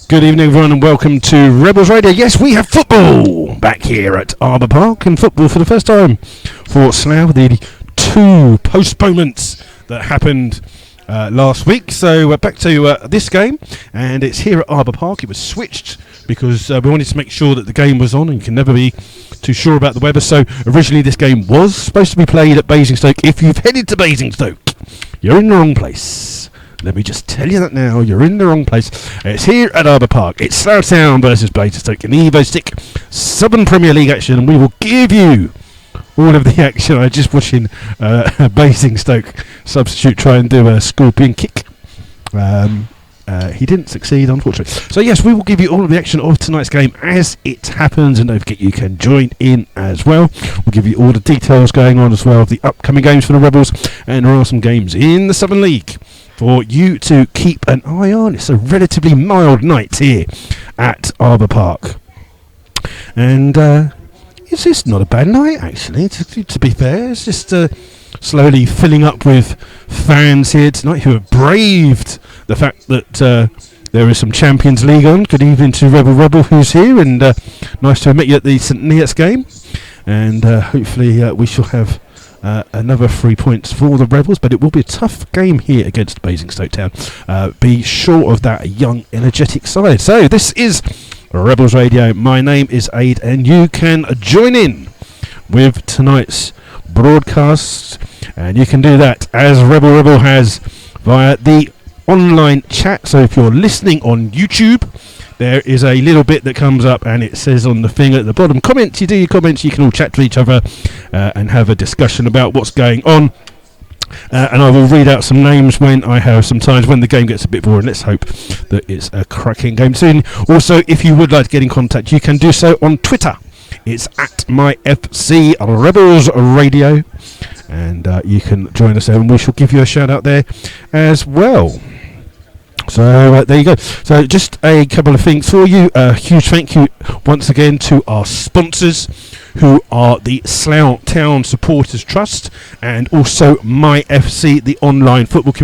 Good evening, everyone, and welcome to Rebels Radio. Yes, we have football back here at Arbour Park, and football for the first time for Slough. The 2 postponements that happened last week. So back to this game, and it's here at Arbour Park. It was switched because we wanted to make sure that the game was on, and you can never be too sure about the weather. So originally this game was supposed to be played at Basingstoke. If you've headed to Basingstoke, you're in the wrong place. Let me just tell you that now, you're in the wrong place. It's here at Arbour Park. It's Slough Town versus Basingstoke in the Evo Stick Southern Premier League action, and we will give you all of the action. I just watching Basingstoke substitute try and do a scorpion kick. He didn't succeed, unfortunately. So yes, we will give you all of the action of tonight's game as it happens, and don't forget you can join in as well. We'll give you all the details going on as well of the upcoming games for the Rebels, and there are some games in the Southern League for you to keep an eye on. It's a relatively mild night here at Arbour Park, and it's just not a bad night actually, to be fair. It's just slowly filling up with fans here tonight who have braved the fact that there is some Champions League on. Good evening to Rebel who's here, and nice to meet you at the St Neots game, and hopefully we shall have another 3 points for the Rebels, but it will be a tough game here against Basingstoke Town. Be sure of that young, energetic side. So this is Rebels Radio. My name is Aid, and you can join in with tonight's broadcast, and you can do that as Rebel has via the online chat. So if you're listening on YouTube, there is a little bit that comes up, and it says on the thing at the bottom, comments. You do your comments, you can all chat to each other and have a discussion about what's going on. And I will read out some names when I have some times when the game gets a bit boring. Let's hope that it's a cracking game soon. Also, if you would like to get in contact, you can do so on Twitter. It's at myFC Rebels Radio, and you can join us there, and we shall give you a shout out there as well. So there you go. So just a couple of things for you. A huge thank you once again to our sponsors, who are the Slough Town Supporters Trust and also myFC, the online football community.